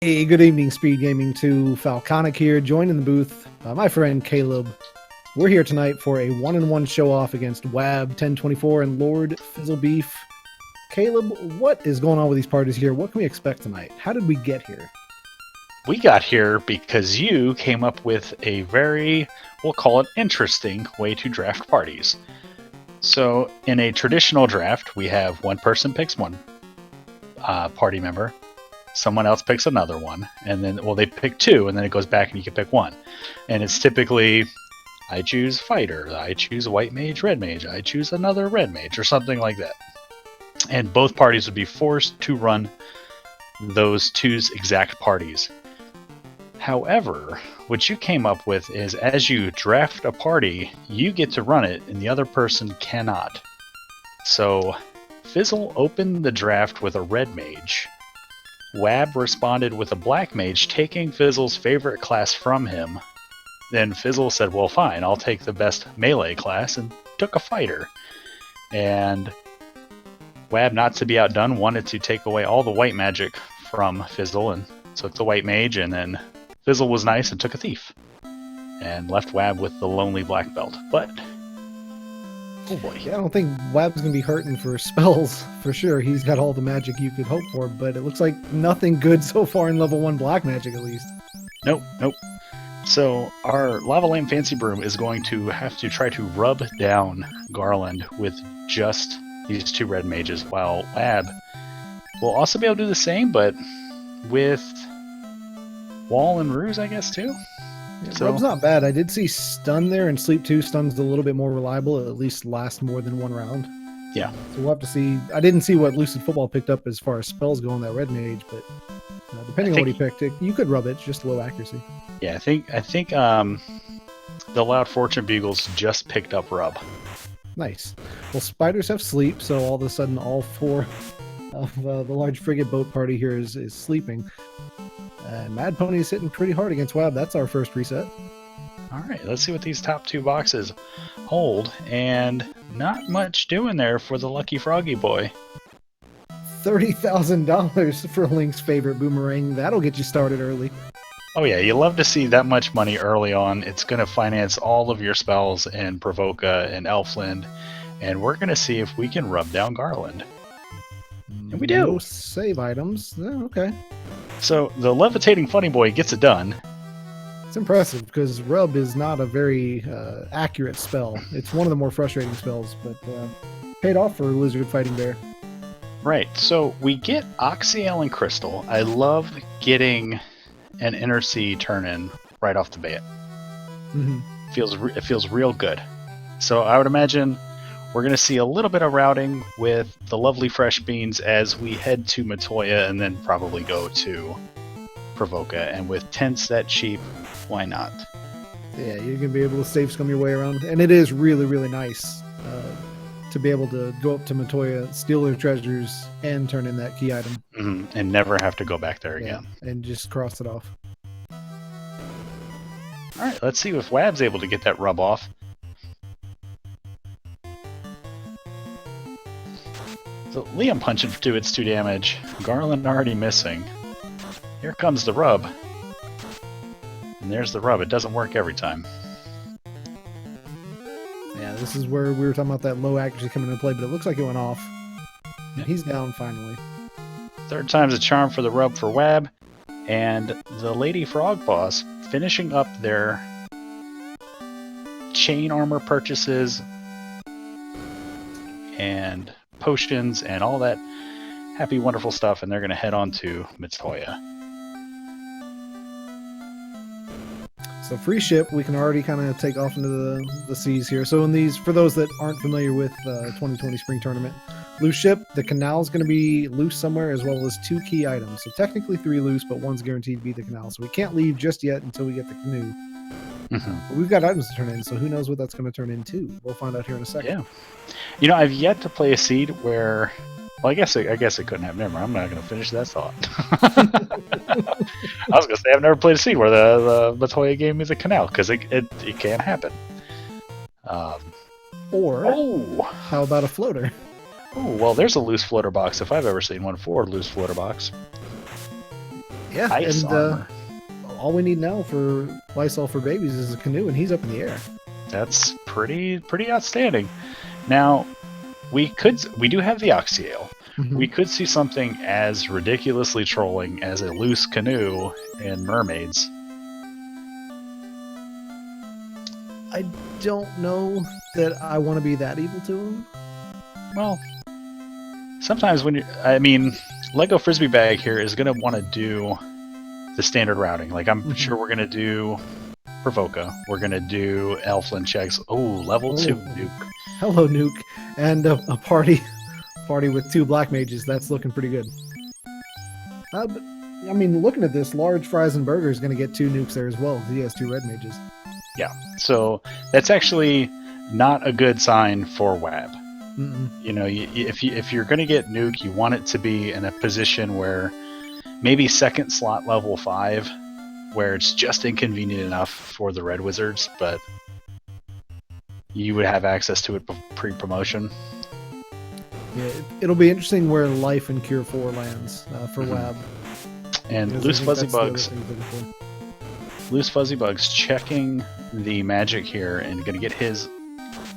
Hey, good evening, Speed Gaming 2. Falconic here, joined in the booth, my friend Caleb. We're here tonight for a 1-on-1 show-off against wab1024 and LordFizzlebeef. Caleb, what is going on with these parties here? What can we expect tonight? How did we get here? We got here because you came up with a very, we'll call it interesting, way to draft parties. So in a traditional draft, we have one person picks one party member, someone else picks another one, and then, well, they pick two, and then it goes back and you can pick one. And it's typically, I choose fighter, I choose a white mage, red mage, I choose another red mage, or something like that. And both parties would be forced to run those two's exact parties. However, what you came up with is as you draft a party, you get to run it and the other person cannot. So Fizzle opened the draft with a red mage. Wab responded with a black mage, taking Fizzle's favorite class from him. Then Fizzle said, well, fine, I'll take the best melee class, and took a fighter. And Wab, not to be outdone, wanted to take away all the white magic from Fizzle and took the white mage, and then Fizzle was nice and took a thief. And left Wab with the lonely black belt. But oh boy. Yeah, I don't think Wab's going to be hurting for spells, for sure. He's got all the magic you could hope for, but it looks like nothing good so far in level 1 black magic, at least. Nope. So our Lava Lamp Fancy Broom is going to have to try to rub down Garland with just these two red mages, while Wab will also be able to do the same, but with Wall and Ruse, I guess, too. Yeah, so, Rub's not bad. I did see Stun there, and Sleep 2 Stun's a little bit more reliable. It'll at least last more than one round. Yeah. So we'll have to see. I didn't see what Lucid Football picked up as far as spells go on that red mage, but depending on what he picked, you could rub it, just low accuracy. Yeah, I think the Loud Fortune Bugles just picked up Rub. Nice. Well, spiders have sleep, so all of a sudden all four of the large frigate boat party here is sleeping. Mad Pony is hitting pretty hard against Wab. That's our first reset. All right, let's see what these top two boxes hold. And not much doing there for the Lucky Froggy boy. $30,000 for Link's favorite boomerang. That'll get you started early. Oh yeah, you love to see that much money early on. It's going to finance all of your spells in Provoca and Elfland. And we're going to see if we can rub down Garland. And we do. No save items. Oh, okay. So the Levitating Funny Boy gets it done. It's impressive because Rub is not a very accurate spell. It's one of the more frustrating spells, but paid off for Lizard Fighting Bear. Right. So we get Oxyel and Crystal. I love getting an Inner Sea turn-in right off the bat. Mm-hmm. It feels real good. So I would imagine we're going to see a little bit of routing with the lovely fresh beans as we head to Matoya and then probably go to Provoca. And with tents that cheap, why not? Yeah, you're going to be able to save scum your way around. And it is really, really nice to be able to go up to Matoya, steal their treasures, and turn in that key item. Mm-hmm. And never have to go back there again. And just cross it off. All right, let's see if Wab's able to get that rub off. So Liam punching to its 2 damage. Garland already missing. Here comes the rub. And there's the rub. It doesn't work every time. Yeah, this is where we were talking about that low accuracy coming into play, but it looks like it went off. And he's down finally. 3rd time's a charm for the rub for Wab. And the Lady Frog Boss finishing up their chain armor purchases and potions and all that happy, wonderful stuff, and they're going to head on to Matoya. So free ship, we can already kind of take off into the seas here. So in these, for those that aren't familiar with 2020 Spring Tournament, loose ship, the canal is going to be loose somewhere, as well as 2 key items. So technically 3 loose, but 1's guaranteed to be the canal. So we can't leave just yet until we get the canoe. Mm-hmm. But we've got items to turn in, so who knows what that's going to turn into. We'll find out here in a second. Yeah. You know, I've yet to play a seed where... Well, I guess it couldn't have. Never mind. I'm not going to finish that thought. I was going to say I've never played a seed where the Matoya gave me the canal, because it can happen. Or how about a floater? Oh, well, there's a loose floater box if I've ever seen one for a loose floater box. Yeah, Ice and armor. all we need now for Lysol for babies is a canoe, and he's up in the air. That's pretty outstanding. Now, we do have the Oxyale. Mhm. We could see something as ridiculously trolling as a loose canoe in Mermaids. I don't know that I want to be that evil to him. Well, sometimes Lego Frisbee Bag here is going to want to do the standard routing. Like, I'm sure we're going to do Provoca. We're going to do Elflin checks. Oh, level 2 nuke. Hello, nuke. And a party with 2 black mages. That's looking pretty good. But, I mean, looking at this, Large Fries and Burger is going to get 2 nukes there as well. He has 2 red mages. Yeah, so that's actually not a good sign for WAB. You know, if you're going to get nuke, you want it to be in a position where maybe second slot level 5, where it's just inconvenient enough for the red wizards, but you would have access to it pre-promotion. Yeah, it'll be interesting where Life and Cure 4 lands for WAB. And Because Loose I think Fuzzy that's the other Bugs. thing he's looking for. Loose Fuzzy Bugs checking the magic here and going to get his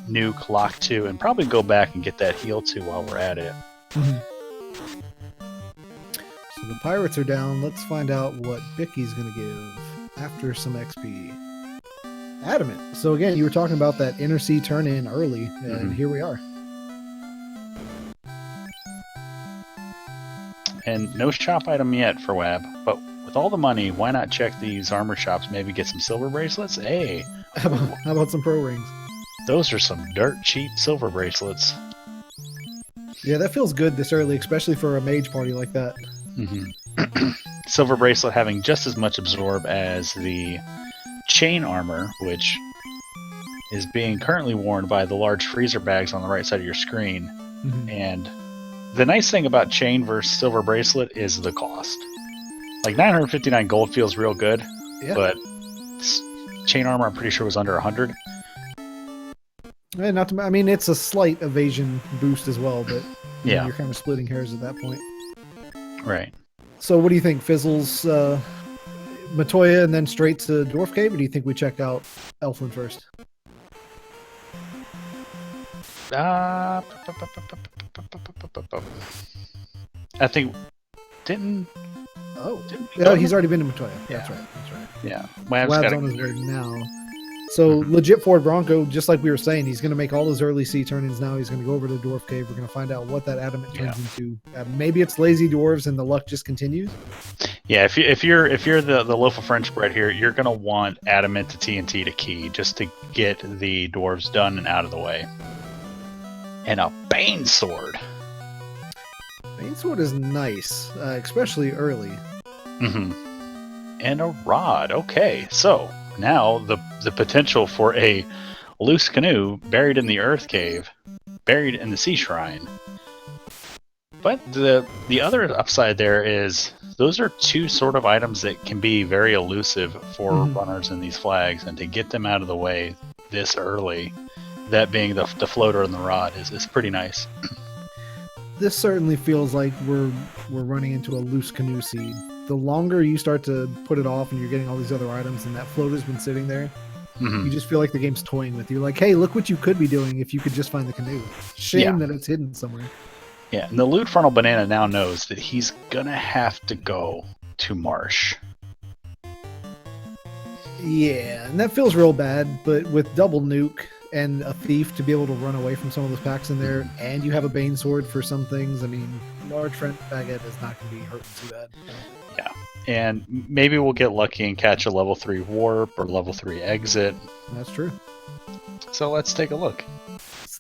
nuke locked to, and probably go back and get that heal too while we're at it. So the pirates are down. Let's find out what Bicky's going to give after some XP. Adamant. So again, you were talking about that inner sea turn in early, and here we are. And no shop item yet for WAB, but with all the money, why not check these armor shops, maybe get some silver bracelets? Hey! How about some pro rings? Those are some dirt cheap silver bracelets. Yeah, that feels good this early, especially for a mage party like that. Silver bracelet having just as much absorb as the chain armor, which is being currently worn by the large freezer bags on the right side of your screen. And the nice thing about chain versus silver bracelet is the cost. Like 959 gold feels real good, but chain armor I'm pretty sure was under 100. And not to, I mean, it's a slight evasion boost as well, but yeah, you're kind of splitting hairs at that point. Right. So what do you think? Fizzles Matoya and then straight to Dwarf Cave, or do you think we check out Elflin first? I think didn't. Oh, yeah, he's already been to Matoya. Yeah. That's right. Yeah, Wab's on his way now. So legit Ford Bronco, just like we were saying, he's going to make all his early sea turn-ins now. He's going to go over to Dwarf Cave. We're going to find out what that adamant turns into. Maybe it's lazy dwarves and the luck just continues. Yeah, if you're the loaf of French bread here, you're going to want adamant to TNT to key just to get the dwarves done and out of the way. And a Bane Sword. Bane Sword is nice, especially early. And a rod. Okay, so now the potential for a loose canoe buried in the earth cave, buried in the sea shrine. But the other upside there is those are 2 sort of items that can be very elusive for runners in these flags, and to get them out of the way this early, that being the floater and the rod, is pretty nice. This certainly feels like we're running into a loose canoe seed. The longer you start to put it off and you're getting all these other items and that floater's been sitting there, you just feel like the game's toying with you. Like, hey, look what you could be doing if you could just find the canoe. Shame that it's hidden somewhere. Yeah, and the Lewd Frontal Banana now knows that he's gonna have to go to Marsh. Yeah, and that feels real bad, but with double nuke and a thief to be able to run away from some of those packs in there, and you have a Bane Sword for some things, I mean, large French baguette is not going to be hurting too bad. Yeah, and maybe we'll get lucky and catch a level 3 warp or level 3 exit. That's true. So let's take a look.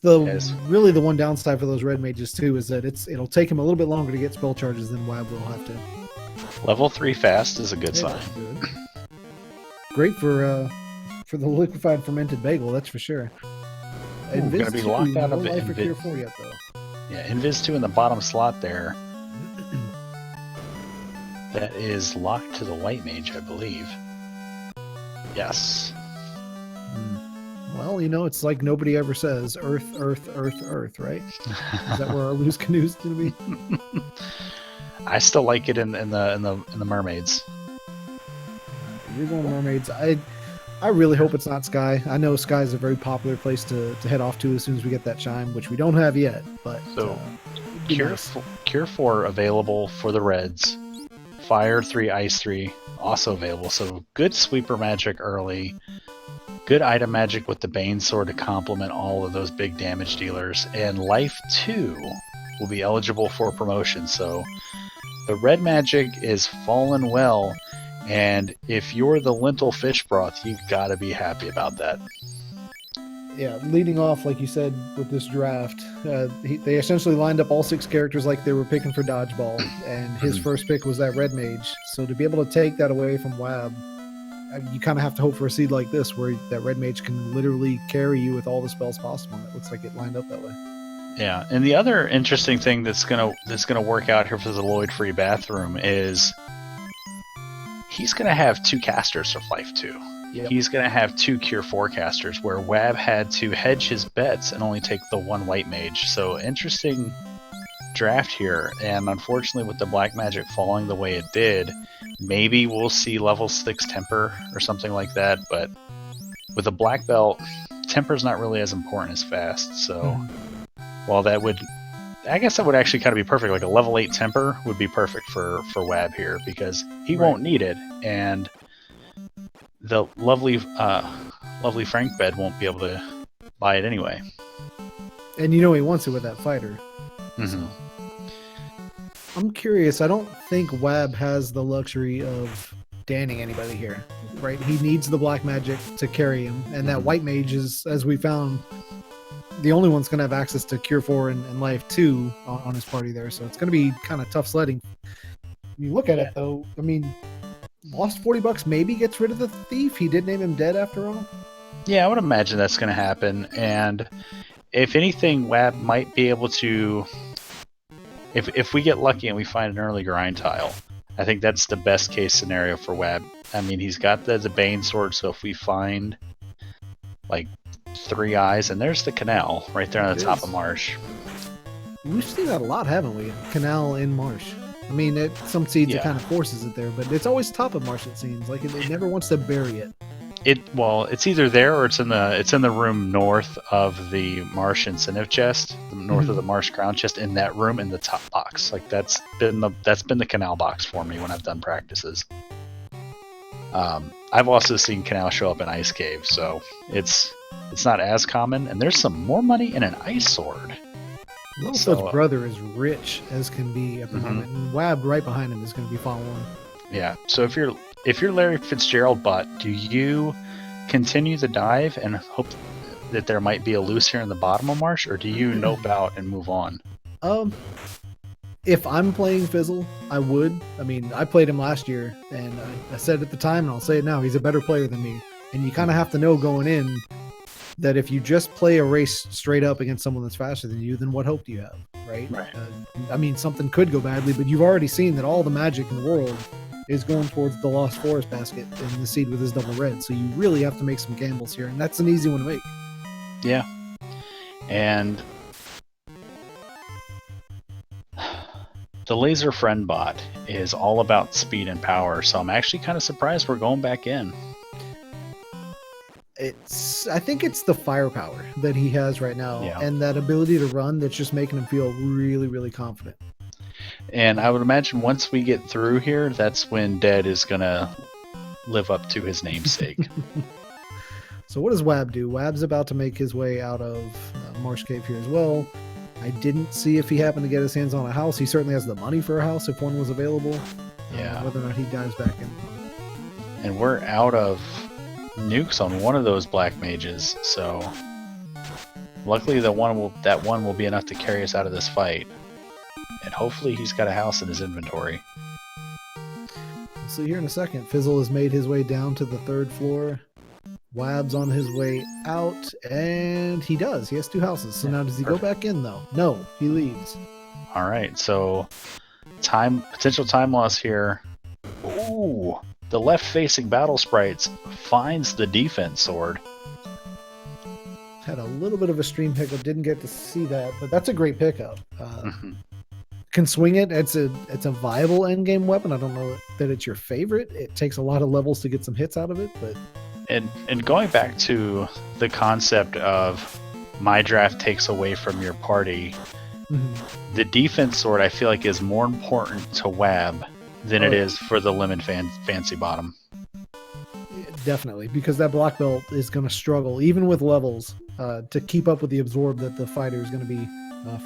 It's really the one downside for those red mages too is that it'll take him a little bit longer to get spell charges than WAB will have to. Level 3 fast is a good sign. Good. Great for the liquefied fermented bagel, that's for sure. We're going to be locked out of Life or Cure 4 yet, though. Yeah, Invis 2 in the bottom slot there. That is locked to the white mage, I believe. Yes. Well, it's like nobody ever says Earth, Earth, Earth, Earth, right? Is that where our loose canoe's going to be? I still like it in the mermaids. You're going mermaids. I really hope it's not Sky. I know Sky is a very popular place to head off to as soon as we get that chime, which we don't have yet. But So Cure, Cure 4 available for the Reds. Fire 3, Ice 3 also available. So good sweeper magic early. Good item magic with the Bane Sword to complement all of those big damage dealers. And Life 2 will be eligible for promotion. So the red magic is fallen well. And if you're the lentil fish broth, you've got to be happy about that. yeah, leading off, like you said, with this draft, they essentially lined up all 6 characters like they were picking for dodgeball, and his first pick was that red mage. So to be able to take that away from Wab, you kind of have to hope for a seed like this, where that red mage can literally carry you with all the spells possible. And it looks like it lined up that way. Yeah, and the other interesting thing that's gonna work out here for the Lloyd-free bathroom is he's gonna have 2 casters of Life 2. Yep. He's going to have 2 Cure 4 casters, where Wab had to hedge his bets and only take the 1 white mage. So interesting draft here, and unfortunately with the black magic falling the way it did, maybe we'll see level 6 temper or something like that, but with a black belt, temper's not really as important as fast. So while that would, I guess that would actually kind of be perfect, like a level 8 temper would be perfect for Wab here, because he won't need it, and the lovely Frank bed won't be able to buy it anyway. And you know he wants it with that fighter. Mm-hmm. I'm curious. I don't think Wab has the luxury of danning anybody here, right? He needs the black magic to carry him, and that white mage is, as we found, the only one's going to have access to Cure 4 and Life 2 on his party there. So it's going to be kind of tough sledding. When you look at it, though, I mean, lost $40 maybe gets rid of the thief. He did name him dead after all. Yeah, I would imagine that's going to happen. And if anything, Wab might be able to, if we get lucky and we find an early grind tile, I think that's the best case scenario for Wab. I mean, he's got the Bane Sword, so if we find like 3 eyes, and there's the canal right there on the top of Marsh. We've seen that a lot, haven't we? Canal in Marsh. I mean, some seeds it kind of forces it there, but it's always top of Marsh. It seems like it never wants to bury it. It's either there or it's in the room north of the Marsh incentive chest, north of the Marsh crown chest. In that room, in the top box, like that's been the canal box for me when I've done practices. I've also seen canal show up in Ice Cave, so it's not as common. And there's some more money in an ice sword. Littlefield's brother is rich as can be at the moment, and Wab right behind him is going to be following. Yeah. So if you're Larry Fitzgerald Butt, do you continue the dive and hope that there might be a loose here in the bottom of Marsh, or do you nope out and move on? If I'm playing Fizzle, I would. I mean, I played him last year, and I said at the time, and I'll say it now, he's a better player than me. And you kind of have to know going in that if you just play a race straight up against someone that's faster than you, then what hope do you have, right? I mean, something could go badly, but you've already seen that all the magic in the world is going towards the Lost Forest basket and the seed with his double red. So you really have to make some gambles here, and that's an easy one to make. Yeah. And the Laser Friend bot is all about speed and power, so I'm actually kind of surprised we're going back in. I think it's the firepower that he has right now, and that ability to run that's just making him feel really, really confident. And I would imagine once we get through here, that's when Dead is going to live up to his namesake. So what does Wab do? Wab's about to make his way out of Marsh Cave here as well. I didn't see if he happened to get his hands on a house. He certainly has the money for a house if one was available. Whether or not he dives back in. And we're out of nukes on one of those black mages, so luckily that one will be enough to carry us out of this fight, and hopefully he's got a house in his inventory. We'll see here in a second. Fizzle has made his way down to the 3rd floor. Wab's on his way out, and he does. He has 2 houses. So now does he go back in though? No, he leaves. All right, so potential time loss here. Ooh. The left-facing battle sprites finds the defense sword. Had a little bit of a stream pickup, didn't get to see that, but that's a great pickup. can swing it. It's a viable end game weapon. I don't know that it's your favorite. It takes a lot of levels to get some hits out of it, but and going back to the concept of my draft takes away from your party, the defense sword I feel like is more important to Wab than it is for the lemon fancy bottom. Definitely, because that black belt is going to struggle, even with levels, to keep up with the absorb that the fighter is going to be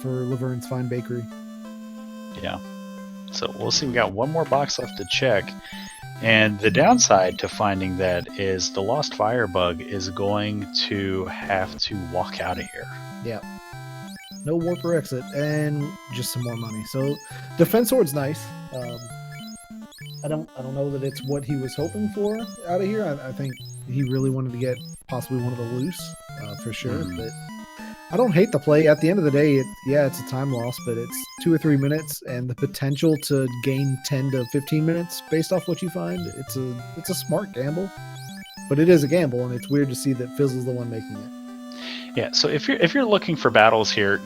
for Laverne's Fine Bakery. Yeah. So we'll see. We got one more box left to check. And the downside to finding that is the Lost Firebug is going to have to walk out of here. Yeah. No warp or exit, and just some more money. So defense sword's nice. I don't know that it's what he was hoping for out of here. I think he really wanted to get possibly one of the loose for sure. But I don't hate the play. At the end of the day, it's a time loss, but it's 2 or 3 minutes, and the potential to gain 10 to 15 minutes based off what you find. It's a smart gamble, but it is a gamble, and it's weird to see that Fizzle's the one making it. Yeah. So if you're looking for battles here,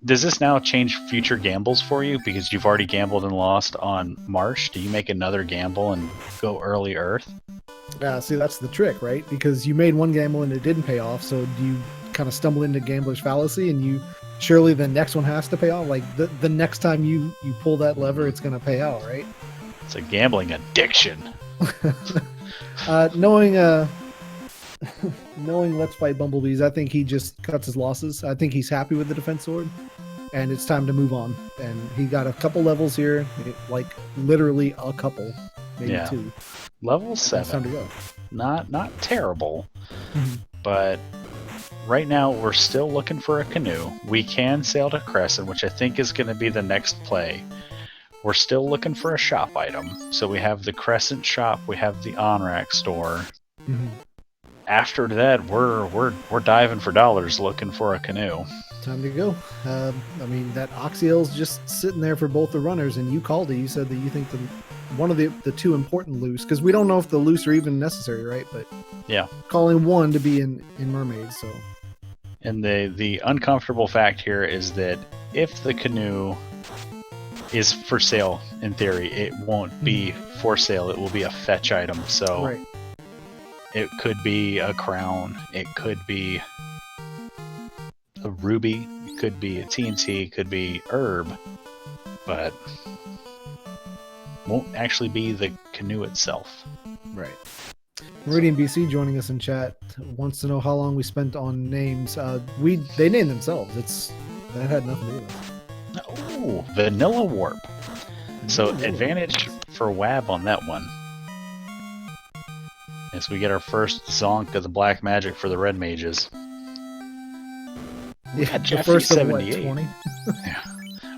does this now change future gambles for you because you've already gambled and lost on Marsh? Do you make another gamble and go early Earth? See, that's the trick, right? Because you made one gamble and it didn't pay off, so do you kind of stumble into gambler's fallacy, and surely the next one has to pay off? Like the next time you pull that lever, it's going to pay out, right? It's a gambling addiction. Knowing Let's Fight Bumblebees, I think he just cuts his losses. I think he's happy with the defense sword, and it's time to move on. And he got a couple levels here, like literally a couple, maybe 2. Level 7. It's time to go. Not terrible, but right now we're still looking for a canoe. We can sail to Crescent, which I think is going to be the next play. We're still looking for a shop item. So we have the Crescent shop, we have the on-rack store. After that, we're diving for dollars looking for a canoe. Time to go. I mean, that Oxyel's just sitting there for both the runners, and you called it. You said that you think one of the 2 important loose, because we don't know if the loose are even necessary, right? But yeah, calling one to be in Mermaids. So, and the uncomfortable fact here is that if the canoe is for sale, in theory, it won't be for sale. It will be a fetch item. So. Right. It could be a crown, it could be a ruby, it could be a TNT, it could be herb, but won't actually be the canoe itself. Right. Meridian BC joining us in chat wants to know how long we spent on names. They named themselves. That had nothing to do with it. Oh, Vanilla Warp. So advantage for Wab on that one. As we get our first zonk of the black magic for the red mages. We got Jeffy78. 20? Yeah.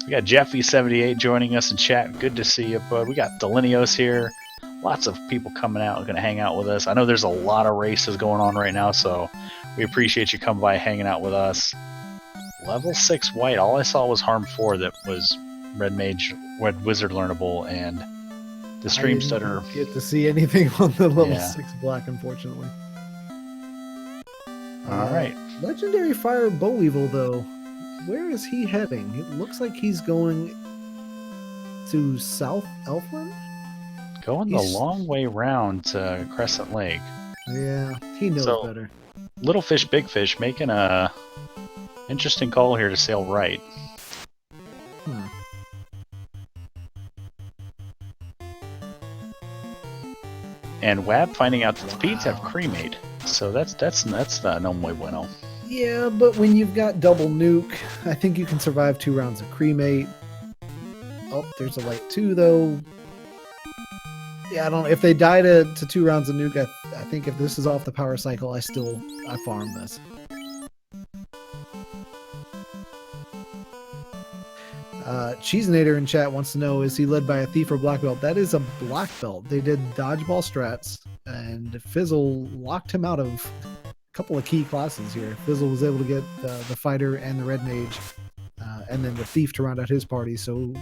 We got Jeffy78 joining us in chat. Good to see you, bud. We got Delinios here. Lots of people coming out, going to hang out with us. I know there's a lot of races going on right now, so we appreciate you coming by, hanging out with us. Level 6 white. All I saw was Harm 4 that was red wizard learnable, and the stream stutter. Get to see anything on the level 6 black, unfortunately. All right. Legendary Fire Boweevil, though. Where is he heading? It looks like he's going to South Elfland? Going the long way round to Crescent Lake. Yeah, he knows better. Little fish, big fish, making a interesting call here to sail right. And Wab finding out that the Pete's have cremate, so that's no muy bueno. Yeah, but when you've got double nuke, I think you can survive 2 rounds of cremate. Oh, there's a light 2 though. Yeah, I don't. If they die to 2 rounds of nuke, I think if this is off the power cycle, I farm this. Cheesenator in chat wants to know, is he led by a thief or black belt? That is a black belt. They did dodgeball strats, and Fizzle locked him out of a couple of key classes here. Fizzle was able to get the fighter and the red mage, and then the thief to round out his party. So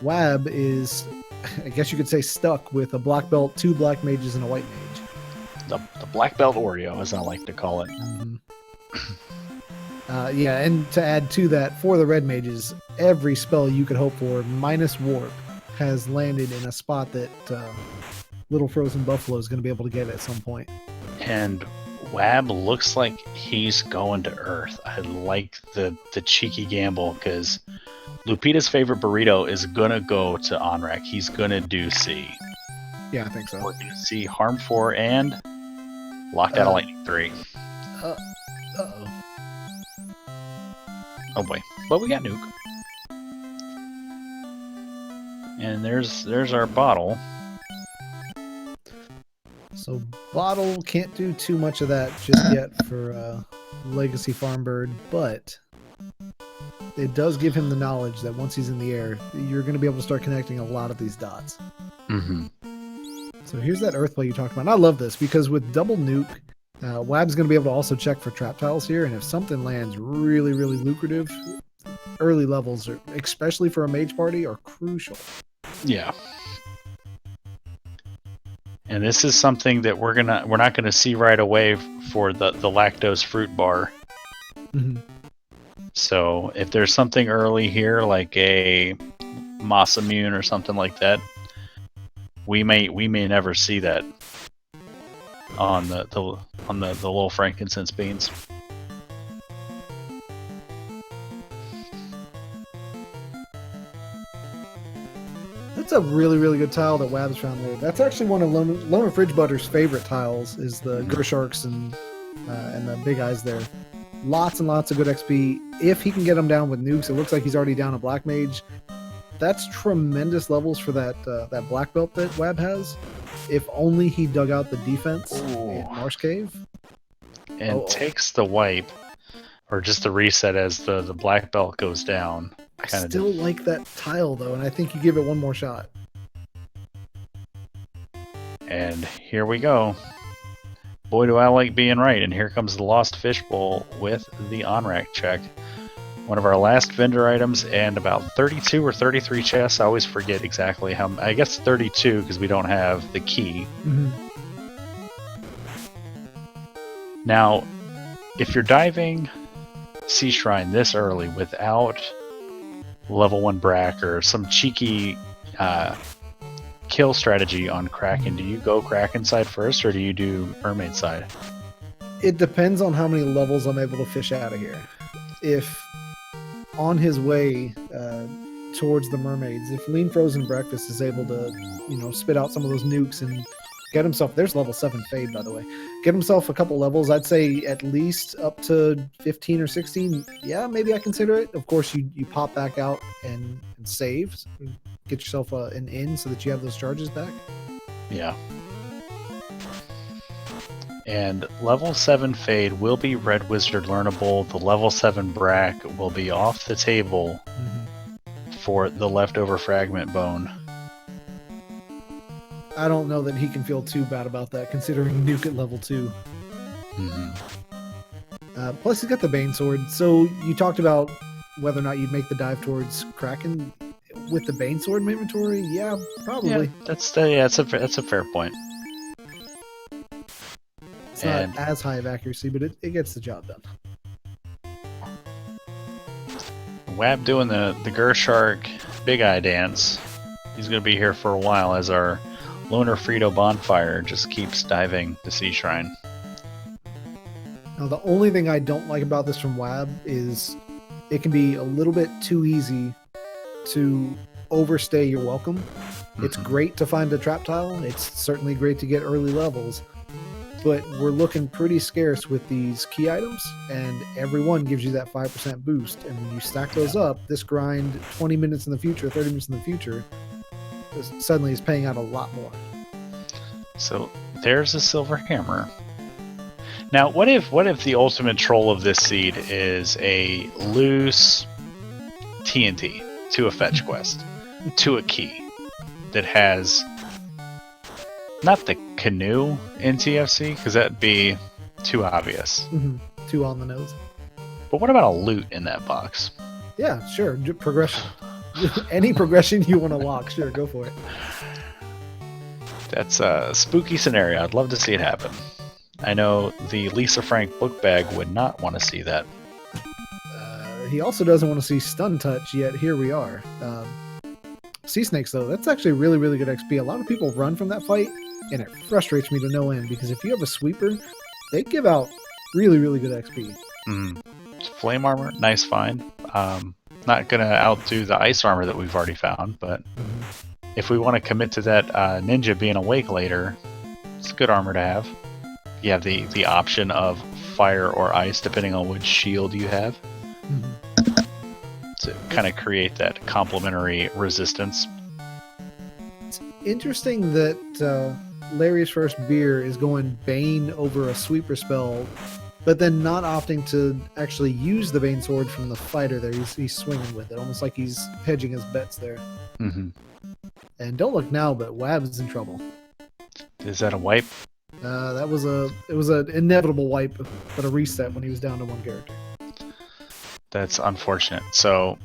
Wab is, I guess you could say, stuck with a black belt, 2 black mages, and a white mage. The black belt Oreo, as I like to call it. Yeah, and to add to that, for the red mages, every spell you could hope for, minus warp, has landed in a spot that Little Frozen Buffalo is going to be able to get at some point. And Wab looks like he's going to Earth. I like the cheeky gamble because Lupita's favorite burrito is going to go to Onrak. He's going to do C. Yeah, I think so. We're going to see Harm 4 and Locked Out of Lightning 3. Uh-oh. Oh boy. But we got Nuke. And there's our bottle. So Bottle can't do too much of that just yet for Legacy Farmbird, but it does give him the knowledge that once he's in the air, you're going to be able to start connecting a lot of these dots. Mm-hmm. So here's that Earthplay you talked about. And I love this because with double nuke, Wab's going to be able to also check for trap tiles here, and if something lands really, really lucrative, early levels, especially for a mage party, are crucial. Yeah. And this is something that we're not gonna see right away for the lactose fruit bar. Mm-hmm. So if there's something early here, like a Moss Immune or something like that, we may never see that on the little frankincense beans. That's a really, really good tile that Wab's found there. That's actually one of Loner Fridgebutter's favorite tiles, is the Gersharks and the big eyes there. Lots and lots of good XP. If he can get them down with nukes, it looks like he's already down a Black Mage. That's tremendous levels for that black belt that Wab has. If only he dug out the defense in Marsh Cave. And takes the wipe, or just the reset as the black belt goes down. I still like that tile, though, and I think you give it one more shot. And here we go. Boy, do I like being right. And here comes the Lost Fishbowl with the on-rack check. One of our last vendor items, and about 32 or 33 chests. I always forget exactly how. I guess 32 because we don't have the key. Mm-hmm. Now, if you're diving Sea Shrine this early without level 1 Brack or some cheeky kill strategy on Kraken, do you go Kraken side first or do you do Mermaid side? It depends on how many levels I'm able to fish out of here. If on his way towards the mermaids, if Lean Frozen Breakfast is able to, spit out some of those nukes and get himself, there's level 7 Fade, by the way, get himself a couple levels, I'd say at least up to 15 or 16, yeah, maybe I consider it. Of course, you pop back out and save, get yourself an in so that you have those charges back. Yeah. And level 7 Fade will be Red Wizard learnable. The level 7 Brack will be off the table for the leftover Fragment Bone. I don't know that he can feel too bad about that, considering nuke at level 2. Plus, he's got the Bane Sword. So you talked about whether or not you'd make the dive towards Kraken with the Bane Sword in my inventory. Yeah, probably. Yeah, that's a fair point. It's not as high of accuracy, but it gets the job done. Wab doing the Gershark Big Eye dance. He's going to be here for a while as our Loner Frito Bonfire just keeps diving the Sea Shrine. Now, the only thing I don't like about this from Wab is it can be a little bit too easy to overstay your welcome. It's great to find a trap tile. It's certainly great to get early levels. But we're looking pretty scarce with these key items, and every one gives you that 5% boost. And when you stack those up, this grind 20 minutes in the future, 30 minutes in the future, suddenly is paying out a lot more. So there's a silver hammer. Now, what if the ultimate troll of this seed is a loose TNT to a fetch quest, to a key that has not the canoe in TFC, because that'd be too obvious. Too on the nose. But what about a loot in that box? Yeah, sure. Progression. Any progression you want to lock, sure, go for it. That's a spooky scenario. I'd love to see it happen. I know the Lisa Frank book bag would not want to see that. He also doesn't want to see stun touch, yet here we are. Sea snakes, though, that's actually really, really good XP. A lot of people run from that fight, and it frustrates me to no end, because if you have a sweeper, they give out really, really good XP. Flame armor, nice find. Not going to outdo the ice armor that we've already found, but if we want to commit to that ninja being awake later, it's good armor to have. You have the option of fire or ice, depending on which shield you have. To kind of create that complementary resistance. It's interesting that Larry's first beer is going Bane over a sweeper spell, but then not opting to actually use the Bane sword from the fighter there. He's swinging with it, almost like he's hedging his bets there. And don't look now, but Wab's in trouble. Is that a wipe? It was an inevitable wipe, but a reset when he was down to one character. That's unfortunate. So,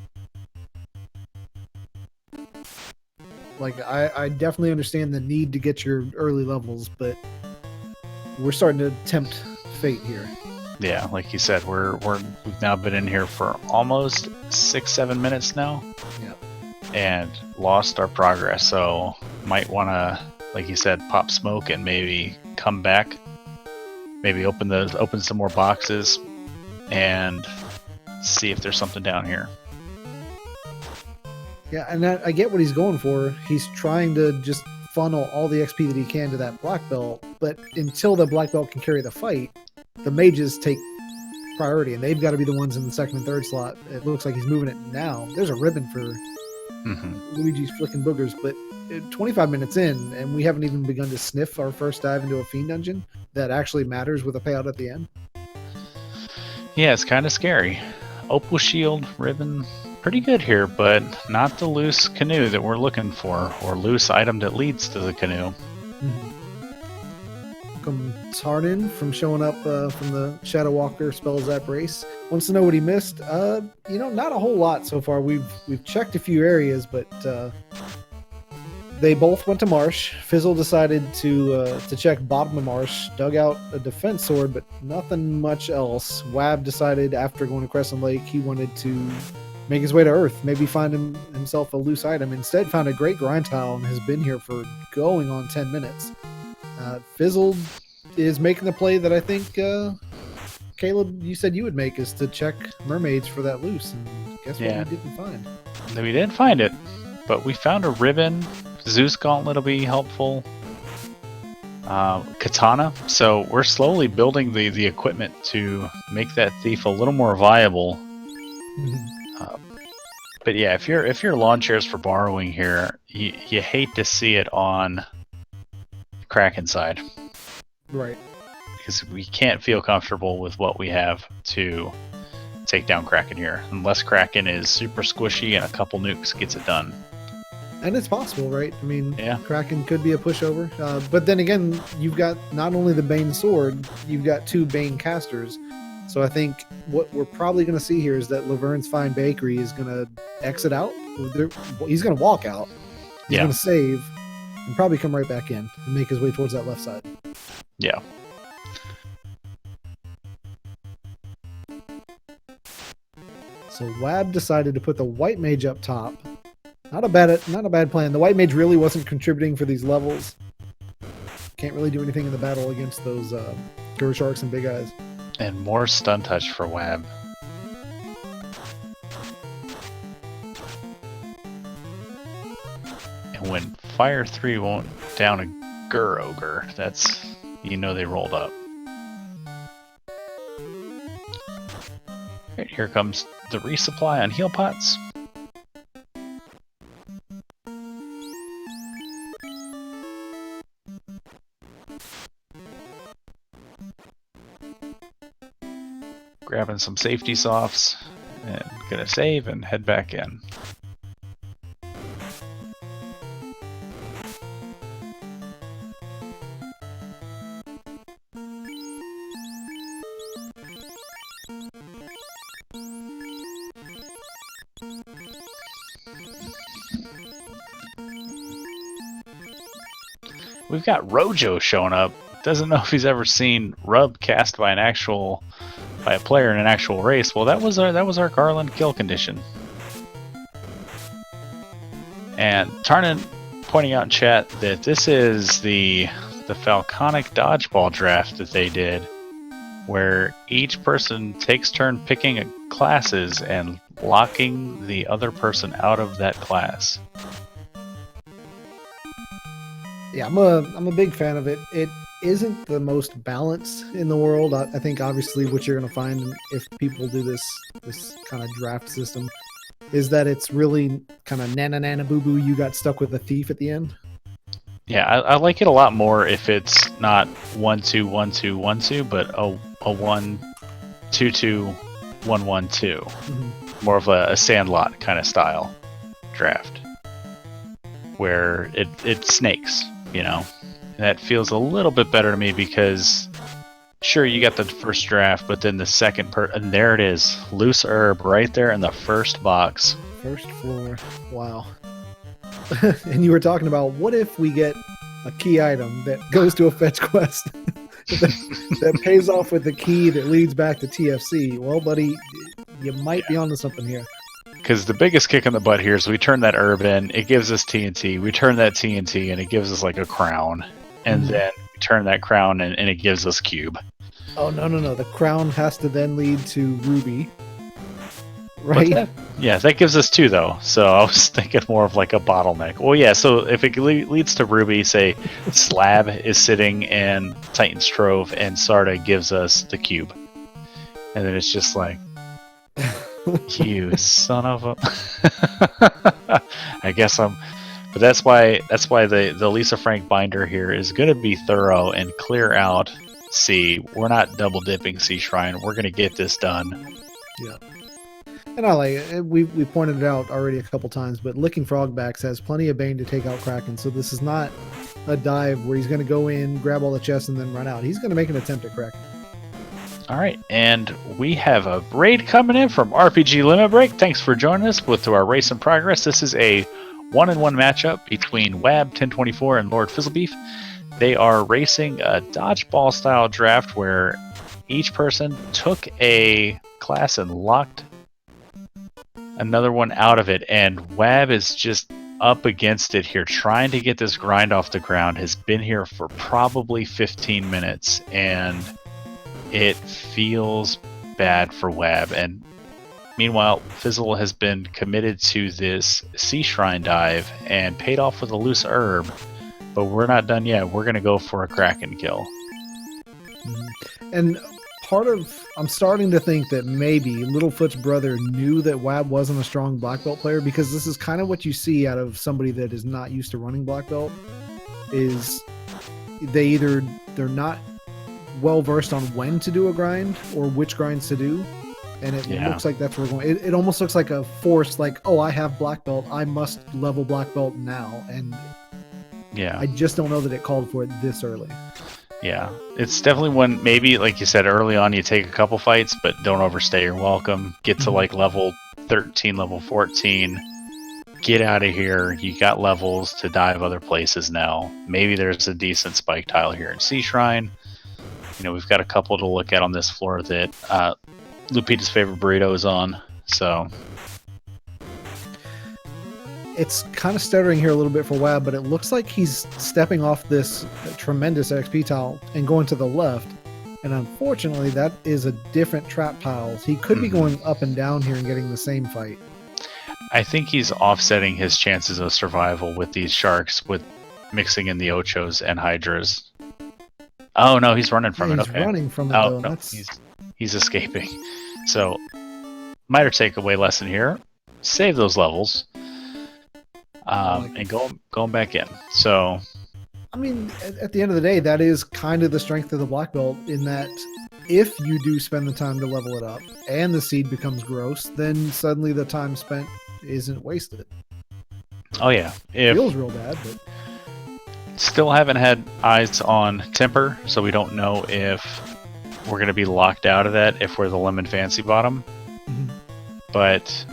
like, I definitely understand the need to get your early levels, but we're starting to tempt fate here. Yeah, like you said, we've now been in here for almost 6-7 minutes now. Yep. And lost our progress. So might want to, like you said, pop smoke and maybe come back. Maybe open some more boxes and see if there's something down here. Yeah, and I get what he's going for. He's trying to just funnel all the XP that he can to that black belt, but until the black belt can carry the fight, the mages take priority, and they've got to be the ones in the second and third slot. It looks like he's moving it now. There's a ribbon for Luigi's flicking boogers, but 25 minutes in, and we haven't even begun to sniff our first dive into a fiend dungeon that actually matters with a payout at the end. Yeah, it's kind of scary. Opal shield, ribbon, pretty good here, but not the loose canoe that we're looking for, or loose item that leads to the canoe. Welcome Tarnin from showing up from the Shadow Walker Spell Zap race. Wants to know what he missed. Not a whole lot so far. We've checked a few areas, but they both went to Marsh. Fizzle decided to check bottom of Marsh, dug out a defense sword, but nothing much else. Wab decided after going to Crescent Lake he wanted to make his way to Earth, maybe find himself a loose item. Instead found a great grind tile and has been here for going on 10 minutes. Fizzle is making the play that I think Caleb, you said you would make, is to check mermaids for that loose, and guess what we didn't find? We didn't find it, but we found a ribbon. Zeus Gauntlet will be helpful. Katana. So we're slowly building the equipment to make that thief a little more viable. But yeah, if your lawn chair's for borrowing here, you hate to see it on Kraken side. Right. Because we can't feel comfortable with what we have to take down Kraken here. Unless Kraken is super squishy and a couple nukes gets it done. And it's possible, right? I mean, yeah. Kraken could be a pushover. But then again, you've got not only the Bane sword, you've got two Bane casters. So I think what we're probably going to see here is that Laverne's Fine Bakery is going to exit out. He's going to walk out. He's going to save and probably come right back in and make his way towards that left side. Yeah. So Wab decided to put the white mage up top. Not a bad plan. The white mage really wasn't contributing for these levels. Can't really do anything in the battle against those Gur Sharks and Big Eyes. And more stun touch for Wab. And when Fire 3 won't down a Gur Ogre, that's, they rolled up. Right, here comes the resupply on heal pots. Grabbing some safety softs and gonna save and head back in. We've got Rojo showing up. Doesn't know if he's ever seen Rub cast by an actual by a player in an actual race. Well, that was our Garland kill condition. And Tarnan pointing out in chat that this is the Falconic dodgeball draft that they did, where each person takes turn picking classes and locking the other person out of that class. Yeah, I'm a big fan of it. It isn't the most balanced in the world. I think obviously what you're going to find if people do this kind of draft system is that it's really kind of nana boo boo. You got stuck with a thief at the end. Yeah, I like it a lot more if it's not 1-2-1-2-1-2, but a 1-2-2-1-1-2. Mm-hmm. More of a Sandlot kind of style draft, where it snakes, you know. And that feels a little bit better to me because, sure, you got the first draft, but then the second and there it is, loose herb right there in the first box. First floor. Wow. And you were talking about what if we get a key item that goes to a fetch quest that pays off with the key that leads back to TFC. Well, buddy, you might be onto something here. Because the biggest kick in the butt here is we turn that herb in, it gives us TNT. We turn that TNT and it gives us like a crown. And then we turn that crown and it gives us cube. Oh, no. The crown has to then lead to Ruby. Right? Yeah, that gives us 2 though. So I was thinking more of like a bottleneck. Well, yeah, so if it leads to Ruby, say Slab is sitting in Titan's Trove and Sarda gives us the cube. And then it's just like, you son of a... I guess I'm... But that's why the Lisa Frank binder here is going to be thorough and clear out C. We're not double dipping C Shrine. We're going to get this done. Yeah. And I like it. We pointed it out already a couple times, but Licking Frogbacks has plenty of Bane to take out Kraken, so this is not a dive where he's going to go in, grab all the chests, and then run out. He's going to make an attempt at Kraken. All right, and we have a raid coming in from RPG Limit Break. Thanks for joining us to our race in progress. This is a 1-on-1 matchup between wab1024 and LordFizzlebeef. They are racing a dodgeball style draft where each person took a class and locked another one out of it, and Wab is just up against it here, trying to get this grind off the ground. Has been here for probably 15 minutes, and it feels bad for Wab. And meanwhile, Fizzle has been committed to this Sea Shrine dive and paid off with a loose herb, but we're not done yet. We're going to go for a Kraken kill. And I'm starting to think that maybe Littlefoot's brother knew that Wab wasn't a strong black belt player, because this is kind of what you see out of somebody that is not used to running black belt, is they're not well versed on when to do a grind or which grinds to do. And it looks like that's where we're going. It almost looks like a force, like, oh, I have black belt, I must level black belt now. And I just don't know that it called for it this early. Yeah, it's definitely one, maybe, like you said, early on you take a couple fights, but don't overstay your welcome. Get to like level 13, level 14. Get out of here. You got levels to dive other places now. Maybe there's a decent spike tile here in Sea Shrine. You know, we've got a couple to look at on this floor that Lupita's favorite burrito is on, so... It's kind of stuttering here a little bit for Wab, but it looks like he's stepping off this tremendous XP tile and going to the left. And unfortunately, that is a different trap pile. He could be going up and down here and getting the same fight. I think he's offsetting his chances of survival with these sharks, with mixing in the Ochos and Hydras. Oh, no, he's running from it. He's running from it, though. No, he's escaping. So, minor takeaway lesson here. Save those levels. And going back in. So, I mean, at the end of the day, that is kind of the strength of the black belt, in that if you do spend the time to level it up and the seed becomes gross, then suddenly the time spent isn't wasted. Oh yeah, It feels real bad, but still haven't had eyes on Temper, so we don't know if we're going to be locked out of that if we're the Lemon Fancy Bottom. But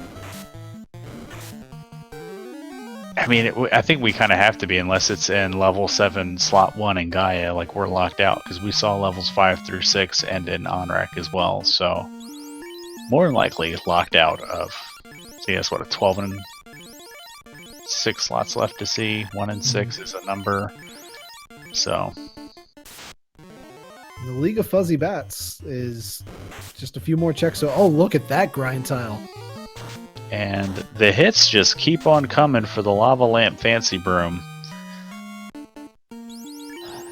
I mean, I think we kind of have to be, unless it's in level 7, slot 1 in Gaia, like we're locked out, because we saw levels 5 through 6 and in Onrak as well, so more than likely locked out of, so yes, what, a 12 and 6 slots left to see, 1 and 6 is a number, so. The League of Fuzzy Bats is just a few more checks. So, oh, look at that grind tile. And the hits just keep on coming for the Lava Lamp Fancy Broom.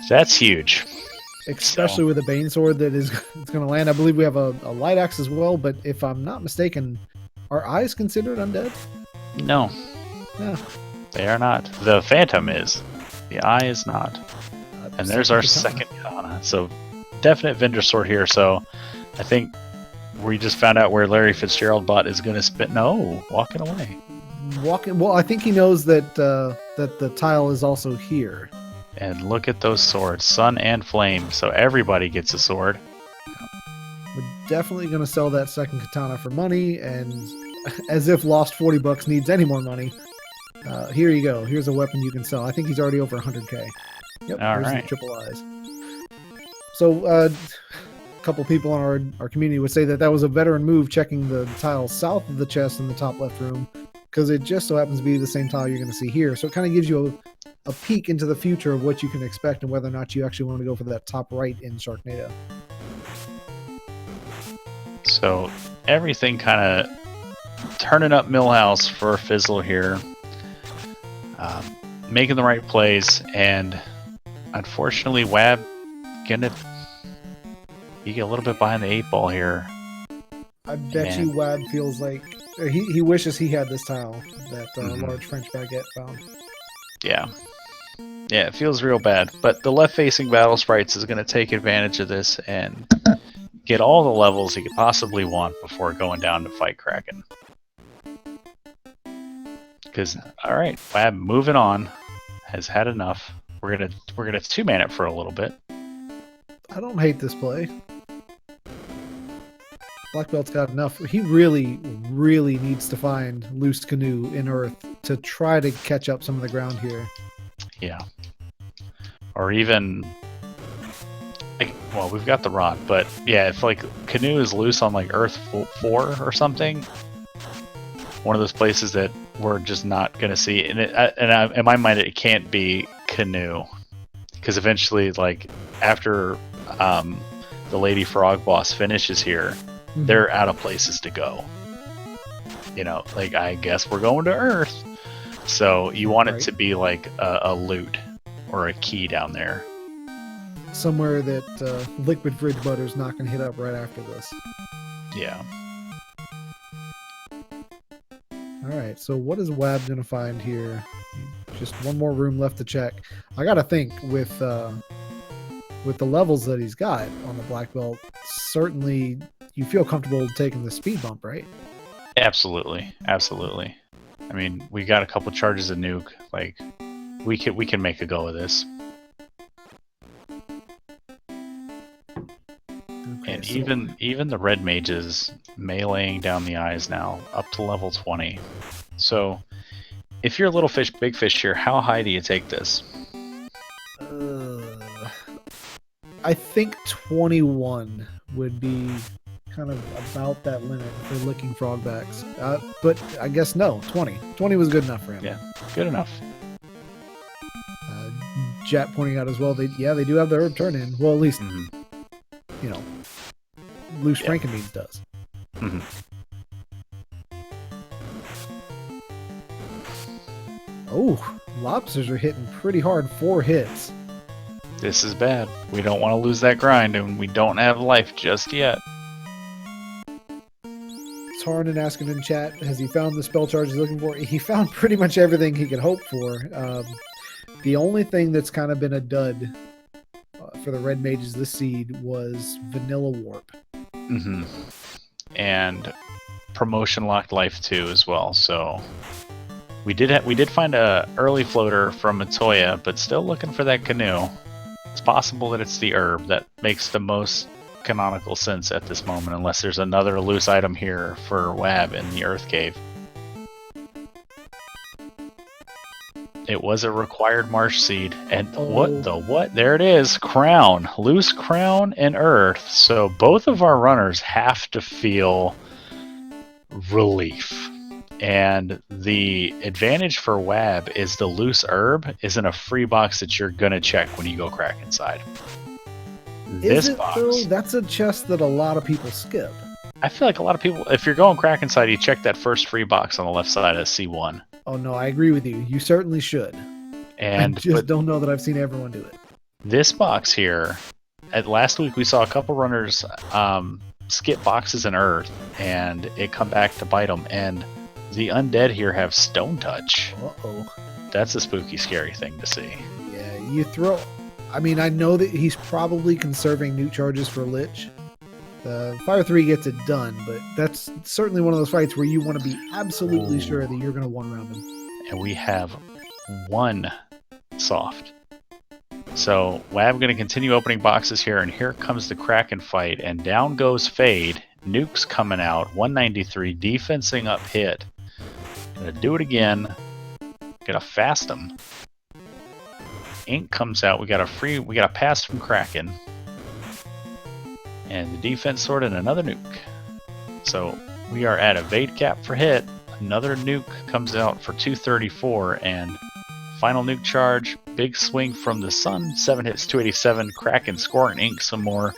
That's huge. Especially with a Bane Sword that is it's going to land. I believe we have a Light Axe as well, but if I'm not mistaken, are eyes considered undead? No. Yeah. They are not. The Phantom is. The Eye is not. And there's our second katana. So, definite vendor sort here. So, I think we just found out where Larry Fitzgerald bot is going to spit. No, walking away. Well, I think he knows that that the tile is also here. And look at those swords, Sun and Flame. So everybody gets a sword. We're definitely going to sell that second katana for money, and as if Lost 40 bucks needs any more money. Here you go. Here's a weapon you can sell. I think he's already over 100k. Yep, All there's right. the triple eyes. So, a couple people in our community would say that was a veteran move, checking the tile south of the chest in the top left room, because it just so happens to be the same tile you're going to see here. So it kind of gives you a peek into the future of what you can expect and whether or not you actually want to go for that top right in Sharknado. So everything kind of turning up Millhouse for Fizzle here. Making the right plays, and unfortunately Wab gonna get a little bit behind the 8 ball here. I bet you Wab feels like he wishes he had this tile that large French baguette found. Yeah, it feels real bad. But the left-facing Battle Sprites is going to take advantage of this and get all the levels he could possibly want before going down to fight Kraken. Because, all right, Wab moving on, has had enough. We're gonna 2-man it for a little bit. I don't hate this play. Black Belt's got enough. He really, really needs to find Loose Canoe in Earth to try to catch up some of the ground here. Yeah. Or even, like, well, we've got the rod, but yeah, if like Canoe is loose on like Earth 4 or something, one of those places that we're just not going to see. And in my mind, it can't be Canoe, because eventually, like, after the Lady Frog boss finishes here, they're out of places to go. You know, like, I guess we're going to Earth. So you want it to be like a loot or a key down there. Somewhere that Liquid Fridge Butter's not going to hit up right after this. Yeah. Alright, so what is Wab going to find here? Just one more room left to check. I got to think with the levels that he's got on the Black Belt, certainly you feel comfortable taking the speed bump, right? Absolutely. Absolutely. I mean, we got a couple charges of nuke. Like, we can make a go of this. Okay, And so even the red mages meleeing down the eyes now, up to level 20. So, if you're a little fish, big fish here, how high do you take this? I think 21 would be kind of about that limit for licking frogbacks. But I guess no, 20. 20 was good enough for him. Yeah, good enough. Jet pointing out as well, they do have the herb turn in. Well, at least, you know, Loose Frankenbeans does. Oh, lobsters are hitting pretty hard. 4 hits. This is bad. We don't want to lose that grind, and we don't have life just yet. Tarnan asking in chat, has he found the spell charge he's looking for? He found pretty much everything he could hope for. The only thing that's kind of been a dud for the red mages this seed was Vanilla Warp. And promotion locked life 2 as well. So we did find a early floater from Matoya, but still looking for that canoe. It's possible that it's the herb that makes the most canonical sense at this moment, unless there's another loose item here for Wab in the Earth Cave. It was a required marsh seed. And Oh. what the what? There it is. Crown. Loose crown and earth. So both of our runners have to feel relief. And the advantage for Wab is the loose herb is in a free box that you're going to check when you go crack inside. Is it though? That's a chest that a lot of people skip. I feel like a lot of people, if you're going crack inside, you check that first free box on the left side of C1. Oh no, I agree with you. You certainly should. And I just don't know that I've seen everyone do it. This box here, last week we saw a couple runners skip boxes in earth, and it come back to bite them. And the undead here have stone touch. Uh-oh. That's a spooky, scary thing to see. Yeah, you throw... I mean, I know that he's probably conserving newt charges for Lich. Fire 3 gets it done, but that's certainly one of those fights where you want to be absolutely sure that you're going to one-round him. And we have one soft. So Wab going to continue opening boxes here, and here comes the Kraken fight, and down goes Fade. Nuke's coming out, 193, defensing up hit. Gonna do it again. Gonna fast him. Ink comes out. We got a pass from Kraken. And the defense sword and another nuke. So we are at evade cap for hit. Another nuke comes out for 234, and final nuke charge. Big swing from the sun. 7 hits, 287. Kraken scoring Ink some more.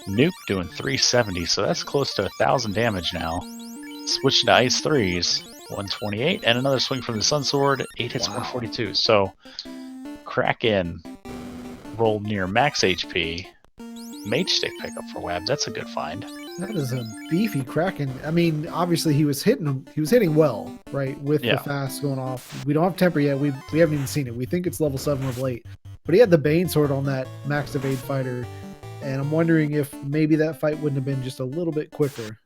Nuke doing 370, so that's close to 1,000 damage now. Switching to ice 3s. 128, and another swing from the Sun Sword, 8 hits, 142. So, Kraken rolled near max HP. Mage Stick pickup for Wab, that's a good find. That is a beefy Kraken. I mean, obviously he was hitting him. He was hitting well, right? With the fast going off. We don't have temper yet. We haven't even seen it. We think it's level 7 level 8. But he had the Bane Sword on that max evade fighter, and I'm wondering if maybe that fight wouldn't have been just a little bit quicker.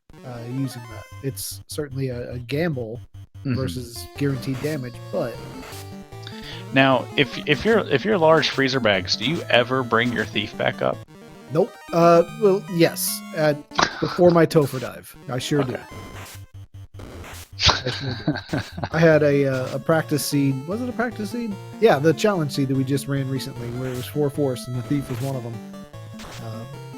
Using that, it's certainly a gamble versus guaranteed damage. But now, if you're large freezer bags, do you ever bring your thief back up? Nope. Well, yes. Before my Topher dive, I sure do. I sure do. I had a practice seed. Was it a practice seed? Yeah, the challenge seed that we just ran recently, where it was 4 force, and the thief was one of them.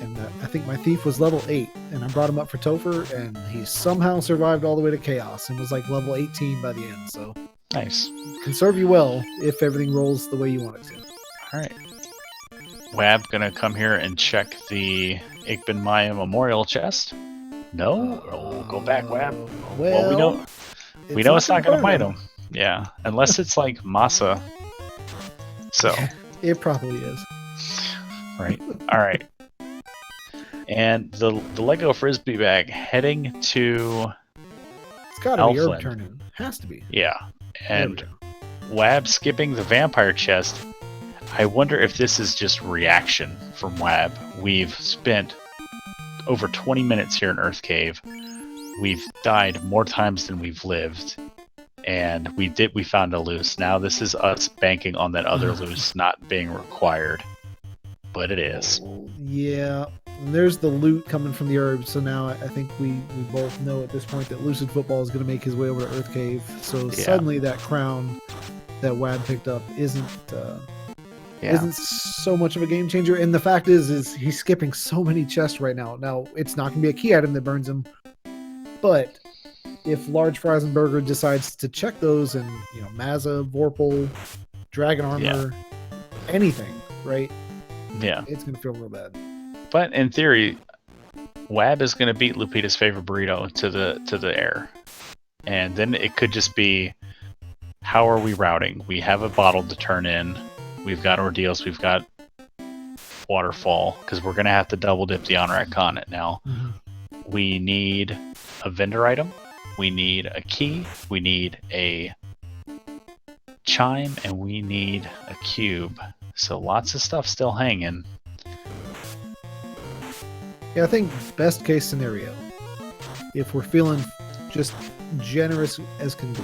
And I think my thief was level 8, and I brought him up for Topher, and he somehow survived all the way to Chaos and was like level 18 by the end. So nice. Can serve you well if everything rolls the way you want it to. All right. Wab gonna come here and check the Igben Maya Memorial chest. No? Oh, go back, Wab. Well, we know it's not gonna bite him. Yeah, unless it's like Masa. So it probably is. Right. All right. And the Lego Frisbee bag heading to It's gotta be herb turning. Has to be. Yeah. And Wab skipping the vampire chest. I wonder if this is just reaction from Wab. We've spent over 20 minutes here in Earth Cave. We've died more times than we've lived. And we found a loose. Now this is us banking on that other loose not being required. But it is. Yeah. And there's the loot coming from the herbs, so now I think we both know at this point that Lucid Football is going to make his way over to Earth Cave. So suddenly that crown that Wab picked up isn't so much of a game changer. And the fact is he's skipping so many chests right now. Now, it's not going to be a key item that burns him, but if Large Freisenberger decides to check those and, Mazza, Vorpal, Dragon Armor, anything, right? Yeah. It's going to feel real bad. But in theory, Wab is going to beat Lupita's favorite burrito to the air. And then it could just be, how are we routing? We have a bottle to turn in. We've got ordeals. We've got waterfall, because we're going to have to double dip the Honorac Conet now. Mm-hmm. We need a vendor item. We need a key. We need a chime, and we need a cube. So lots of stuff still hanging. Yeah, I think best case scenario, if we're feeling just generous as can be,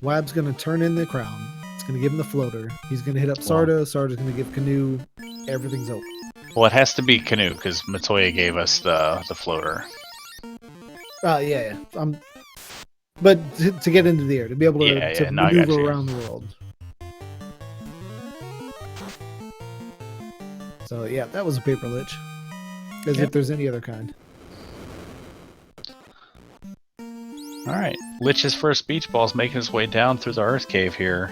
Wab's going to turn in the crown. It's going to give him the floater. He's going to hit up Sarda. Sarda's going to give Canoe. Everything's open. Well, it has to be Canoe because Matoya gave us the floater. Yeah. But to get into the air, to be able to maneuver around the world. So yeah, that was a paper lich. As Yep. if there's any other kind. All right, Lich's first beach ball is making his way down through the earth cave here.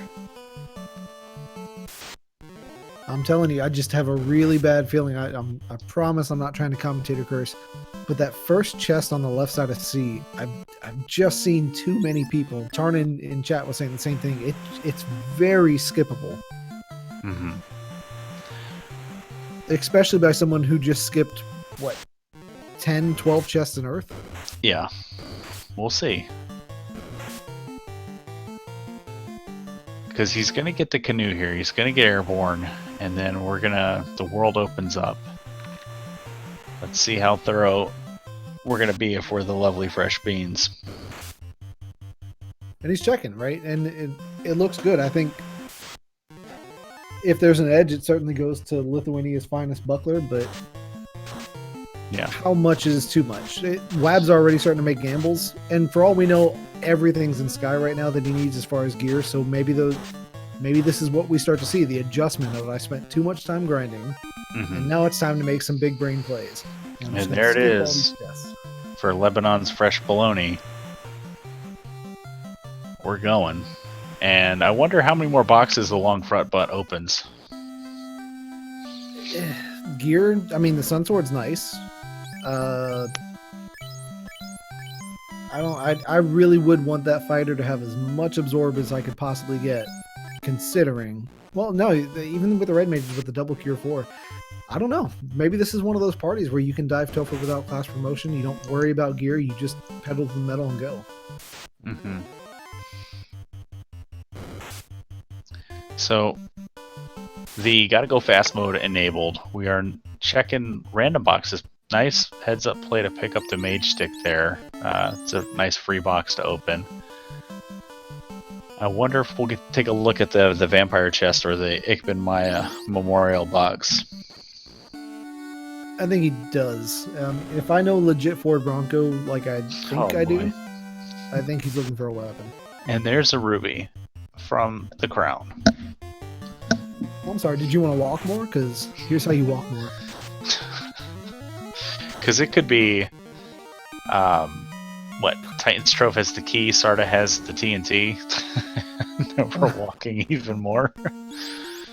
I'm telling you, I just have a really bad feeling. I promise I'm not trying to commentator curse, but that first chest on the left side of C, I've just seen too many people. Tarn in chat was saying the same thing. It's very skippable, Mm-hmm. especially by someone who just skipped what 10, 12 chests in Earth. Yeah, we'll see. Because he's gonna get the canoe here. He's gonna get airborne, and then the world opens up. Let's see how thorough we're gonna be if we're the lovely fresh beans. And he's checking, right? And it looks good. I think if there's an edge, it certainly goes to Lithuania's finest buckler, but Yeah. how much is too much? Wab's already starting to make gambles, and for all we know, everything's in Sky right now that he needs as far as gear, so maybe this is what we start to see, the adjustment of I spent too much time grinding, and now it's time to make some big brain plays. And there it is. For Lebanon's fresh bologna. We're going. And I wonder how many more boxes the long front butt opens. Gear, I mean, the Sun Sword's nice. I really would want that fighter to have as much absorb as I could possibly get, considering. Well, no, even with the red mages with the double cure 4, I don't know. Maybe this is one of those parties where you can dive Topher without class promotion. You don't worry about gear. You just pedal to the metal and go. Mm-hmm. So, the gotta go fast mode enabled. We are checking random boxes. Nice heads up play to pick up the mage stick there. It's a nice free box to open. I wonder if we'll take a look at the vampire chest or the Ikben Maya memorial box. I think he does. If I know legit Ford Bronco like I think I do, I think he's looking for a weapon. And there's a ruby from the crown. I'm sorry, did you want to walk more? Because here's how you walk more. Because it could be, what, Titan's Trove has the key, Sarda has the TNT. We're walking even more.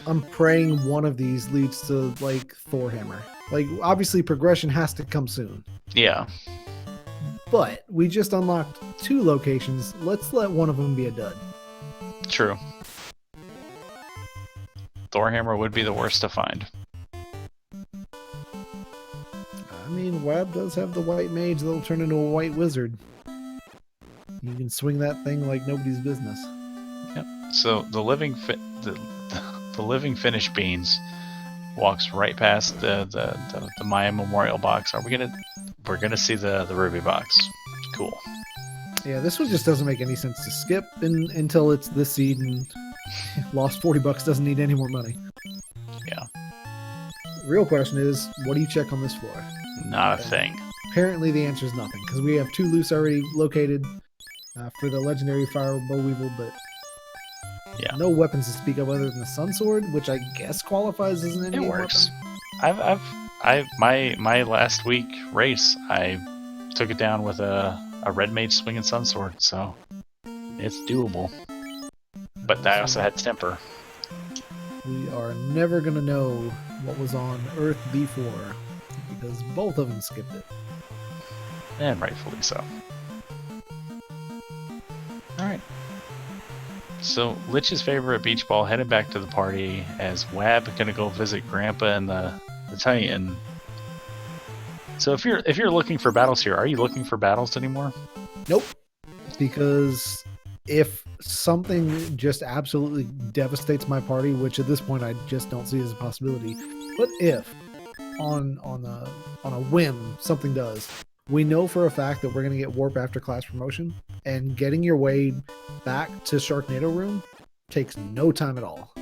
I'm praying one of these leads to, like, Thor Hammer. Like, obviously progression has to come soon. Yeah. But we just unlocked 2 locations. Let's let one of them be a dud. True. Thor Hammer would be the worst to find. I mean, Wab does have the white mage that'll turn into a white wizard. You can swing that thing like nobody's business. Yep. So the living living Finnish beans walks right past the Maya memorial box. We're gonna see the ruby box. Cool. Yeah, this one just doesn't make any sense to skip until it's this seed and lost $40 doesn't need any more money. Yeah. Real question is, what do you check on this floor? Not a thing. Apparently the answer is nothing, because we have 2 loose already located for the legendary Fire Bow Weevil, but yeah, no weapons to speak of other than the Sun Sword, which I guess qualifies as an in-game it works. weapon. My last week race, I took it down with a red mage swinging Sun Sword, so it's doable. But I also had temper. We are never going to know what was on Earth B4 because both of them skipped it. And rightfully so. Alright. So, Lich's favorite beach ball headed back to the party as Wab gonna go visit Grandpa and the Titan. So if you're looking for battles here, are you looking for battles anymore? Nope. Because if something just absolutely devastates my party, which at this point I just don't see as a possibility, but if on a whim something does, we know for a fact that we're going to get warp after class promotion, and getting your way back to Sharknado Room takes no time at all.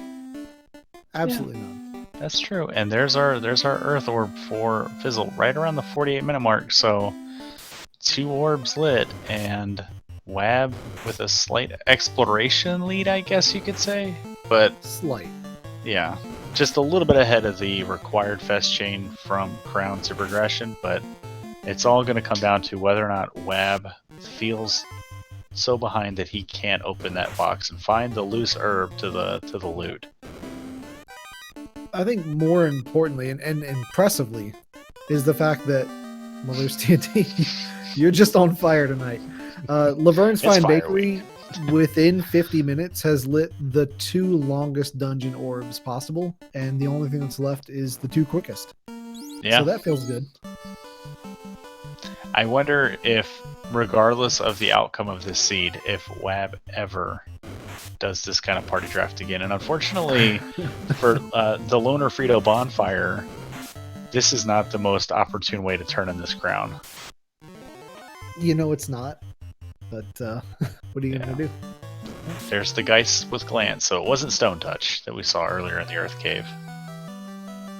Absolutely none. That's true. And there's our Earth Orb for Fizzle right around the 48-minute mark. So 2 orbs lit and Wab with a slight exploration lead, I guess you could say. But Slight. yeah, just a little bit ahead of the required fest chain from Crown to progression, but it's all going to come down to whether or not Wab feels so behind that he can't open that box and find the loose herb to the loot. I think more importantly and impressively is the fact that, well, there's TNT. You're just on fire tonight. Laverne's It's Fine fire Bakery, within 50 minutes, has lit the 2 longest dungeon orbs possible, and the only thing that's left is the 2 quickest. Yeah. So that feels good. I wonder if, regardless of the outcome of this seed, if Wab ever does this kind of party draft again. And unfortunately, for the Loner Frito Bonfire, this is not the most opportune way to turn in this crown. You know it's not, but what are you going to do? There's the Geist with Glance, so it wasn't Stone Touch that we saw earlier in the Earth Cave.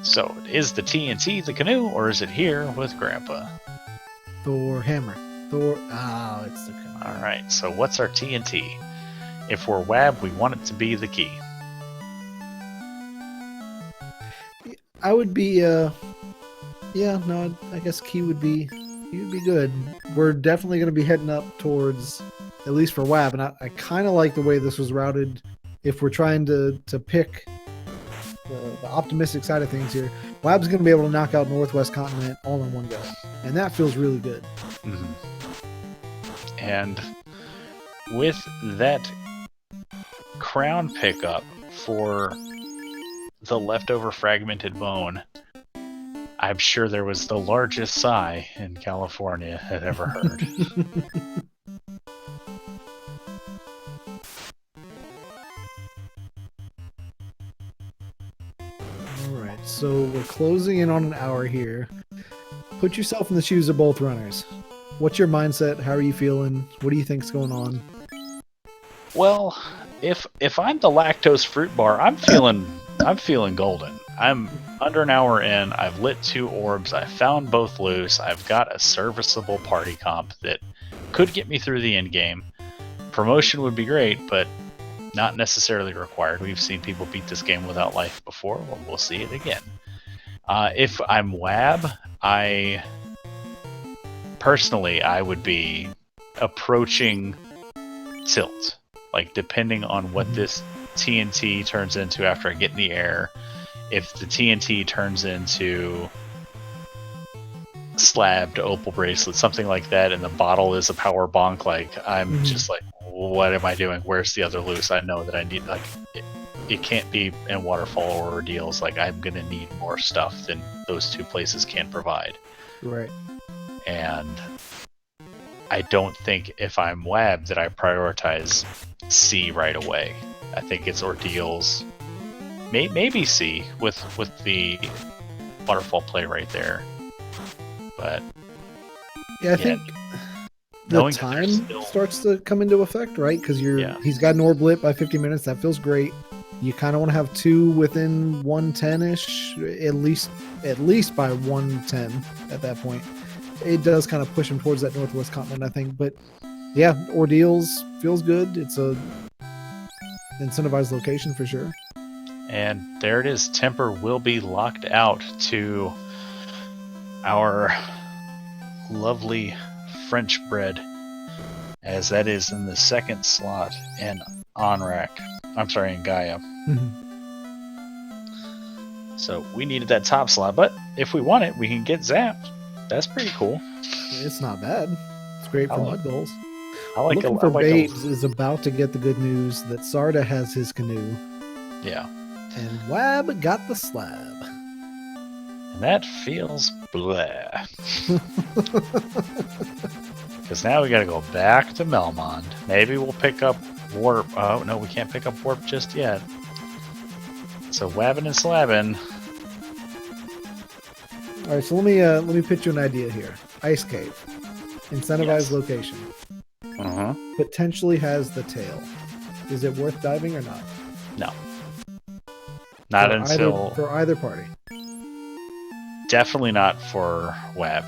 So, is the TNT the canoe, or is it here with Grandpa? Thor Hammer. Thor. Oh, it's the canoe. Alright, so what's our TNT? If we're Wab, we want it to be the key. I would be, I guess key would be good. We're definitely going to be heading up towards, at least for Wab, and I kind of like the way this was routed. If we're trying to pick the optimistic side of things here, Wab's going to be able to knock out Northwest Continent all in one go, and that feels really good. Mm-hmm. And with that crown pickup for the leftover fragmented bone, I'm sure there was the largest sigh in California had ever heard. Alright, so we're closing in on an hour here. Put yourself in the shoes of both runners. What's your mindset? How are you feeling? What do you think's going on? Well, if I'm the lactose fruit bar, I'm feeling golden. I'm under an hour in, I've lit 2 orbs, I found both loose, I've got a serviceable party comp that could get me through the end game. Promotion would be great, but not necessarily required. We've seen people beat this game without life before, well, we'll see it again. If I'm Wab, I would be approaching tilt. Like, depending on what this TNT turns into after I get in the air, if the TNT turns into slabbed opal bracelet, something like that, and the bottle is a power bonk, like, I'm just like, what am I doing? Where's the other loose? I know that I need, like, it can't be in waterfall or ordeals. Like, I'm gonna need more stuff than those 2 places can provide. Right. And I don't think if I'm Wab that I prioritize C right away. I think it's ordeals, maybe C with the waterfall play right there. But yeah, I think the time starts to come into effect, right? Because he's got an orb lit by 50 minutes. That feels great. You kind of want to have 2 within 110-ish, at least by 110 at that point. It does kind of push him towards that Northwest Continent, I think. But yeah, ordeals feels good. It's a incentivized location for sure. And there it is. Temper will be locked out to our lovely French bread, as that is in the 2nd slot in Onrak. I'm sorry, in Gaia. So we needed that top slot, but if we want it, we can get zapped. That's pretty cool. It's not bad. It's great for mud goals. Looking for Babes is about to get the good news that Sarda has his canoe. Yeah. And Wab got the slab. And that feels blah. Because now we gotta go back to Melmond. Maybe we'll pick up Warp. Oh, no, we can't pick up Warp just yet. So Wabbin' and Slabbin'. Alright, so let me pitch you an idea here. Ice Cave. Incentivized location. Potentially has the tail. Is it worth diving or not? No. Not until... for either party. Definitely not for Wab.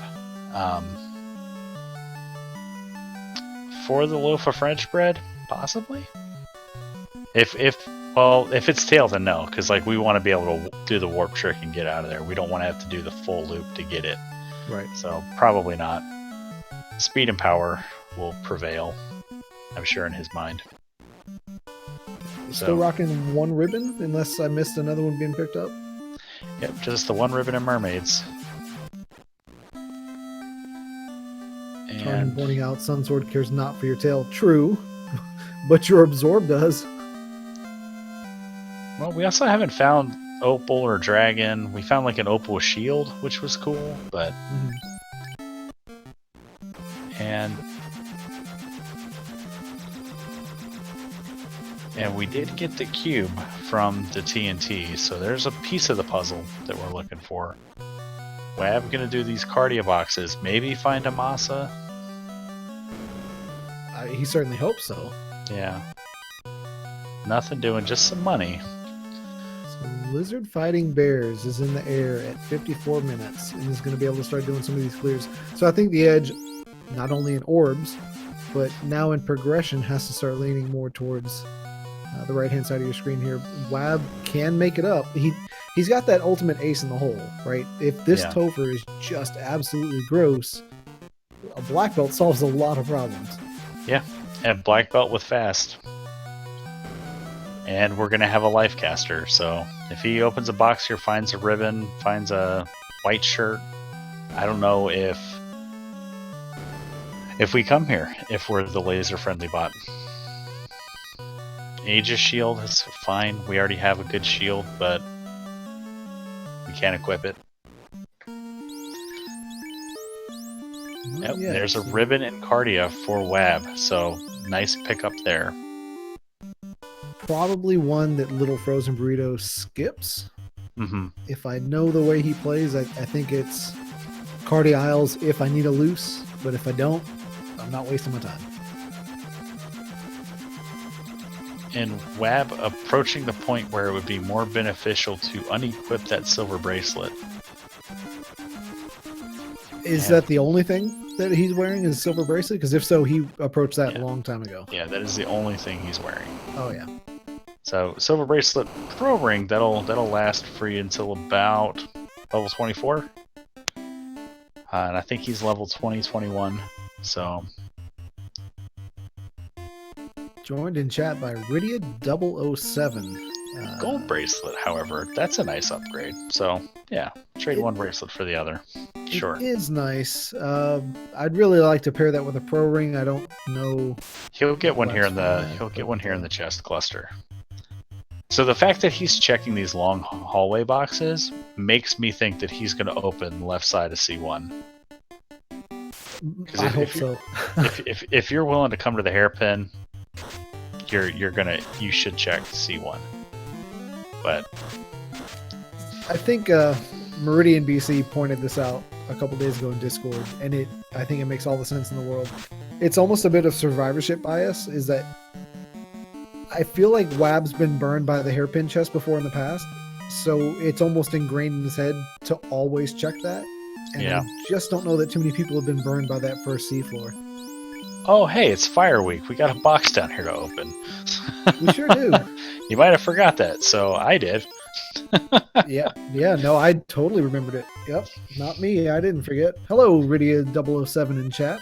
For the loaf of French bread, possibly. If Well, if it's tail, then no, because like we want to be able to do the warp trick and get out of there. We don't want to have to do the full loop to get it. Right. So probably not. Speed and power will prevail, I'm sure, in his mind. Still rocking one ribbon, unless I missed another one being picked up. Yep, just the one ribbon and mermaids. And pointing out, Sunsword cares not for your tail. True, but your absorb does. Well, we also haven't found opal or dragon. We found like an opal shield, which was cool, but and we did get the cube from the TNT, so there's a piece of the puzzle that we're looking for. Wab gonna do these cardia boxes, maybe find a masa. He certainly hopes so. Yeah. Nothing doing, just some money. So Lizard Fighting Bears is in the air at 54 minutes and is going to be able to start doing some of these clears. So I think the edge, not only in orbs, but now in progression, has to start leaning more towards the right-hand side of your screen here. Wab can make it up. He's got that ultimate ace in the hole, right? If this Topher is just absolutely gross, a black belt solves a lot of problems. Yeah, and black belt with fast. And we're going to have a life caster, so if he opens a box here, finds a ribbon, finds a white shirt, I don't know if we come here, if we're the laser-friendly bot. Aegis shield is fine. We already have a good shield, but we can't equip it. Yep, there's a ribbon and cardia for Wab, so nice pickup there. Probably one that Little Frozen Burrito skips. If I know the way he plays, I think it's Cardi Isles if I need a loose, but if I don't, I'm not wasting my time. And Wab approaching the point where it would be more beneficial to unequip that silver bracelet. Is that the only thing that he's wearing is silver bracelet? Because if so, he approached that a long time ago. Yeah, that is the only thing he's wearing. Oh yeah. So silver bracelet pro ring, that'll last for you until about level 24. And I think he's level 20-21. So joined in chat by Rydia007. Gold bracelet, however, that's a nice upgrade. So yeah, trade one bracelet for the other. Sure. It is nice. I'd really like to pair that with a pro ring. I don't know. He'll get one here in the chest cluster. So the fact that he's checking these long hallway boxes makes me think that he's going to open left side of C1. I hope so. if you're willing to come to the hairpin, you should check C1. But I think Meridian BC pointed this out a couple days ago in Discord, and I think it makes all the sense in the world. It's almost a bit of survivorship bias, is that I feel like Wab's been burned by the hairpin chest before in the past, so it's almost ingrained in his head to always check that. And I just don't know that too many people have been burned by that first seafloor. Oh, hey, it's Fire Week. We got a box down here to open. We sure do. You might have forgot that, so I did. Yeah, no, I totally remembered it. Yep, not me. I didn't forget. Hello, Rydia007 in chat.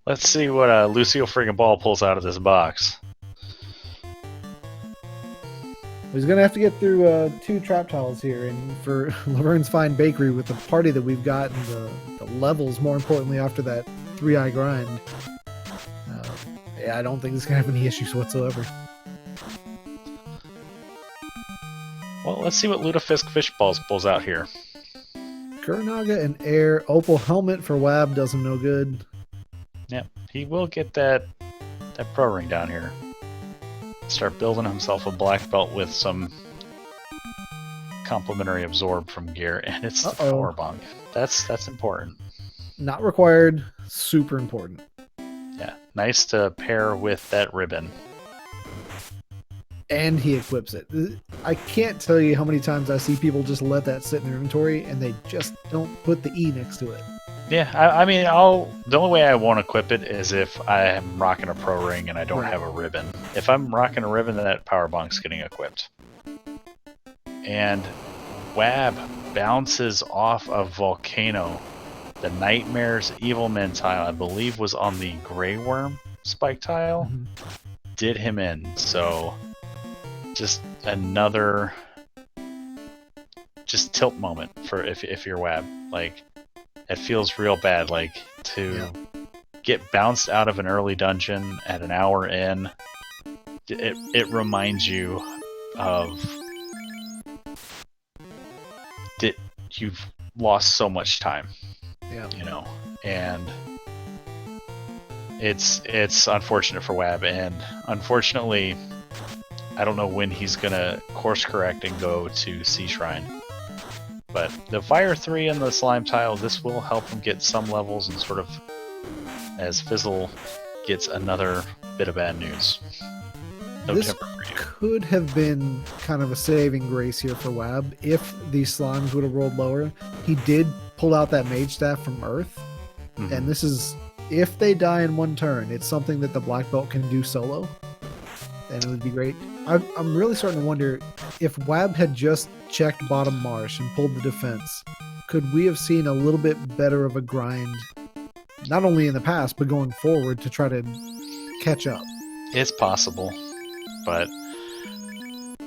Let's see what Lucio friggin' Ball pulls out of this box. He's going to have to get through 2 trap tiles here, and for Laverne's Fine Bakery with the party that we've got and the levels, more importantly, after that 3-eye grind, I don't think he's going to have any issues whatsoever. Well, let's see what Lutefisk Fishballs pulls out here. Kurnaga and Air. Opal Helmet for Wab does him no good. Yep, he will get that pro ring down here. Start building himself a black belt with some complimentary absorb from gear, and it's the power bunk. That's important. Not required, super important. Yeah, nice to pair with that ribbon. And he equips it. I can't tell you how many times I see people just let that sit in their inventory and they just don't put the E next to it. Yeah, I mean, the only way I won't equip it is if I'm rocking a pro ring and I don't Right. have a ribbon. If I'm rocking a ribbon, then that power bonk's getting equipped. And Wab bounces off of Volcano. The Nightmare's Evil Men tile, I believe, was on the Grey Worm spike tile. Mhm. Did him in. So just another tilt moment for if you're Wab. Like, it feels real bad, like, to get bounced out of an early dungeon at an hour in. It reminds you of that you've lost so much time. Yeah. You know, and it's unfortunate for Wab, and unfortunately, I don't know when he's gonna course correct and go to Sea Shrine. But the Fire 3 and the Slime tile, this will help him get some levels, and sort of as Fizzle gets another bit of bad news. No This temper for you. could have been kind of a saving grace here for Wab if these slimes would have rolled lower. He did pull out that mage staff from Earth, and this is, if they die in one turn, it's something that the black belt can do solo, and it would be great. I'm really starting to wonder if Wab had just checked bottom marsh and pulled the defense, could we have seen a little bit better of a grind, not only in the past but going forward, to try to catch up? It's possible, but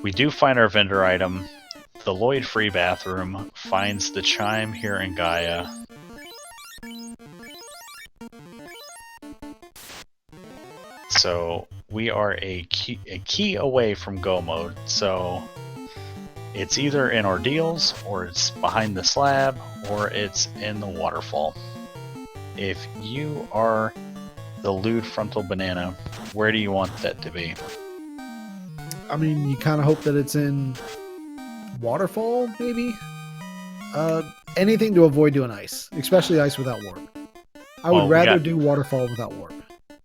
we do find our vendor item. The Lloyd free bathroom finds the chime here in Gaia. So we are a key away from go mode. So it's either in Ordeals, or it's behind the slab, or it's in the waterfall. If you are the lewd frontal banana, where do you want that to be? I mean, you kind of hope that it's in waterfall, maybe? Anything to avoid doing ice, especially ice without warp. I would rather do waterfall without warp.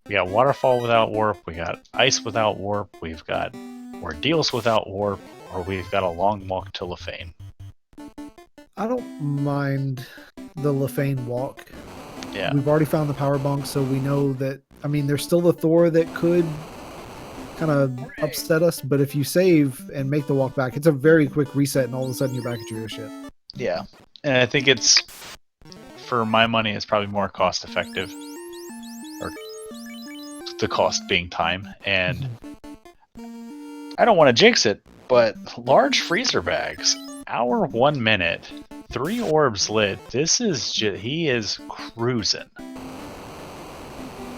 We got waterfall without warp, we got ice without warp, we've got Ordeals without warp, or we've got a long walk to Lefane. I don't mind the Lefane walk. Yeah. We've already found the power bunk, so we know that, I mean, there's still the Thor that could kind of upset us, but if you save and make the walk back, it's a very quick reset, and all of a sudden you're back at your ship. Yeah. And I think it's, for my money, it's probably more cost effective. Or the cost being time. And I don't want to jinx it, but large freezer bags, hour 1 minute, 3 orbs lit. This is just, he is cruising.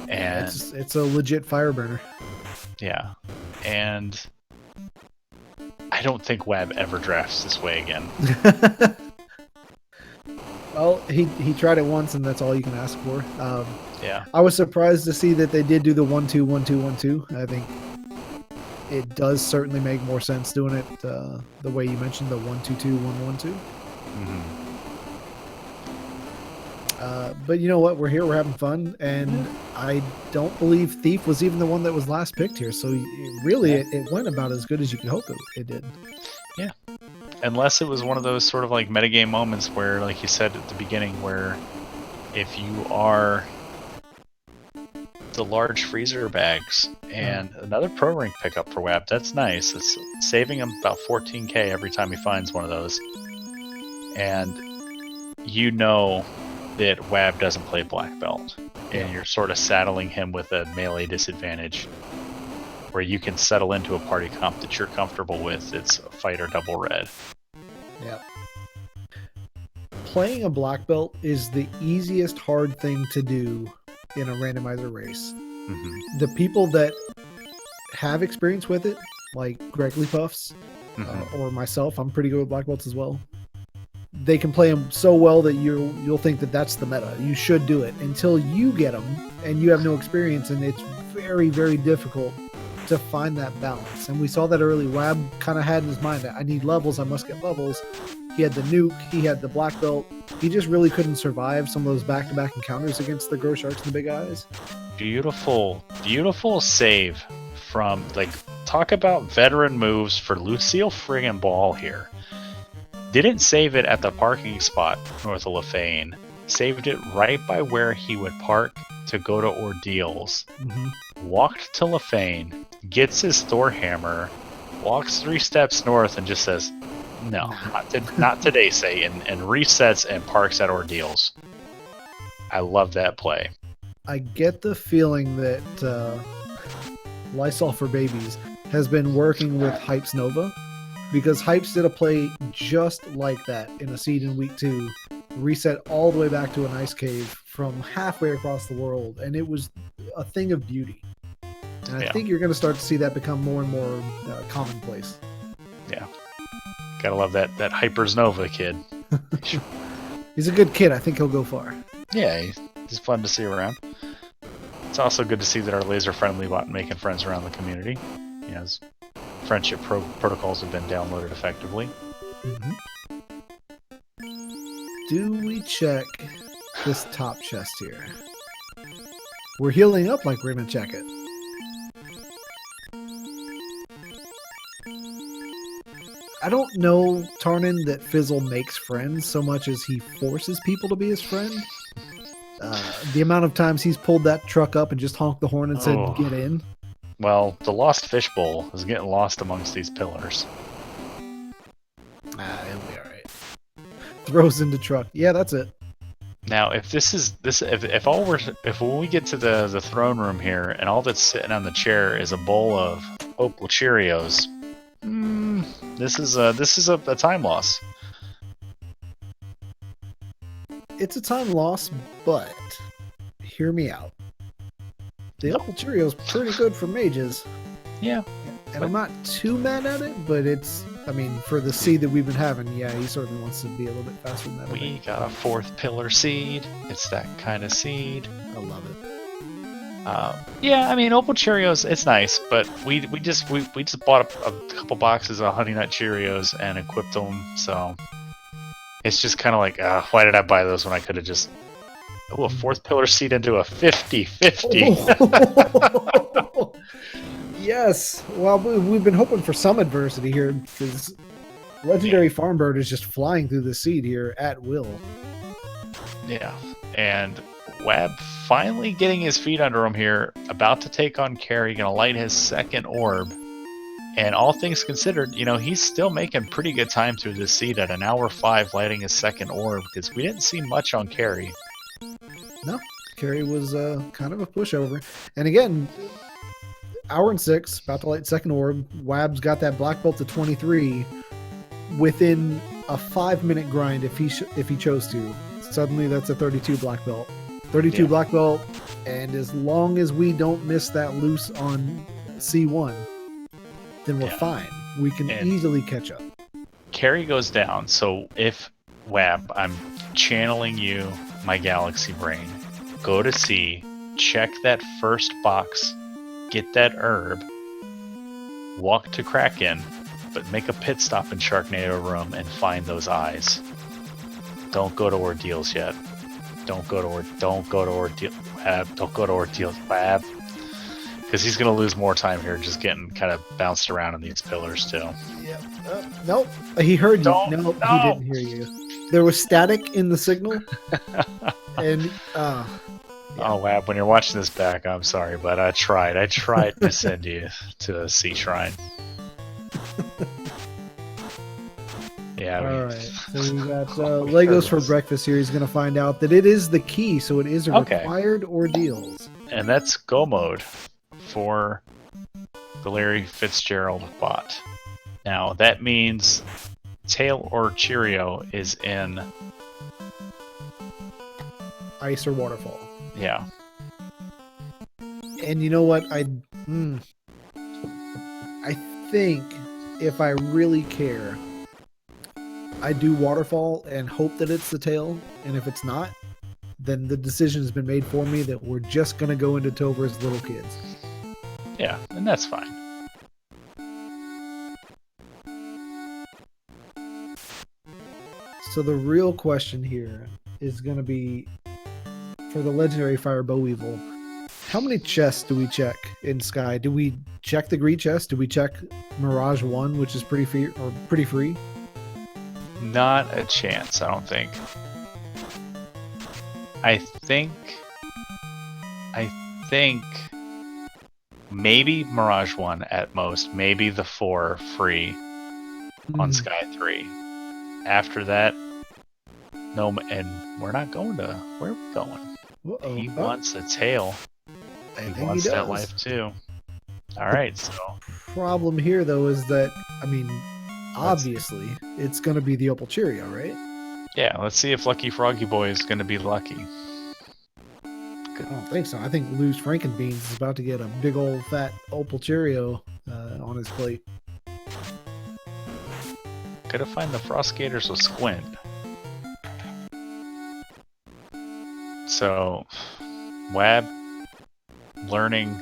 And it's a legit fire burner. Yeah. And I don't think Wab ever drafts this way again. Well, he tried it once, and that's all you can ask for. Yeah. I was surprised to see that they did do the 1-2-1-2-1-2. I think it does certainly make more sense doing it the way you mentioned, the 1-2-2-1-1-2. But you know what? We're here. We're having fun, and I don't believe Thief was even the one that was last picked here. So really, it went about as good as you could hope it did. Yeah. Unless it was one of those sort of like metagame moments where, like you said at the beginning, where if you are the large freezer bags and another pro rank pickup for Wab, that's nice. It's saving him about 14k every time he finds one of those. And you know that Wab doesn't play black belt, and you're sort of saddling him with a melee disadvantage where you can settle into a party comp that you're comfortable with. It's a fighter double red. Yeah. Playing a black belt is the easiest hard thing to do in a randomizer race. The people that have experience with it, like Gregley Puffs or myself, I'm pretty good with black belts as well. They can play them so well that you'll think that that's the meta. You should do it until you get them and you have no experience, and it's very, very difficult to find that balance. And we saw that early. Wab kind of had in his mind that I need levels, I must get levels. He had the nuke, he had the black belt. He just really couldn't survive some of those back-to-back encounters against the Grow Sharks and the Big Eyes. Beautiful, beautiful save from, like, talk about veteran moves for Lucille friggin' Ball here. Didn't save it at the parking spot north of Lefane. saved it right by where he would park to go to Ordeals, walked to Lefane, gets his Thor hammer, walks 3 steps north and just says, no, not today, Satan, and resets and parks at Ordeals. I love that play. I get the feeling that Lysol for Babies has been working with Hype's Nova, because Hypes did a play just like that in a seed in week 2, reset all the way back to an ice cave from halfway across the world, and it was a thing of beauty. And I think you're going to start to see that become more and more commonplace. Yeah. Gotta love that Hypers Nova kid. He's a good kid. I think he'll go far. Yeah, he's fun to see around. It's also good to see that our laser-friendly bot making friends around the community. His friendship protocols have been downloaded effectively. Do we check this top chest here? We're healing up like we're going to check it. I don't know, Tarnin, that Fizzle makes friends so much as he forces people to be his friend. The amount of times he's pulled that truck up and just honked the horn and said, get in. Well, the Lost Fishbowl is getting lost amongst these pillars. It'll be alright. Throws into truck. Yeah, that's it. Now, if when we get to the throne room here and all that's sitting on the chair is a bowl of Opal Cheerios, this is a time loss. It's a time loss, but hear me out. The Opal Cheerios pretty good for mages. Yeah. And I'm not too mad at it, but it's, I mean, for the seed that we've been having, yeah, he certainly wants to be a little bit faster than that. We got a 4th pillar seed. It's that kind of seed. I love it. Yeah, I mean, Opal Cheerios, it's nice, but we just bought a couple boxes of Honey Nut Cheerios and equipped them, so it's just kind of like, why did I buy those when I could have just... Oh, a 4th pillar seed into a 50-50. Yes. Well, we've been hoping for some adversity here, because Legendary Farm Bird is just flying through the seed here at will. Yeah, and Wab finally getting his feet under him here, about to take on Carrie, gonna light his 2nd orb. And all things considered, he's still making pretty good time through this seed at 1:05 lighting his 2nd orb, because we didn't see much on Carrie. No, Carrie was kind of a pushover. And again, 1:06, about to light 2nd orb. Wab's got that black belt to 23 within a 5-minute grind if he chose to. Suddenly that's a 32 black belt. 32 black belt, and as long as we don't miss that loose on C1, then we're fine. We can easily catch up. Carrie goes down, so if Wab, I'm channeling you, my galaxy brain, go to C, check that first box, get that herb, walk to Kraken, but make a pit stop in Sharknado Room and find those eyes. Don't go to Ordeals yet. Don't go to Ordeals, Wab. Because he's going to lose more time here just getting kind of bounced around in these pillars too. Yeah. Nope. He heard you. No, he didn't hear you. There was static in the signal. And Oh, Wab, when you're watching this back, I'm sorry, but I tried to send you to a sea shrine. Yeah. All right. So we got Legos for breakfast here. He's going to find out that it is the key, so it is a required Ordeals. And that's go mode for the Larry Fitzgerald bot. Now that means Tail or Cheerio is in Ice or Waterfall. Yeah. And you know what? I think if I really care, I do Waterfall and hope that it's the Tail. And if it's not, then the decision has been made for me that we're just going to go into Tover as little kids. Yeah, and that's fine. So the real question here is going to be, for the Legendary Fire Bow Weevil, how many chests do we check in Sky? Do we check the Greed chest? Do we check Mirage 1, which is pretty free? Not a chance, I don't think. I think maybe Mirage 1 at most, maybe the 4 free on Sky 3. After that, no, and we're not going to. Where are we going? Uh-oh. He wants a tail. I He think wants he that does. life too. All right, so Problem here, though, is that, I mean, obviously, it's going to be the Opal Cheerio, right? yeah, let's see if Lucky Froggy Boy is going to be lucky. I don't think so. I think Lou's Frankenbeans is about to get a big old fat Opal Cheerio on his plate. Gotta find the Frost Gators with Squint. So, Wab learning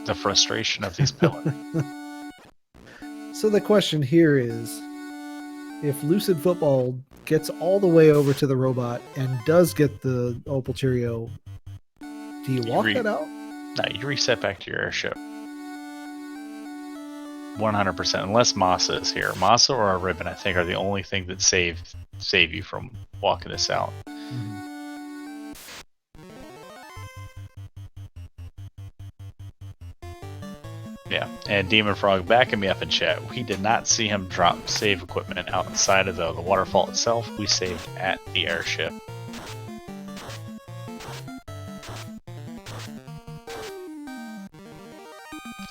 the frustration of these pillars. So the question here is, if Lucid Football gets all the way over to the robot and does get the Opal Cheerio, do you walk that out? No, you reset back to your airship. 100%, unless Masa is here. Masa or a ribbon, I think, are the only thing that save you from walking this out. Mm-hmm. Yeah, and Demon Frog backing me up in chat. We did not see him drop save equipment outside of the waterfall itself. We saved at the airship.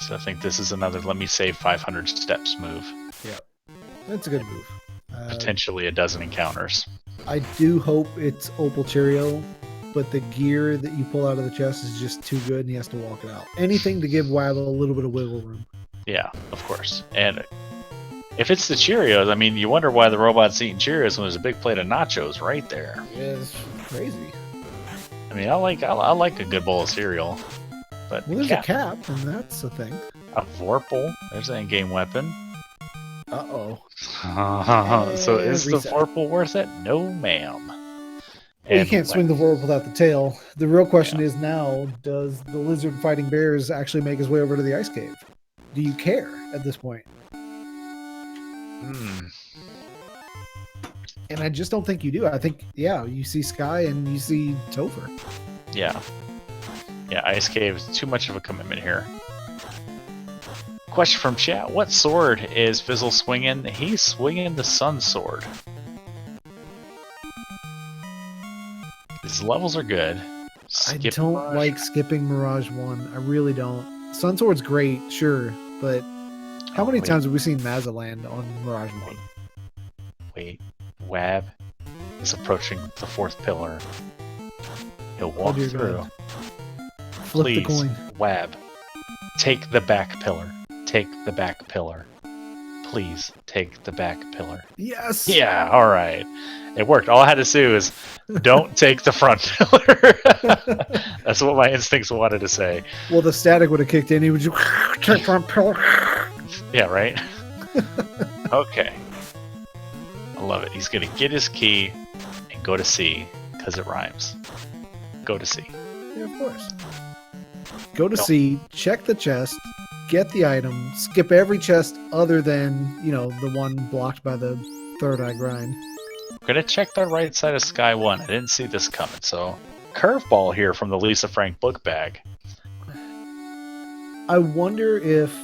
So I think this is another let me save 500 steps move. Yeah, that's a good move. Potentially a dozen encounters. I do hope it's Opal Cheerio, but the gear that you pull out of the chest is just too good and he has to walk it out. Anything to give Wab a little bit of wiggle room. Yeah, of course. And if it's the Cheerios, I mean, you wonder why the robot's eating Cheerios when there's a big plate of nachos right there. Yeah, it's crazy. I mean, I like a good bowl of cereal. But well, there's a cap, and that's a thing. A Vorpal. There's an in-game weapon. Uh-oh. So is the Vorpal worth it? No, ma'am. Well, you can't swing the Vorpal without the tail. The real question is now, does the lizard fighting bears actually make his way over to the ice cave? Do you care at this point? And I just don't think you do. I think, yeah, you see Sky and you see Topher. Yeah. Yeah, Ice Cave is too much of a commitment here. Question from chat. What sword is Fizzle swinging? He's swinging the Sun Sword. His levels are good. I don't like skipping Mirage 1. I really don't. Sun Sword's great, sure, but how many times have we seen Mazza land on Mirage 1? Wait. Wab is approaching the 4th pillar. He'll walk through. God. Flip the coin. Wab, take the back pillar. Take the back pillar. Please take the back pillar. Yes! Yeah, alright. It worked. All I had to say was, don't take the front pillar. That's what my instincts wanted to say. Well, the static would have kicked in. He would just take front pillar. Yeah, right? Okay. I love it. He's going to get his key and go to C, because it rhymes. Go to C. Yeah, of course. Go to C, check the chest, get the item, skip every chest other than, you know, the one blocked by the third eye grind. I'm going to check the right side of Sky 1. I didn't see this coming, so... Curveball here from the Lisa Frank book bag. I wonder if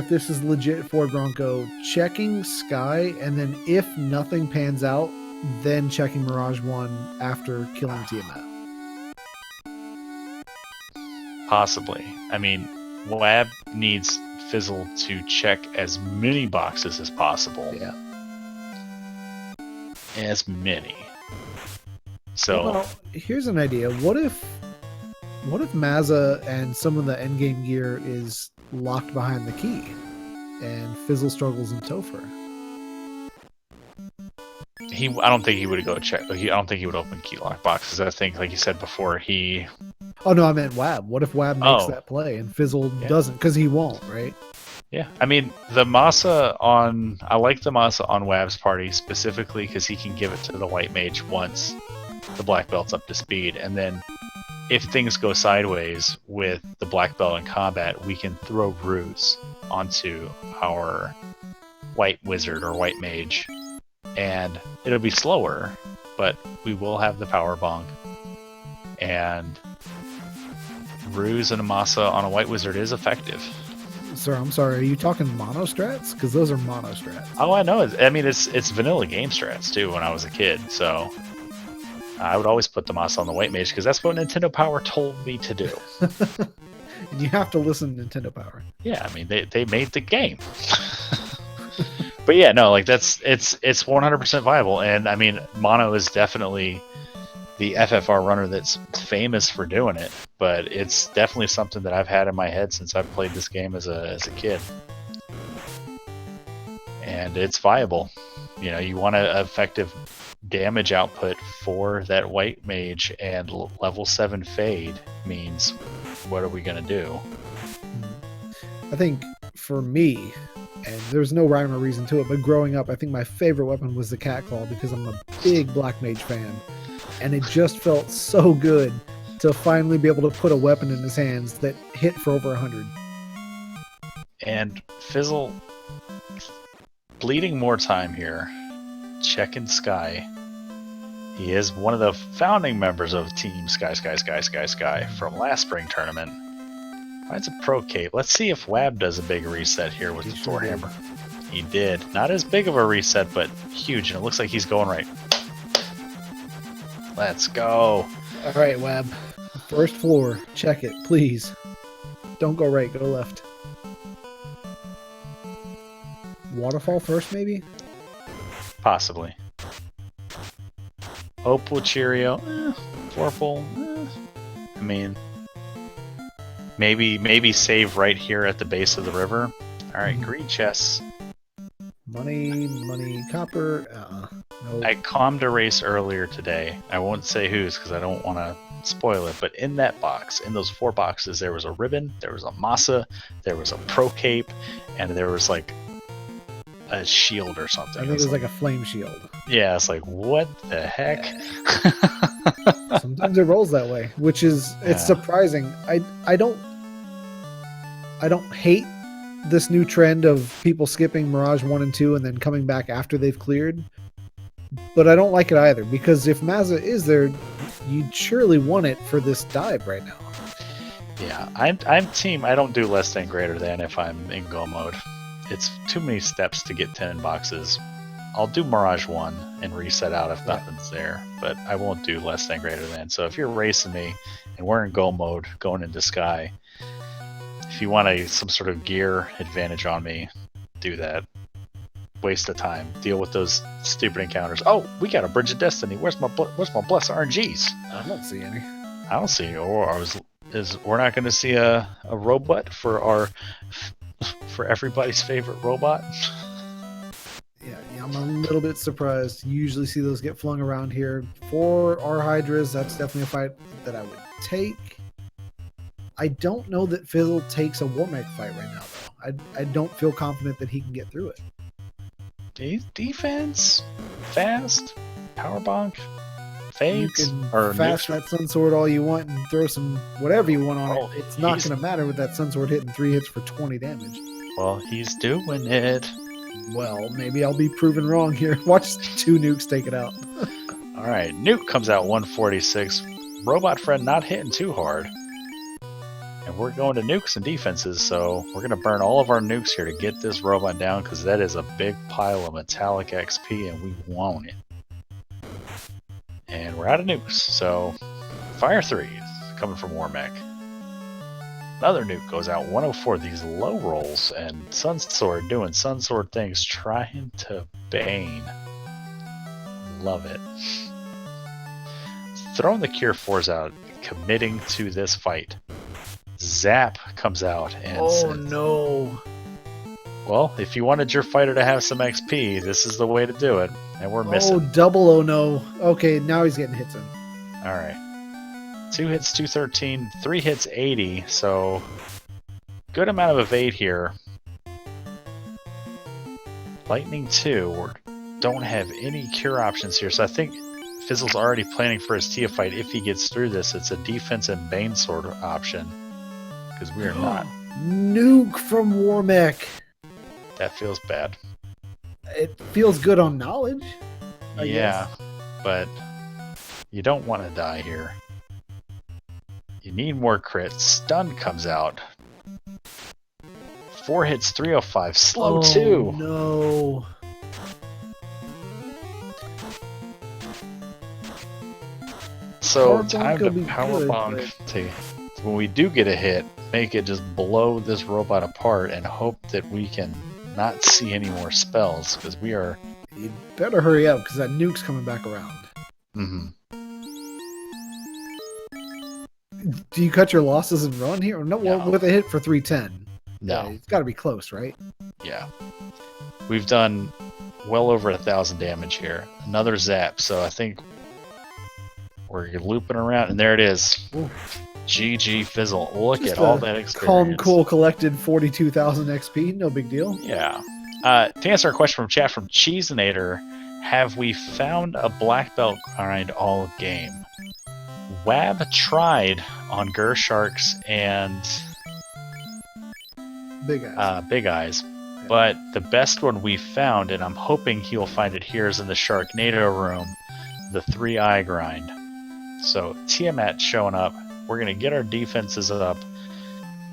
this is legit Ford Bronco checking Sky, and then if nothing pans out, then checking Mirage 1 after killing Tiamat. Possibly. I mean, Wab needs Fizzle to check as many boxes as possible. Yeah. As many. So well, here's an idea. What if Mazza and some of the endgame gear is locked behind the key and Fizzle struggles in Topher? I don't think he would go check. I don't think he would open key lock boxes. I think, like you said before, he... Oh, no, I meant Wab. What if Wab makes that play and Fizzle doesn't? Because he won't, right? Yeah. I mean, the Masa on... I like the Masa on Wab's party specifically because he can give it to the White Mage once the Black Belt's up to speed. And then if things go sideways with the Black Belt in combat, we can throw ruse onto our White Wizard or White Mage and it'll be slower, but we will have the power bonk. And Ruse and Amasa on a white wizard is effective. Sir, I'm sorry. Are you talking mono strats? Because those are mono strats. Oh, I know. I mean, it's vanilla game strats too. When I was a kid, so I would always put the Amasa on the white mage because that's what Nintendo Power told me to do. You have to listen to Nintendo Power. Yeah, I mean they made the game. But yeah, no, like it's 100% viable, and I mean mono is definitely the FFR runner that's famous for doing it, but it's definitely something that I've had in my head since I've played this game as a kid. And it's viable. You know, you want an effective damage output for that white mage, and level 7 fade means what are we going to do? I think for me, and there's no rhyme or reason to it, but growing up, I think my favorite weapon was the cat claw because I'm a big black mage fan. And it just felt so good to finally be able to put a weapon in his hands that hit for over 100. And Fizzle, bleeding more time here, checking Sky. He is one of the founding members of Team Sky from last spring tournament. Finds a pro cape. Let's see if Wab does a big reset here with the Thor Hammer. He did. Not as big of a reset, but huge, and it looks like he's going right. Let's go. All right, Wab. First floor. Check it, please. Don't go right, go left. Waterfall first, maybe? Possibly. Opal Cheerio. Vorpal. I mean, maybe save right here at the base of the river. All right, green chests. Money, copper. Nope. I calmed a race earlier today. I won't say whose because I don't want to spoil it, but in that box, in those 4 boxes, there was a ribbon, there was a masa, there was a pro cape, and there was like a shield or something. I think it was like a flame shield. Yeah, it's like, what the heck? Sometimes it rolls that way, which is, it's surprising. I don't hate this new trend of people skipping Mirage 1 and 2 and then coming back after they've cleared. But I don't like it either, because if Mazza is there, you'd surely want it for this dive right now. Yeah, I'm team. I don't do less than greater than if I'm in go mode. It's too many steps to get 10 boxes. I'll do Mirage 1 and reset out if nothing's there, but I won't do less than greater than. So if you're racing me and we're in go mode going into Sky, if you want some sort of gear advantage on me, do that. Waste of time. Deal with those stupid encounters. Oh, we got a Bridge of Destiny. Where's my blessed RNGs? I don't see any. I don't see. Or we're not going to see a robot for everybody's favorite robot. Yeah, I'm a little bit surprised. You usually see those get flung around here. For our Hydras, that's definitely a fight that I would take. I don't know that Fizzle takes a Warmech fight right now, though. I don't feel confident that he can get through it. Defense, fast, power bonk, fades, you can or fast that Sun Sword all you want and throw some whatever you want on it. It's not going to matter with that Sun Sword hitting 3 hits for 20 damage. Well, he's doing it. Well, maybe I'll be proven wrong here. Watch 2 nukes take it out. All right, nuke comes out 146. Robot friend not hitting too hard. And we're going to nukes and defenses, so we're going to burn all of our nukes here to get this robot down, because that is a big pile of metallic XP, and we want it. And we're out of nukes, so Fire 3 is coming from Warmech. Another nuke goes out 104. These low rolls, and Sun Sword doing Sun Sword things, trying to Bane. Love it. Throwing the Cure 4s out, committing to this fight. Zap comes out and says, no. Well, if you wanted your fighter to have some XP, this is the way to do it. And we're missing. Oh, double oh no. Okay, now he's getting hits in. Alright. 2 hits, 213, 3 hits, 80, so good amount of evade here. Lightning 2, we don't have any cure options here, so I think Fizzle's already planning for his Tia fight. If he gets through this, it's a defense and Bane sword option. Because we are not. Nuke from Warmech. That feels bad. It feels good on knowledge. I Yeah, guess. but you don't want to die here. You need more crits. Stun comes out. 4 hits, 305. Slow Oh 2. no! So Power bonk time will to be power good, bonk to when we do get a hit, make it just blow this robot apart and hope that we can not see any more spells because we are. You better hurry up because that nuke's coming back around. Mm-hmm. Do you cut your losses and run here? No, well, No. with a hit for 310. No. Yeah, it's got to be close, right? Yeah. We've done well over 1,000 damage here. Another zap, so I think we're looping around, and there it is. Ooh. GG Fizzle. Look Just at all a that experience. Calm, cool, collected 42,000 XP. No big deal. Yeah. To answer a question from chat from Cheesenator, have we found a black belt grind all game? Wab tried on Gersharks and Big Eyes, but the best one we found, and I'm hoping he'll find it here, is in the Sharknado room, the 3-eye grind. So Tiamat showing up. We're going to get our defenses up,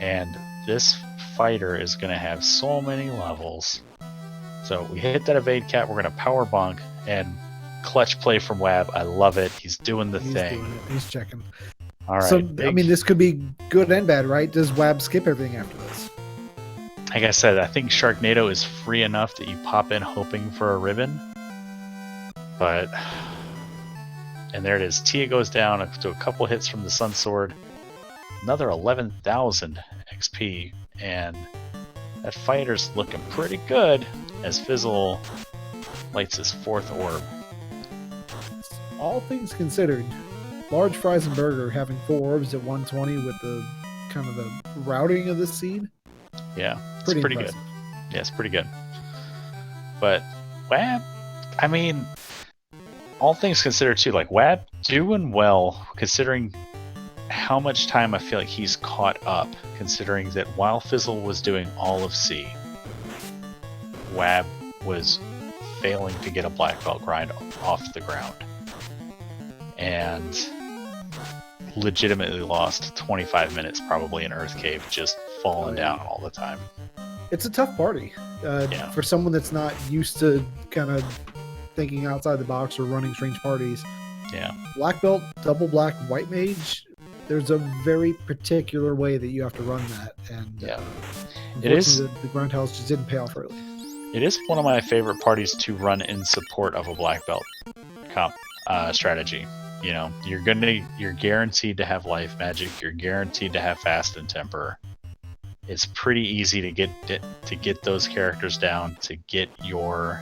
and this fighter is going to have so many levels. So we hit that evade cap. We're going to power bonk and clutch play from Wab. I love it. He's doing the thing. Doing it. He's checking. All right. So I mean, this could be good and bad, right? Does Wab skip everything after this? Like I said, I think Sharknado is free enough that you pop in hoping for a ribbon. But and there it is. Tia goes down to a couple hits from the Sun Sword. Another 11,000 XP, and that fighter's looking pretty good as Fizzle lights his 4th orb. All things considered, large fries and burger having 4 orbs at 120 with the kind of the routing of this seed. Yeah, Pretty it's pretty impressive. good. Yeah, it's pretty good. But Wab, I mean, all things considered too, like Wab doing well considering how much time I feel like he's caught up, considering that while Fizzle was doing all of C, Wab was failing to get a black belt grind off the ground. And legitimately lost 25 minutes probably in Earth Cave, just falling down all the time. It's a tough party for someone that's not used to kind of thinking outside the box or running strange parties. Yeah. Black belt, double black, white mage. There's a very particular way that you have to run that, and it is. The ground tiles just didn't pay off early. It is one of my favorite parties to run in support of a black belt comp strategy. You know, you're guaranteed to have life magic. You're guaranteed to have fast and temper. It's pretty easy to get those characters down, to get your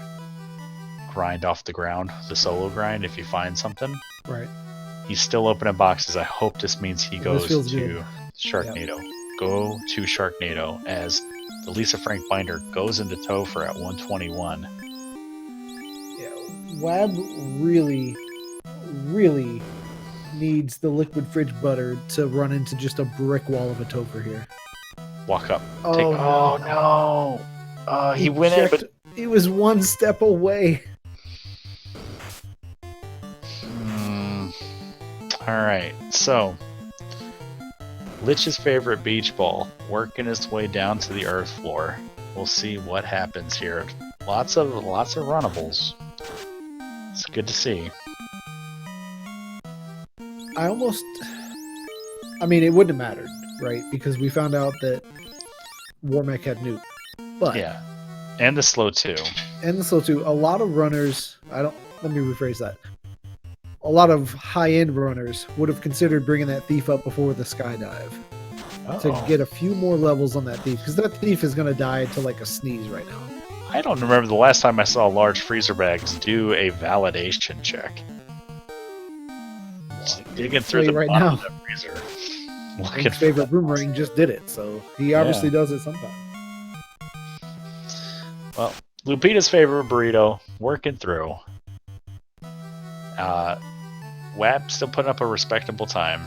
grind off the ground, the solo grind if you find something. Right. He's still opening boxes. I hope this means he goes to good. Sharknado. Yep. Go to Sharknado as the Lisa Frank binder goes into Topher at 121. Yeah, Wab really needs the liquid fridge butter to run into just a brick wall of a Topher here. Walk up. Oh, no. He went in, but he was one step away. Alright, so Lich's favorite beach ball working its way down to the earth floor. We'll see what happens here. Lots of runnables. It's good to see. I mean, it wouldn't have mattered, right? Because we found out that Warmech had nuke. But yeah, and the slow 2. And the slow 2. A lot of runners, let me rephrase that. A lot of high-end runners would have considered bringing that thief up before the skydive to get a few more levels on that thief, because that thief is going to die to like a sneeze right now. I don't remember the last time I saw large freezer bags do a validation check. Digging through the right bottom now. of the freezer. His favorite boomerang just did it, so he obviously does it sometime. Well, Lupita's favorite burrito working through. Wab still putting up a respectable time.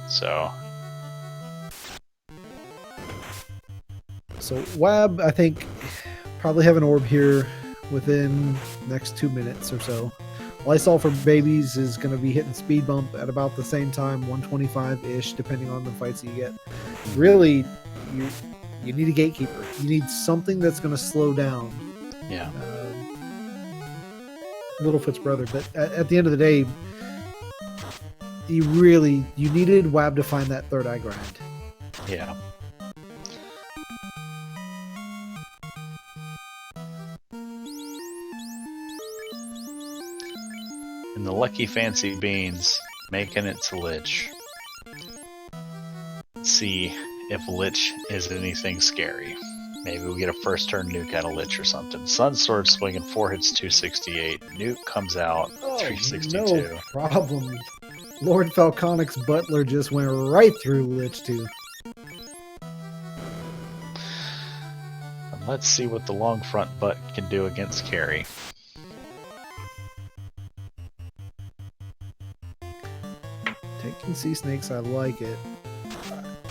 So Wab, I think, probably have an orb here within next 2 minutes or so. Lysol for babies is going to be hitting speed bump at about the same time, 125-ish, depending on the fights you get. Really, you need a gatekeeper. You need something that's going to slow down. Yeah. Littlefoot's brother. But at the end of the day, you needed Wab to find that third eye grind. Yeah. And the lucky fancy beans making it to Lich. Let's see if Lich is anything scary. Maybe we'll get a first turn nuke out of Lich or something. Sunsword swinging 4 hits 268. Nuke comes out 362. No problem. Lord Falconic's Butler just went right through Lich 2. And let's see what the long front butt can do against Carry. Taking sea snakes, I like it.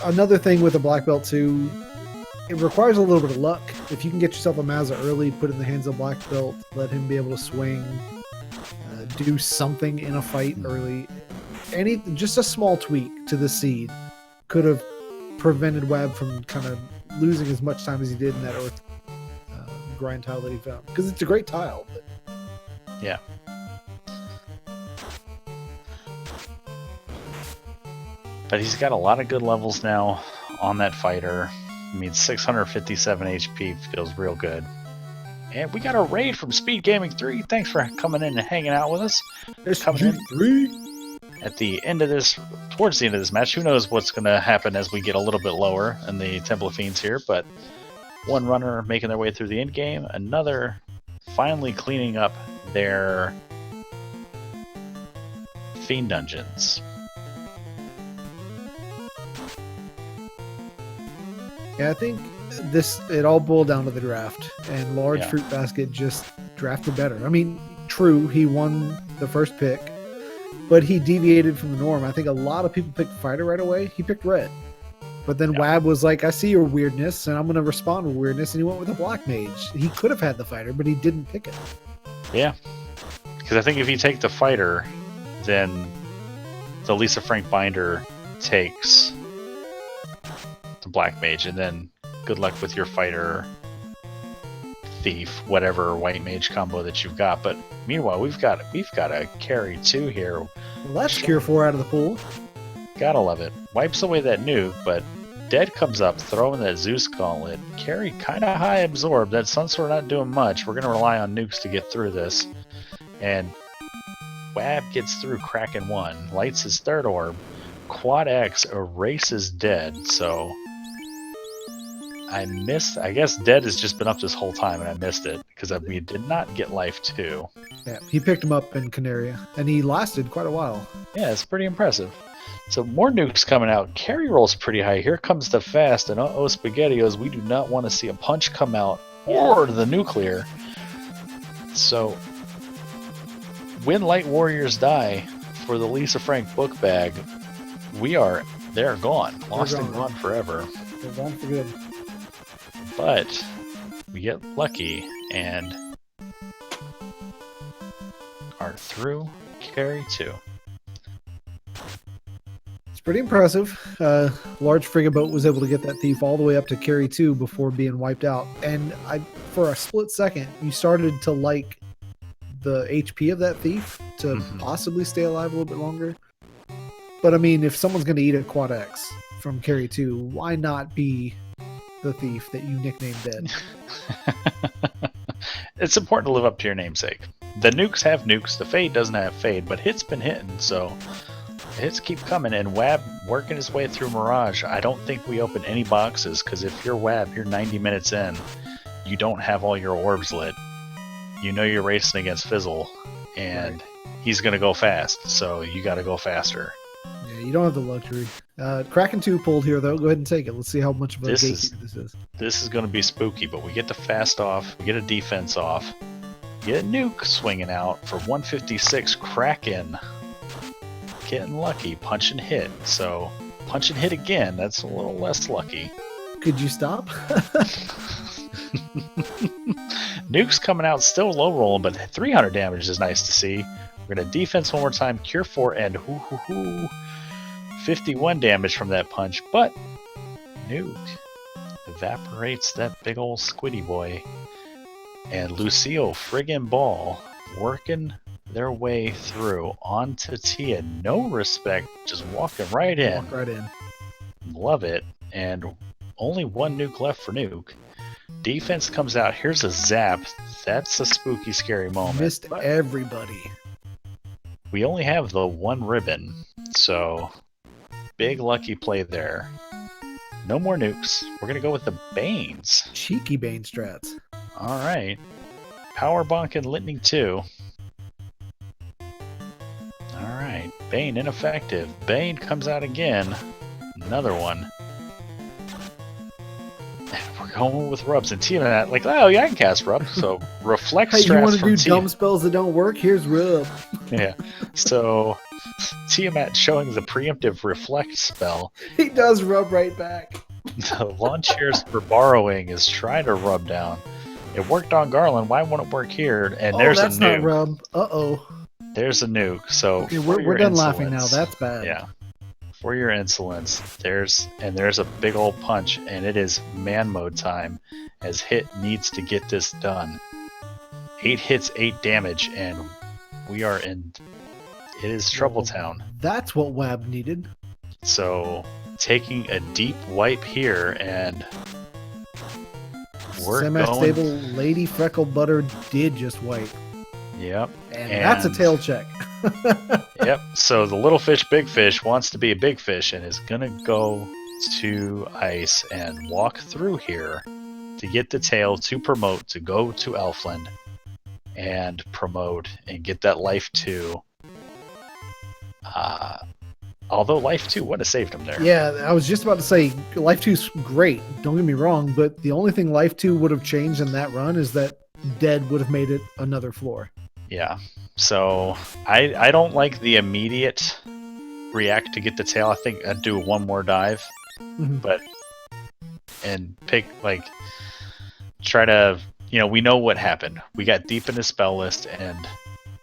Another thing with a black belt too, it requires a little bit of luck. If you can get yourself a Mazza early, put it in the hands of black belt, let him be able to swing, do something in a fight early. Just a small tweak to the seed could have prevented Wab from kind of losing as much time as he did in that earth grind tile that he found. Because it's a great tile. But... Yeah. But he's got a lot of good levels now on that fighter. I mean, 657 HP feels real good. And we got a raid from Speed Gaming 3. Thanks for coming in and hanging out with us. There's coming in 3 at the end of this, towards the end of this match. Who knows what's going to happen as we get a little bit lower in the Temple of Fiends here. But one runner making their way through the end game. Another finally cleaning up their Fiend dungeons. Yeah, I think it all boiled down to the draft, and Large Fruit Basket just drafted better. I mean, true, he won the first pick, but he deviated from the norm. I think a lot of people picked Fighter right away. He picked Red. But then Wab was like, I see your weirdness, and I'm going to respond with weirdness, and he went with a Black Mage. He could have had the Fighter, but he didn't pick it. Yeah, because I think if you take the Fighter, then the Lisa Frank Binder takes the Black Mage, and then good luck with your Fighter, Thief, whatever White Mage combo that you've got. But meanwhile, we've got a carry 2 here. Well, that's Cure 4 out of the pool. Gotta love it. Wipes away that nuke, but Dead comes up, throwing that Zeus Gauntlet. Carry kind of high absorb. That Sunsword not doing much. We're going to rely on nukes to get through this. And Wab gets through Kraken 1, lights his third orb. Quad X erases Dead, so I guess Dead has just been up this whole time and I missed it, because we did not get life 2. Yeah, he picked him up in Canaria, and he lasted quite a while. Yeah, it's pretty impressive. So more nukes coming out. Carry roll's pretty high. Here comes the fast, and uh-oh, SpaghettiOs, we do not want to see a punch come out or the nuclear. So when Light Warriors die for the Lisa Frank book bag, they're gone. Lost and gone forever. They're gone for good. But we get lucky and are through carry 2. It's pretty impressive. Large Frigate Boat was able to get that Thief all the way up to carry 2 before being wiped out. And for a split second, you started to like the HP of that Thief to possibly stay alive a little bit longer. But I mean, if someone's going to eat a Quad X from carry 2, why not be the Thief that you nicknamed Dead? It's important to live up to your namesake. The nukes have nukes, the Fade doesn't have Fade, but hit's been hitting, so the hits keep coming, and Wab working his way through Mirage. I don't think we open any boxes, because if you're Wab, you're 90 minutes in, you don't have all your orbs lit. You know you're racing against Fizzle, and he's going to go fast, so you got to go faster. Yeah, you don't have the luxury. Kraken 2 pulled here, though. Go ahead and take it. Let's see how much of a gatekeeper this is. This is going to be spooky, but we get the fast off, we get a defense off, get a nuke swinging out for 156. Kraken getting lucky, punch and hit. So punch and hit again, that's a little less lucky. Could you stop? Nuke's coming out still low rolling, but 300 damage is nice to see. We're going to defense one more time, cure 4, and 51 damage from that punch, but Nuke evaporates that big old squiddy boy. And Lucille friggin' Ball working their way through onto Tia. No respect, just walking right in. Walk right in. Love it. And only one nuke left for Nuke. Defense comes out. Here's a zap. That's a spooky, scary moment. Missed everybody. We only have the one ribbon, so big lucky play there. No more nukes. We're going to go with the Banes. Cheeky Bane strats. All right. Power Bonk and Litany 2. All right. Bane ineffective. Bane comes out again. Another one. We're going with Rubs. And Tiamat, like, oh, yeah, I can cast Rub. So Reflect Hey, strats you want to from do dumb spells that don't work? Here's Rub. Yeah. So Tiamat showing the preemptive Reflect spell. He does rub right back. The Launchers for Borrowing is trying to rub down. It worked on Garland. Why won't it work here? And there's that's a nuke. not rub. Uh-oh. There's a nuke. So Okay, we're done laughing now. That's bad. Yeah. For your insolence, there's a big old punch, and it is man mode time, as Hit needs to get this done. 8 hits, 8 damage, and we are in. It is Trouble Town. That's what Wab needed. So taking a deep wipe here, and we're Semi-stable going. Lady Freckle Butter did just wipe. Yep. And that's a tail check. Yep. So the little fish, big fish wants to be a big fish and is gonna go to ice and walk through here to get the tail to promote to go to Elfland and promote and get that life 2. Although life 2 would have saved him there. Yeah, I was just about to say life 2's great. Don't get me wrong, but the only thing life 2 would have changed in that run is that dead would have made it another floor. Yeah. So I don't like the immediate react to get the tail. I think I'd do one more dive, but and pick try to we know what happened. We got deep in his spell list and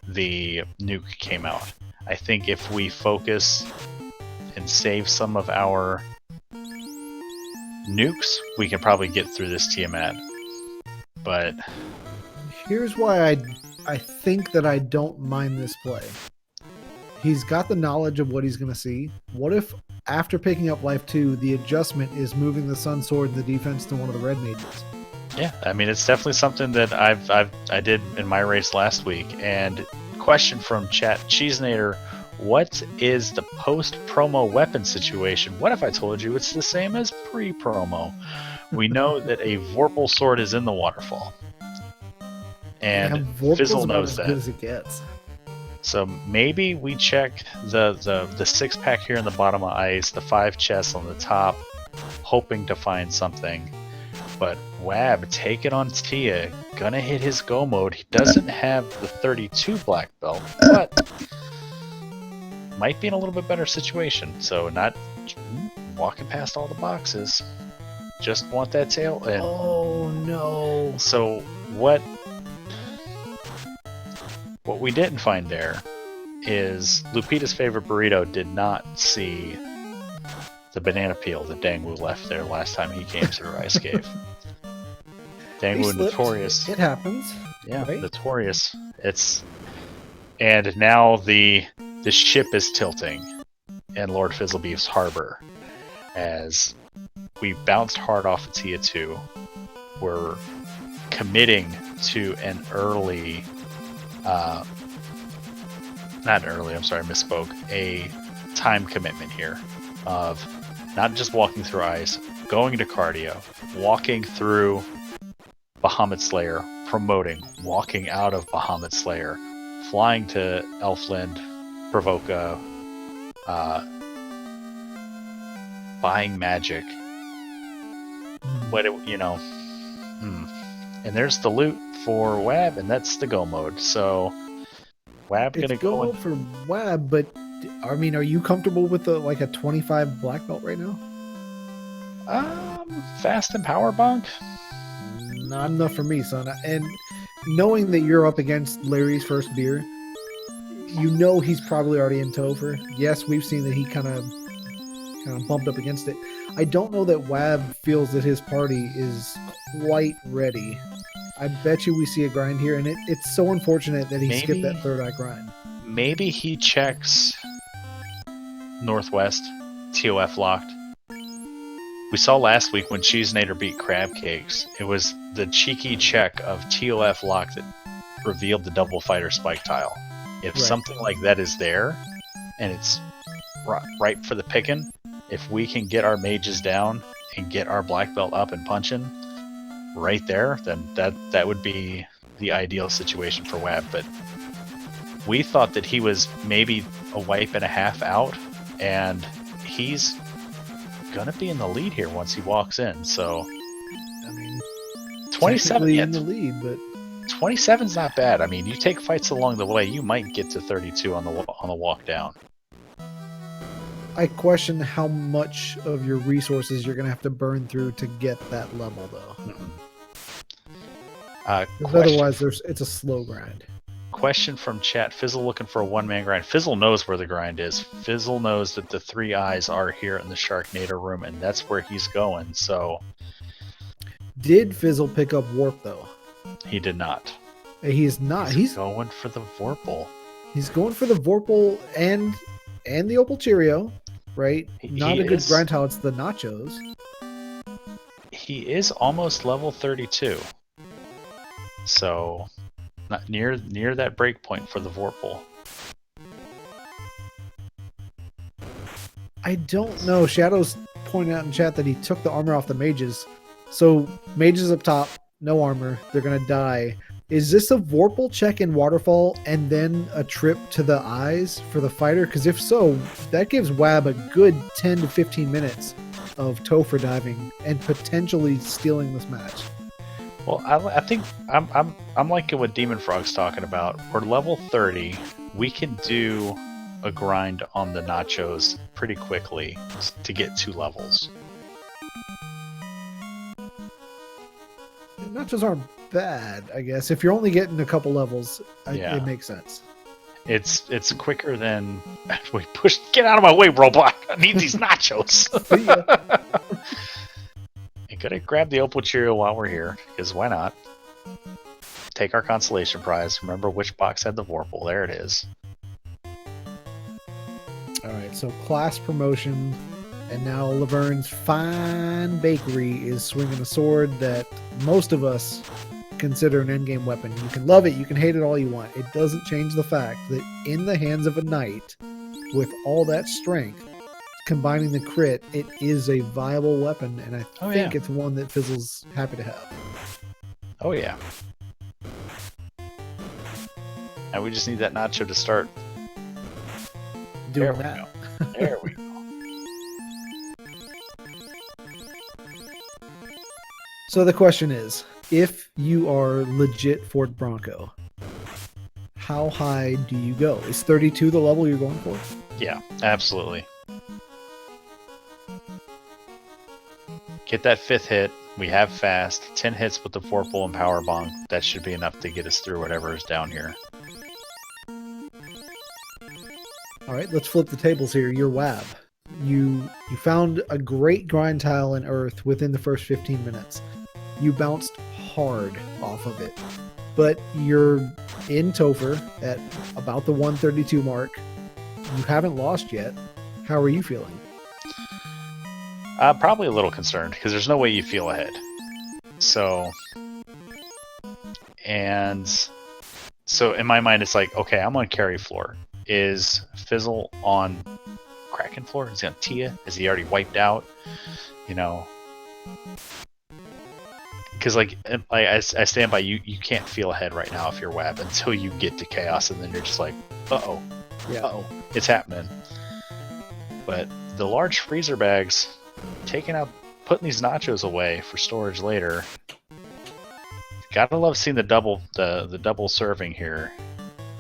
the nuke came out. I think if we focus and save some of our nukes, we can probably get through this Tiamat. But here's why I think that I don't mind this play. He's got the knowledge of what he's going to see. What if after picking up life 2, the adjustment is moving the Sun Sword and the defense to one of the red mages? Yeah, I mean it's definitely something that I did in my race last week. And question from chat, Cheesenator, what is the post-promo weapon situation? What if I told you it's the same as pre-promo? We know that a Vorpal sword is in the waterfall. And Fizzle knows that. As good as it gets. So maybe we check the 6-pack here in the bottom of ice, the 5 chests on the top, hoping to find something. But Wab, take it on Tia, gonna hit his go mode. He doesn't have the 32 black belt, but might be in a little bit better situation. So not walking past all the boxes. Just want that tail. And oh no. So what we didn't find there is Lupita's favorite burrito did not see the banana peel that Dangwoo left there last time he came to Rice Cave. Dangwoo notorious. It happens. Yeah, right? Notorious. And now the ship is tilting in Lord Fizzlebeef's harbor as we bounced hard off of Tia 2. We're committing to an early not early, I'm sorry, misspoke. A time commitment here of not just walking through ice, going to cardio, walking through Bahamut Slayer, promoting, walking out of Bahamut Slayer, flying to Elfland, Provoca, buying magic. And there's the loot for Wab, and that's the go mode. So Wab gonna go for Wab, but I mean, are you comfortable with a 25 black belt right now? Fast and power bonk? not enough for me, son. And knowing that you're up against Larry's first beer, you know he's probably already in Topher. Yes, we've seen that he kind of bumped up against it. I don't know that Wab feels that his party is quite ready. I bet you we see a grind here, and it's so unfortunate that he skipped that third eye grind. Maybe he checks Northwest, TOF locked. We saw last week when Cheesenator beat Crab Cakes, it was the cheeky check of TOF locked that revealed the double fighter spike tile. If something like that is there, and it's ripe for the picking, if we can get our mages down and get our black belt up and punching right there, then that would be the ideal situation for Wab. But we thought that he was maybe a wipe and a half out, and he's gonna be in the lead here once he walks in. So, I mean, 27 in the lead, but 27's not bad. I mean, you take fights along the way, you might get to 32 on the walk down. I question how much of your resources you're going to have to burn through to get that level, though. Otherwise, it's a slow grind. Question from chat. Fizzle looking for a one-man grind. Fizzle knows where the grind is. Fizzle knows that the 3 eyes are here in the Sharknado room, and that's where he's going. So, did Fizzle pick up Warp, though? He did not. He's not. He's going for the Vorpal. He's going for the Vorpal and the Opal Cheerio, right? Not a good grind tile. It's the nachos. He is almost level 32. So, not near that break point for the Vorpal. I don't know. Shadow's pointing out in chat that he took the armor off the mages. So, mages up top, no armor. They're going to die. Is this a Vorpal check in Waterfall and then a trip to the eyes for the fighter? Because if so, that gives Wab a good 10 to 15 minutes of Topher diving and potentially stealing this match. Well, I think I'm liking what Demon Frog's talking about. We're level 30. We can do a grind on the nachos pretty quickly to get 2 levels. The nachos aren't bad, I guess. If you're only getting a couple levels, it makes sense. It's quicker than we push. Get out of my way, Roblox! I need these nachos. I'm gonna grab the Opal Cheerio while we're here, because why not? Take our consolation prize. Remember which box had the Vorpal. There it is. Alright, so class promotion, and now Laverne's Fine Bakery is swinging a sword that most of us consider an endgame weapon. You can love it, you can hate it all you want. It doesn't change the fact that in the hands of a knight, with all that strength, combining the crit, it is a viable weapon, and I think it's one that Fizzle's happy to have. Oh yeah. And we just need that nacho to start doing that. There we go. So the question is, if you are legit Fort Bronco, how high do you go? Is 32 the level you're going for? Yeah, absolutely. Get that 5th hit. We have fast. 10 hits with the Vorpal and Power Bomb. That should be enough to get us through whatever is down here. Alright, let's flip the tables here. You're Wab. You found a great grind tile in Earth within the first 15 minutes. You bounced hard off of it. But you're in Topher at about the 132 mark. You haven't lost yet. How are you feeling? Probably a little concerned, because there's no way you feel ahead. So in my mind, it's like, okay, I'm on carry floor. Is Fizzle on Kraken floor? Is he on Tia? Is he already wiped out? You know, because I stand by you. You can't feel ahead right now if you're Wab until you get to Chaos, and then you're just like, it's happening. But the large freezer bags, putting these nachos away for storage later. Gotta love seeing the double serving here.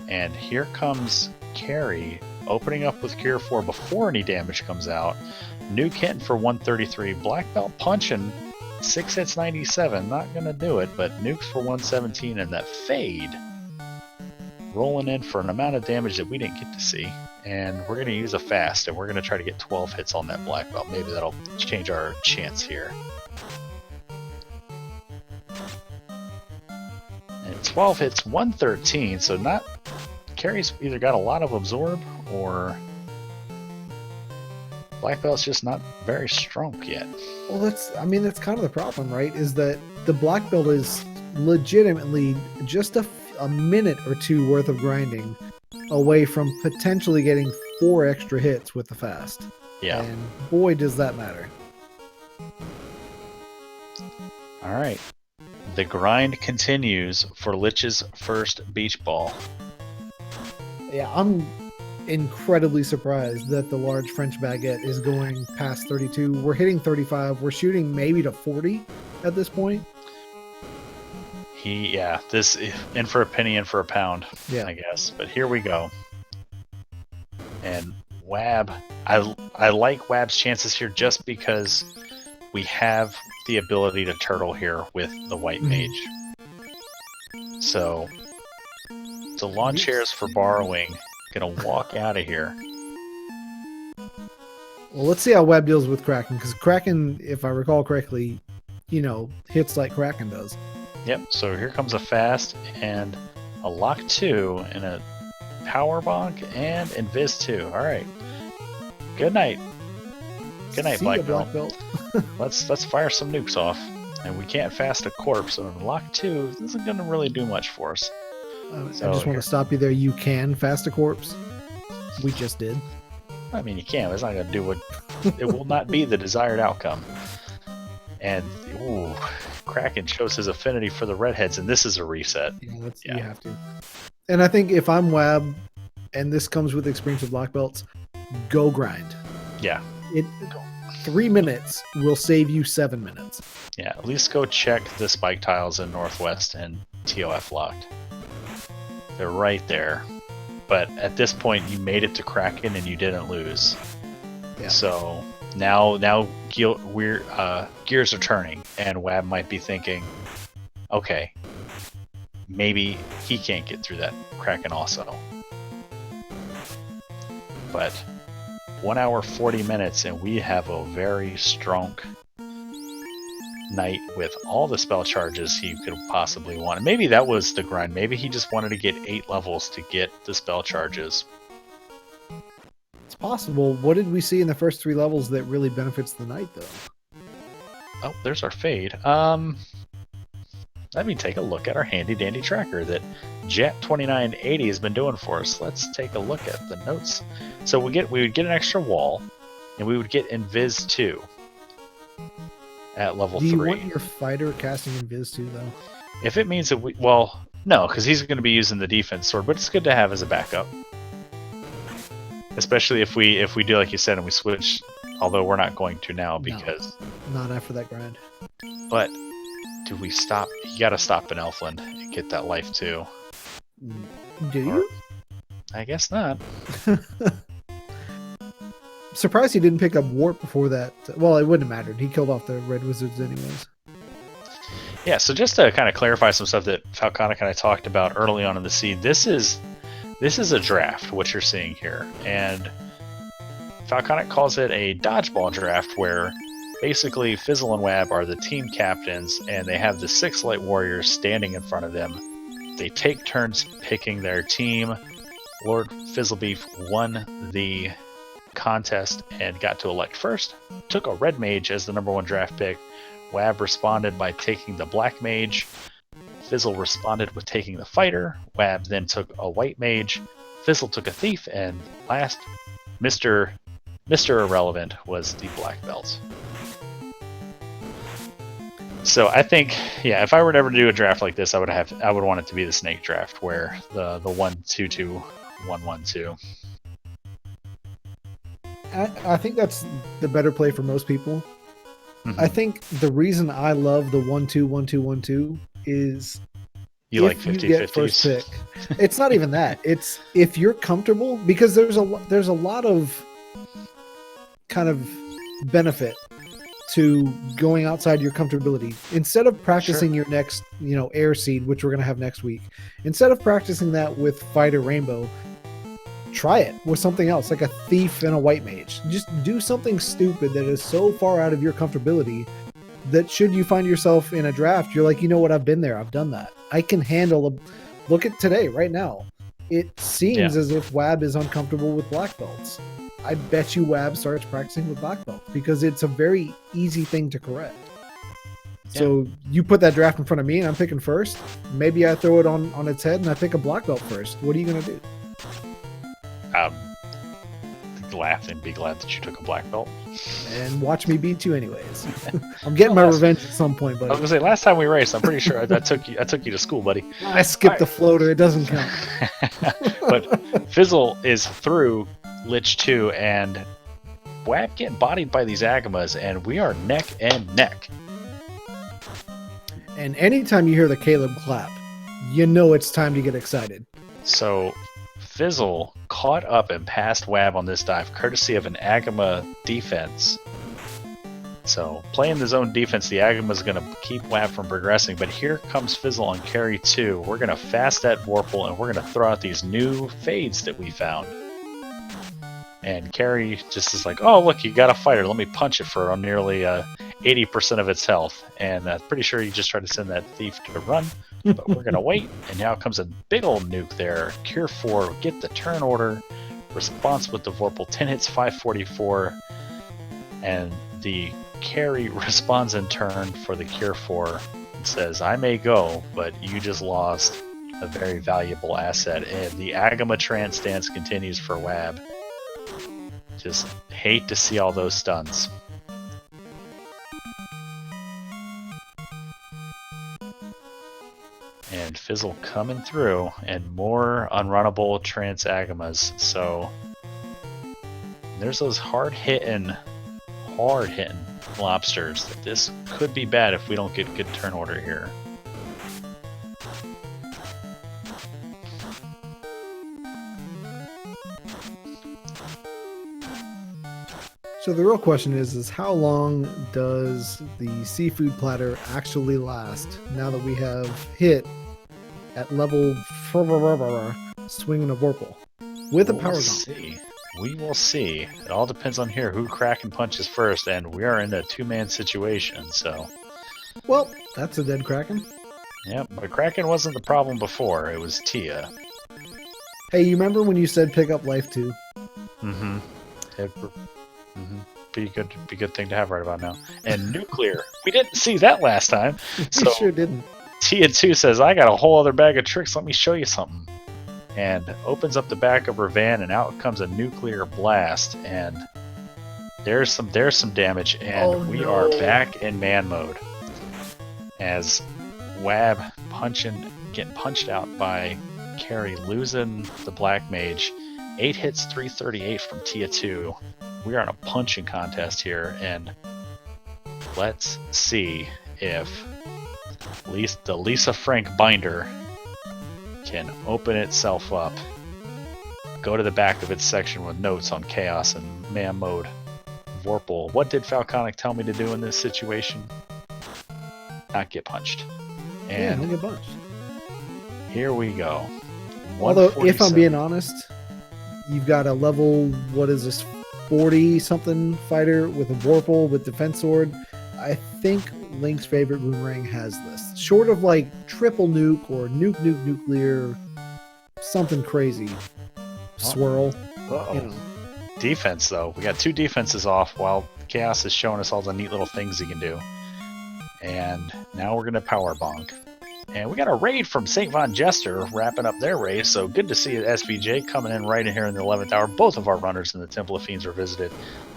And here comes Carrie opening up with Cure 4 before any damage comes out. New Kitten for 133. Black Belt punching 6 hits, 97. Not going to do it, but nukes for 117 and that fade. Rolling in for an amount of damage that we didn't get to see. And we're going to use a fast, and we're going to try to get 12 hits on that black belt. Maybe that'll change our chance here. And 12 hits, 113, so not... Carrie's either got a lot of absorb, or... Black belt's just not very strong yet. Well, that's kind of the problem, right? Is that the black belt is legitimately just a minute or two worth of grinding away from potentially getting 4 extra hits with the fast. Yeah. And boy, does that matter. All right. The grind continues for Lich's first beach ball. Yeah, I'm incredibly surprised that the large French baguette is going past 32. We're hitting 35. We're shooting maybe to 40 at this point. This in for a penny, in for a pound, yeah, I guess. But here we go. And Wab, I like Wab's chances here just because we have the ability to turtle here with the white mage. So the lawn chairs for borrowing. Gonna walk out of here. Well, let's see how Web deals with Kraken, because Kraken, if I recall correctly, hits like Kraken does. Yep, so here comes a fast and a lock 2 and a power bonk and invis 2. Alright. Good night. Good night, Black Belt. Let's fire some nukes off. And we can't fast a corpse, so lock 2 isn't gonna really do much for us. I just want to stop you there. You can fast a corpse. We just did. I mean, you can. It's not going to do what... It will not be the desired outcome. And, ooh, Kraken shows his affinity for the redheads, and this is a reset. Yeah, you have to. And I think if I'm Wab, and this comes with experience with black belts, go grind. Yeah. 3 minutes will save you 7 minutes. Yeah, at least go check the spike tiles in Northwest and TOF locked. They're right there. But at this point, you made it to Kraken and you didn't lose. Yeah. So now gears are turning, and Wab might be thinking, okay, maybe he can't get through that Kraken also. But 1 hour 40 minutes, and we have a very strong knight with all the spell charges he could possibly want. And maybe that was the grind. Maybe he just wanted to get 8 levels to get the spell charges. It's possible. What did we see in the first 3 levels that really benefits the knight, though? Oh, there's our fade. Let me take a look at our handy dandy tracker that Jet2980 has been doing for us. Let's take a look at the notes. So we would get an extra wall, and we would get Invis 2. At level 3. Do you want your fighter casting Invis too, though? If it means that no, because he's going to be using the defense sword, but it's good to have as a backup. Especially if we do like you said and we switch, although we're not going to now because... No, not after that grind. But do we stop? You got to stop in Elfland and get that life too. Do you? I guess not. Surprised he didn't pick up Warp before that. Well, it wouldn't have mattered. He killed off the Red Wizards anyways. Yeah, so just to kind of clarify some stuff that Falconic and I talked about early on in the seed, this is a draft, what you're seeing here. And Falconic calls it a dodgeball draft, where basically Fizzle and Wab are the team captains, and they have the 6 light warriors standing in front of them. They take turns picking their team. LordFizzlebeef won the contest and got to elect first. Took a red mage as the #1 draft pick. Wab responded by taking the black mage. Fizzle responded with taking the fighter. Wab then took a white mage. Fizzle took a thief, and last, Mr. Irrelevant was the black belt. So I think, yeah, if I were to ever do a draft like this, I would want it to be the snake draft, where the 1-2-2, 1-1-2. I think that's the better play for most people. Mm-hmm. I think the reason I love the 1-2-1-2-1-2 is you like if you get 50-50s. first pick. It's not even that. It's if you're comfortable, because there's a lot of kind of benefit to going outside your comfortability. Instead of practicing your next, air seed, which we're going to have next week, instead of practicing that with Fighter Rainbow, try it with something else, like a thief and a white mage. Just do something stupid that is so far out of your comfortability that should you find yourself in a draft, you're like, you know what, I've been there, I've done that. I can handle a look at today, right now. It seems as if WAB is uncomfortable with black belts. I bet you WAB starts practicing with black belts because it's a very easy thing to correct. So you put that draft in front of me and I'm picking first. Maybe I throw it on its head and I pick a black belt first. What are you going to do? Laugh and be glad that you took a black belt. And watch me beat you anyways. I'm getting my revenge at some point, buddy. I was going to say, last time we raced, I'm pretty sure I took you to school, buddy. I skipped the floater. It doesn't count. But Fizzle is through Lich 2, and WAB getting bodied by these Agamas, and we are neck and neck. And anytime you hear the Caleb clap, you know it's time to get excited. So Fizzle caught up and passed WAB on this dive, courtesy of an Agama defense. So playing the zone defense, the Agama is going to keep WAB from progressing, but here comes Fizzle on carry 2. We're going to fast that Vorpal, and we're going to throw out these new fades that we found. And carry just is like, oh, look, you got a fighter. Let me punch it for nearly 80% of its health. And pretty sure you just tried to send that thief to run. But we're going to wait. And now comes a big old nuke there. Cure 4, get the turn order. Response with the Vorpal, 10 hits, 544. And the carry responds in turn for the Cure 4. It says, I may go, but you just lost a very valuable asset. And the Agama trance stance continues for WAB. Just hate to see all those stuns. And Fizzle coming through, and more unrunnable trance Agamas. So there's those hard-hitting lobsters. This could be bad if we don't get good turn order here. So the real question is how long does the seafood platter actually last now that we have hit at level swinging a Vorpal with a power gauntlet? We will see. It all depends on here who Kraken punches first, and we are in a two-man situation, so... Well, that's a dead Kraken. Yep, but Kraken wasn't the problem before, it was Tia. Hey, you remember when you said pick up life 2? Mm-hmm. Be a good thing to have right about now. And nuclear. We didn't see that last time. So We sure didn't. Tia 2 says, I got a whole other bag of tricks, let me show you something. And opens up the back of her van, and out comes a nuclear blast, and there's some damage, and we are back in man mode. As WAB getting punched out by Carrie, losing the black mage. 8 hits, 338 from Tia 2. We are in a punching contest here, and let's see if the Lisa Frank binder can open itself up, go to the back of its section with notes on chaos and man mode. Vorpal, what did Falconic tell me to do in this situation? Not get punched. And not get punched. Here we go. Although, if I'm being honest, you've got a level, what is this, 40-something fighter with a Vorpal with defense sword. I think Link's favorite boomerang has this. Short of like triple nuke or nuke nuclear, something crazy. Swirl. Uh-oh. You know. Defense, though. We got 2 defenses off while Chaos is showing us all the neat little things he can do. And now we're going to power bonk. And we got a raid from St. Von Jester wrapping up their race, so good to see SVJ coming in right in here in the 11th hour. Both of our runners in the Temple of Fiends are visited.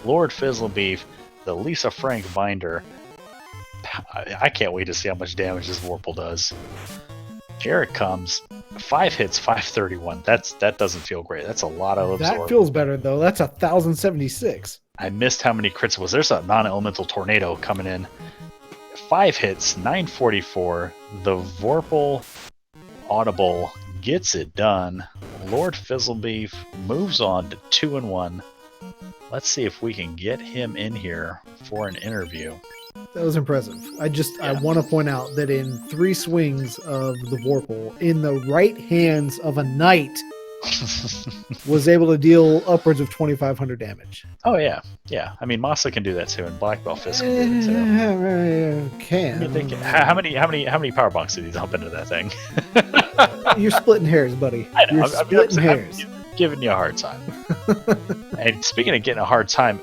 LordFizzlebeef, the Lisa Frank binder. I can't wait to see how much damage this Vorpal does. Here it comes. 5 hits, 531. That doesn't feel great. That's a lot of absorb. That feels better, though. That's 1,076. I missed how many crits was. There's a non-elemental tornado coming in. 5 hits, 944. The Vorpal audible gets it done. LordFizzlebeef moves on to 2-1. Let's see if we can get him in here for an interview. That was impressive. I want to point out that in 3 swings of the Vorpal, in the right hands of a knight, was able to deal upwards of 2,500 damage. Oh yeah, yeah. I mean, Masa can do that too, and Black Belt Fist can do it too. Can. How many power bunks did he dump into that thing? You're splitting hairs, buddy. I know. You're splitting hairs. I'm giving you a hard time. And speaking of getting a hard time,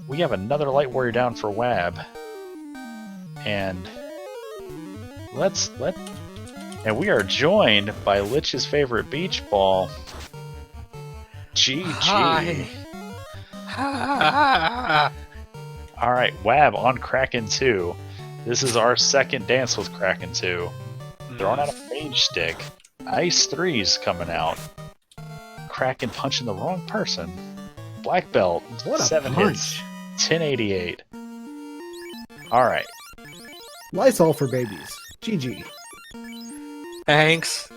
we have another Light Warrior down for Wab, and and we are joined by Lich's favorite beach ball, GG. Hi. All right, Wab on Kraken 2. This is our second dance with Kraken 2. Throwing out a Mage Stick. Ice 3's coming out. Kraken punching the wrong person. Black Belt, What a 7 punch. hits, 1088. All right. Lysol for babies. GG. Thanks.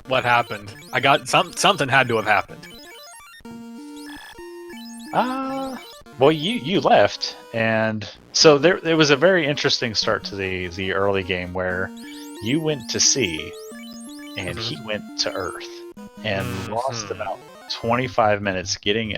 What happened? I got something had to have happened. Well, you left, and so there was a very interesting start to the early game where you went to sea, and he went to Earth, and lost about 25 minutes getting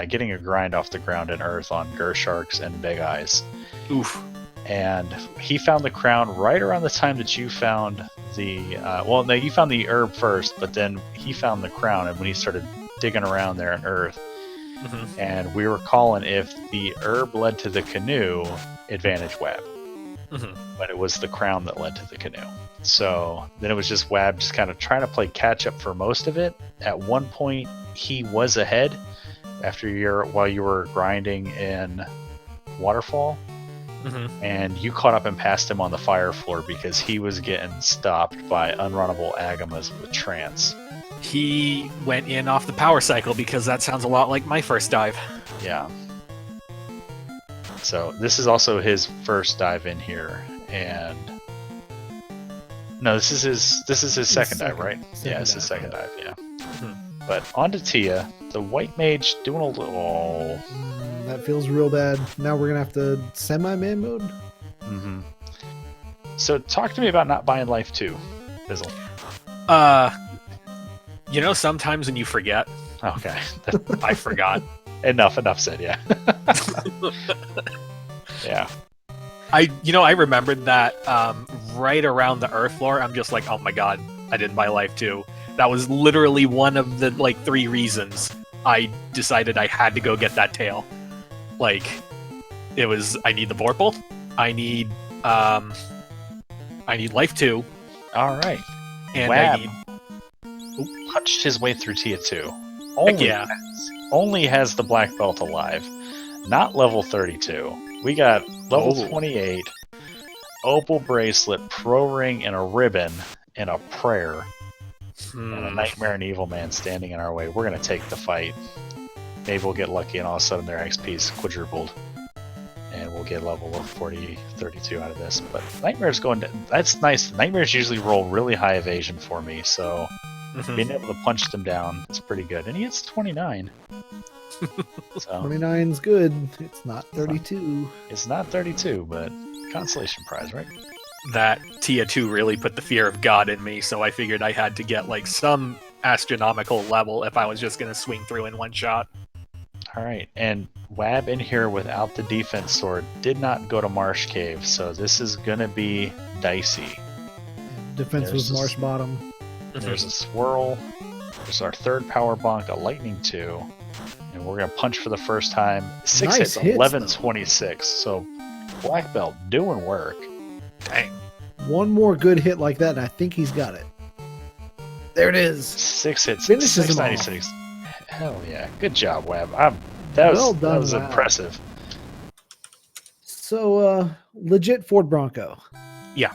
getting a grind off the ground in Earth on Gersharks and Big Eyes. Oof. And he found the crown right around the time that you found you found the herb first, but then he found the crown, and when he started digging around there in Earth, and we were calling if the herb led to the canoe, advantage Wab. But it was the crown that led to the canoe. So then it was just Wab just kind of trying to play catch up for most of it. At one point, he was ahead while you were grinding in Waterfall. And you caught up and passed him on the fire floor because he was getting stopped by unrunnable Agamas with Trance. He went in off the power cycle because that sounds a lot like my first dive. Yeah. So this is also his first dive in here, and no, this is his second dive, right? Yeah, it's his second dive. Yeah. But on to Tia, the white mage doing a little. That feels real bad. Now we're gonna have to semi-man mode. So talk to me about not buying life too, Fizzle. Sometimes when you forget. Okay. I forgot. Enough said. Yeah. Yeah. I remembered that right around the Earth floor. I'm just like, oh my god, I didn't buy life too. That was literally one of the 3 reasons I decided I had to go get that tail. It was I need the Vorpal, I need life too. All right. And Wab I need punched his way through Tia 2. Only has the black belt alive. Not level 32. We got level 28, opal bracelet, pro ring, and a ribbon, and a prayer, and a nightmare and evil man standing in our way. We're gonna take the fight. Maybe we'll get lucky and all of a sudden their XP is quadrupled, and we'll get level of 32 out of this. But Nightmare's going to... That's nice. Nightmares usually roll really high evasion for me, so being able to punch them down is pretty good. And he hits 29. So, 29's good. It's not 32. It's not 32, but consolation prize, right? that Tia 2 really put the fear of God in me, so I figured I had to get like some astronomical level if I was just going to swing through in one shot. Alright, and Wab in here without the defense sword did not go to Marsh Cave, so this is going to be dicey. Defense was Marsh Bottom. There's a swirl, there's our third power bonk, a lightning 2, and we're going to punch for the first time. 6 Nice hits, 1126, so Black Belt doing work. Dang. One more good hit like that, and I think he's got it. There it is. 6 hits, Finishes him 696. Hell yeah, good job, Wab. That was Wab. impressive. So, legit Ford Bronco. Yeah.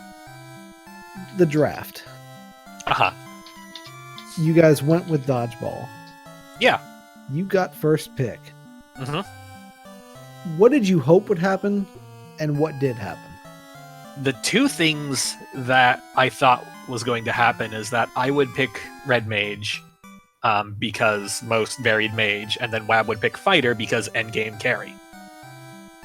The draft. Uh-huh. You guys went with Dodgeball. Yeah. You got first pick. Mm-hmm. What did you hope would happen, and what did happen? The two things that I thought was going to happen is that I would pick Red Mage, because most varied mage, and then Wab would pick fighter because endgame carry.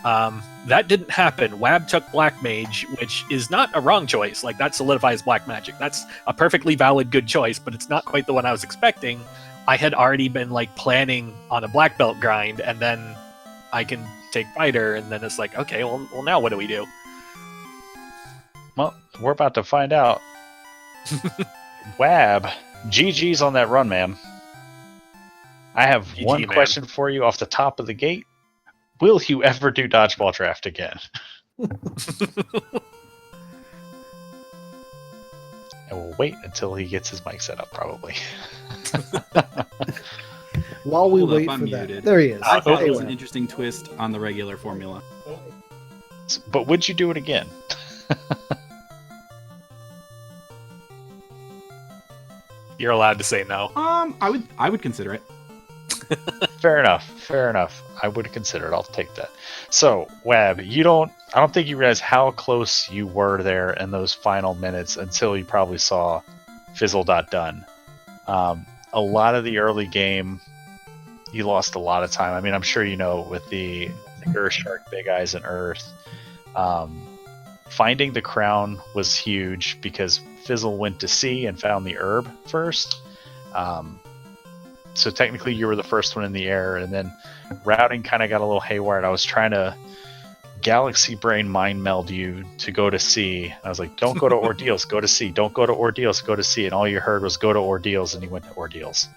That didn't happen. Wab took black mage, which is not a wrong choice. Like, that solidifies black magic. That's a perfectly valid good choice, but it's not quite the one I was expecting. I had already been like planning on a black belt grind, and then I can take fighter, and then it's like, okay, well now what do we do? Well, we're about to find out. Wab, GG's on that run, man. I have GG, one man. question for you off the top of the gate. Will you ever do dodgeball draft again? And we'll wait until he gets his mic set up, probably. While we Hold up, wait I'm for muted. that, there he is. I thought Hey, it was an Wab. interesting twist on the regular formula. But would you do it again? You're allowed to say no. I would consider it. Fair enough. I would consider it. I'll take that. So, Wab, I don't think you realize how close you were there in those final minutes until you probably saw Fizzle.done. A lot of the early game, you lost a lot of time. I mean, I'm sure you know with the Urshark, Big Eyes, and Earth. Finding the crown was huge because Fizzle went to sea and found the herb first. So technically you were the first one in the air, and then routing kind of got a little haywire. I was trying to galaxy brain mind meld you to go to sea. I was like, don't go to Ordeals, go to sea. Don't go to Ordeals, go to sea. And all you heard was go to Ordeals, and you went to Ordeals.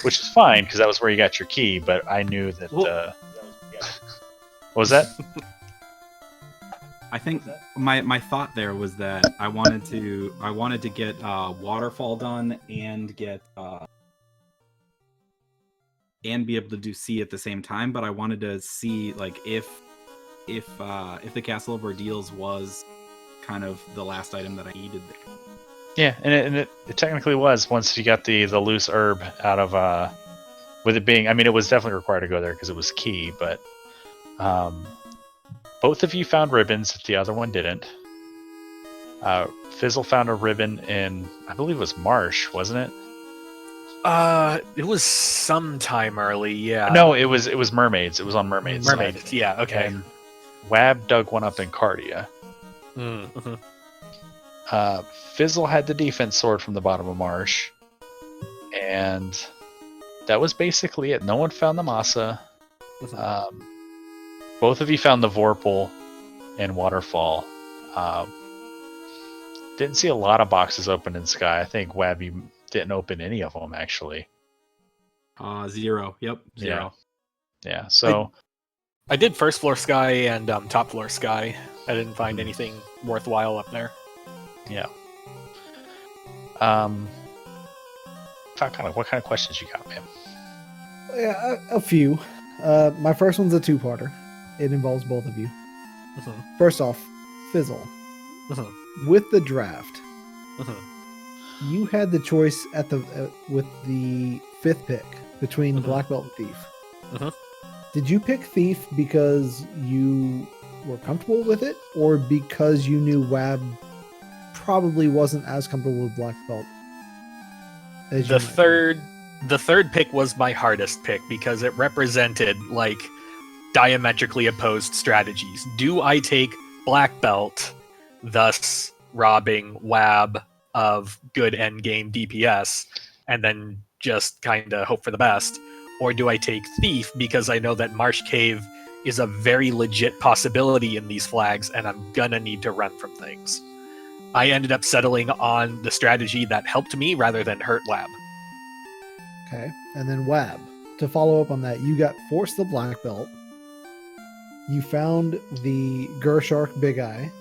Which is fine, because that was where you got your key, but I knew that... what was that? I think my thought there was that I wanted to get waterfall done and get and be able to do sea at the same time, but I wanted to see like if the Castle of Ordeals was kind of the last item that I needed there. Yeah, and it technically was once you got the loose herb out of with it being, I mean, it was definitely required to go there because it was key, but both of you found ribbons if the other one didn't. Fizzle found a ribbon in, I believe it was Marsh, wasn't it? It was sometime early, yeah. No, it was Mermaids. It was on Mermaids. Mermaids, yeah, okay. And Wab dug one up in Cardia. Mm-hmm. Fizzle had the defense sword from the bottom of Marsh. And that was basically it. No one found the Masa. Both of you found the Vorpal and Waterfall. Didn't see a lot of boxes open in Sky. I think Wab, you didn't open any of them, actually. 0. Yep, 0. Yeah, so... I did first floor Sky and top floor Sky. I didn't find anything worthwhile up there. Yeah. What kind of questions you got, man? Yeah, a few. My first one's a two-parter. It involves both of you. Mm-hmm. First off, Fizzle. Mm-hmm. With the draft, Mm-hmm. you had the choice at with the 5th pick between Mhm. Black Belt and Thief. Mhm. Did you pick Thief because you were comfortable with it, or because you knew Wab probably wasn't as comfortable with Black Belt as you The might be? third pick was my hardest pick because it represented like diametrically opposed strategies. Do I take Black Belt, thus robbing Wab of good endgame DPS, and then just kind of hope for the best? Or do I take Thief because I know that Marsh Cave is a very legit possibility in these flags, and I'm gonna need to run from things? I ended up settling on the strategy that helped me rather than hurt Wab. Okay, and then Wab. To follow up on that, you got Force the Black Belt. You found the Urshark Big Eye,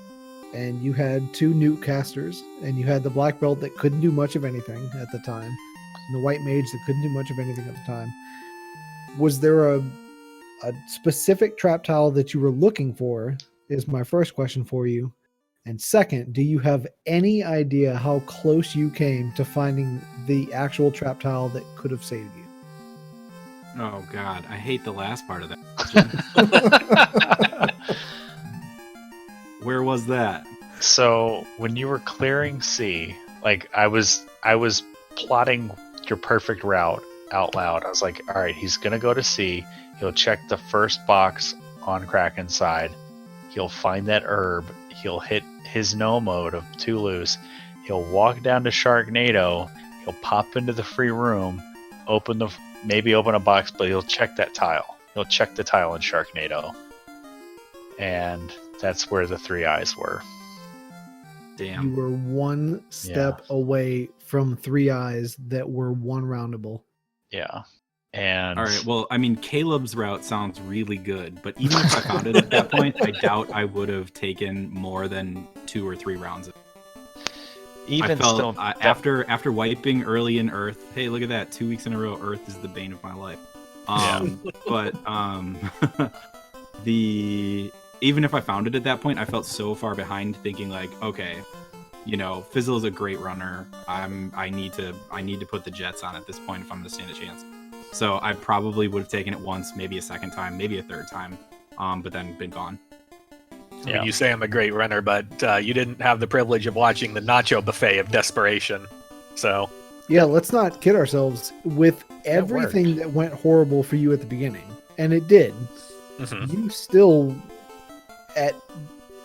and you had 2 nuke casters, and you had the Black Belt that couldn't do much of anything at the time, and the White Mage that couldn't do much of anything at the time. Was there a specific trap tile that you were looking for, is my first question for you. And second, do you have any idea how close you came to finding the actual trap tile that could have saved you? Oh god, I hate the last part of that. Where was that? So when you were clearing C, like I was plotting your perfect route out loud. I was like, all right, he's gonna go to C. He'll check the first box on Kraken's side. He'll find that herb. He'll hit his no mode of 2 loose. He'll walk down to Sharknado. He'll pop into the free room, maybe open a box, but he'll check that tile. He'll check the tile in Sharknado. And that's where the 3 eyes were. Damn. You were one step away from 3 eyes that were 1 roundable. Yeah. And all right, well, I mean, Caleb's route sounds really good, but even if I found it at that point, I doubt I would have taken more than 2 or 3 rounds. After wiping early in Earth, hey, look at that, 2 weeks in a row, Earth is the bane of my life. But even if I found it at that point, I felt so far behind, thinking like, okay, you know, Fizzle is a great runner. I need to put the Jets on at this point if I'm going to stand a chance. So I probably would have taken it once, maybe a second time, maybe a third time, but then been gone. I mean, you say I'm a great runner, but you didn't have the privilege of watching the nacho buffet of desperation. So yeah, let's not kid ourselves. With everything that went horrible for you at the beginning, and it did, you still, at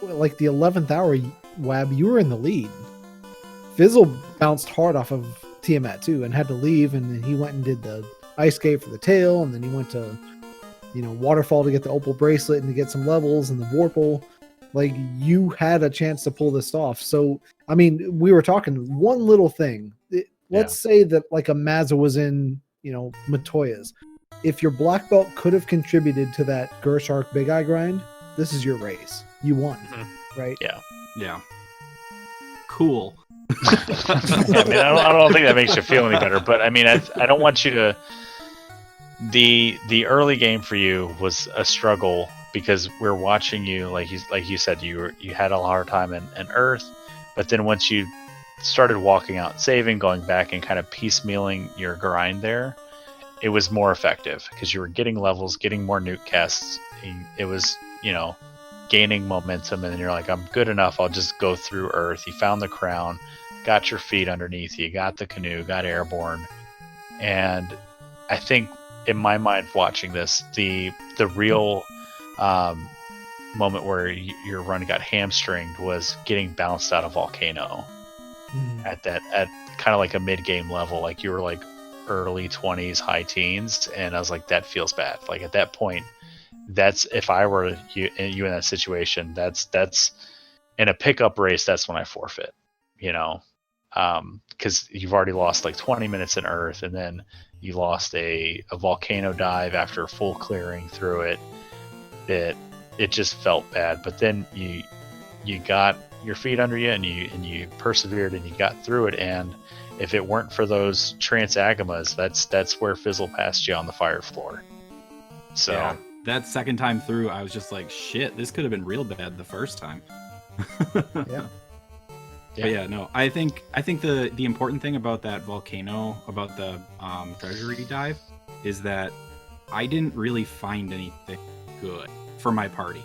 like the 11th hour, Wab, you were in the lead. Fizzle bounced hard off of Tiamat too and had to leave, and then he went and did the ice skate for the tail, and then he went to, you know, waterfall to get the opal bracelet and to get some levels and the vorpal. Like, you had a chance to pull this off. So I mean, we were talking one little thing. Let's say that like a Mazza was in, you know, Matoya's. If your black belt could have contributed to that Gershark Big Eye grind, this is your race. You won, right? Yeah. Cool. I mean, I don't think that makes you feel any better, but I mean, I don't want you to. The early game for you was a struggle because we're watching you, like you said, you had a hard time in Earth, but then once you started walking out and saving, going back and kind of piecemealing your grind there, it was more effective because you were getting levels, getting more nuke casts. It was, you know, gaining momentum, and then you're like, I'm good enough, I'll just go through Earth. You found the crown, got your feet underneath you, got the canoe, got airborne. And I think in my mind watching this, the real moment where your run got hamstringed was getting bounced out of Volcano at kind of like a mid-game level. Like you were like early 20s, high teens, and I was like, that feels bad. Like at that point, that's, if I were you in that situation, that's in a pickup race, that's when I forfeit, you know, because you've already lost like 20 minutes in Earth, and then you lost a volcano dive after full clearing through it. It just felt bad, but then you got your feet under you, and you persevered, and you got through it. And if it weren't for those trance agamas, that's where Fizzle passed you on the fire floor. So yeah, that second time through, I was just like, shit, this could have been real bad the first time. Yeah. But yeah, no, I think the important thing about that volcano, about the treasury dive, is that I didn't really find anything good for my party.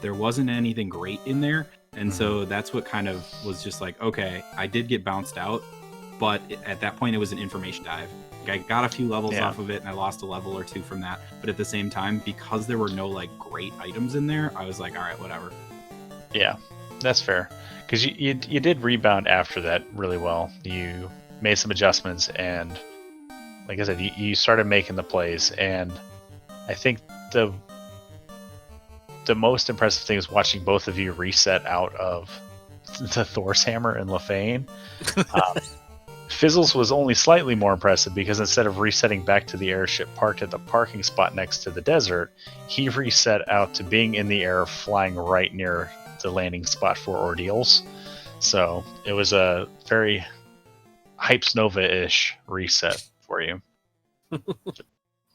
There wasn't anything great in there, and so that's what kind of was just like, okay, I did get bounced out, but at that point it was an information dive. Like, I got a few levels off of it, and I lost a level or two from that. But at the same time, because there were no like great items in there, I was like, all right, whatever. Yeah, that's fair. Because you did rebound after that really well. You made some adjustments, and like I said, you started making the plays. And I think the most impressive thing is watching both of you reset out of the Thor's Hammer and Lefane. Fizzle's was only slightly more impressive because instead of resetting back to the airship parked at the parking spot next to the desert, he reset out to being in the air, flying right near the landing spot for ordeals. So it was a very Hypes Nova-ish reset for you.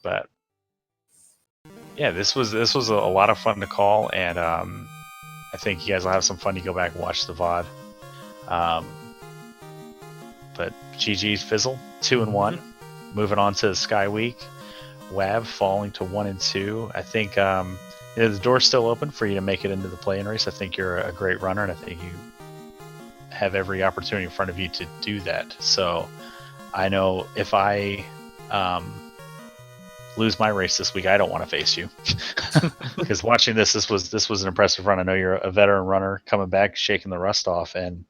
But yeah, this was a lot of fun to call, and I think you guys will have some fun to go back and watch the VOD. But GG's Fizzle, 2-1. Moving on to Sky Week. Wab falling to 1-2. I think the door's still open for you to make it into the play-in race. I think you're a great runner, and I think you have every opportunity in front of you to do that. So I know if I lose my race this week, I don't want to face you. Because watching this was an impressive run. I know you're a veteran runner coming back, shaking the rust off, and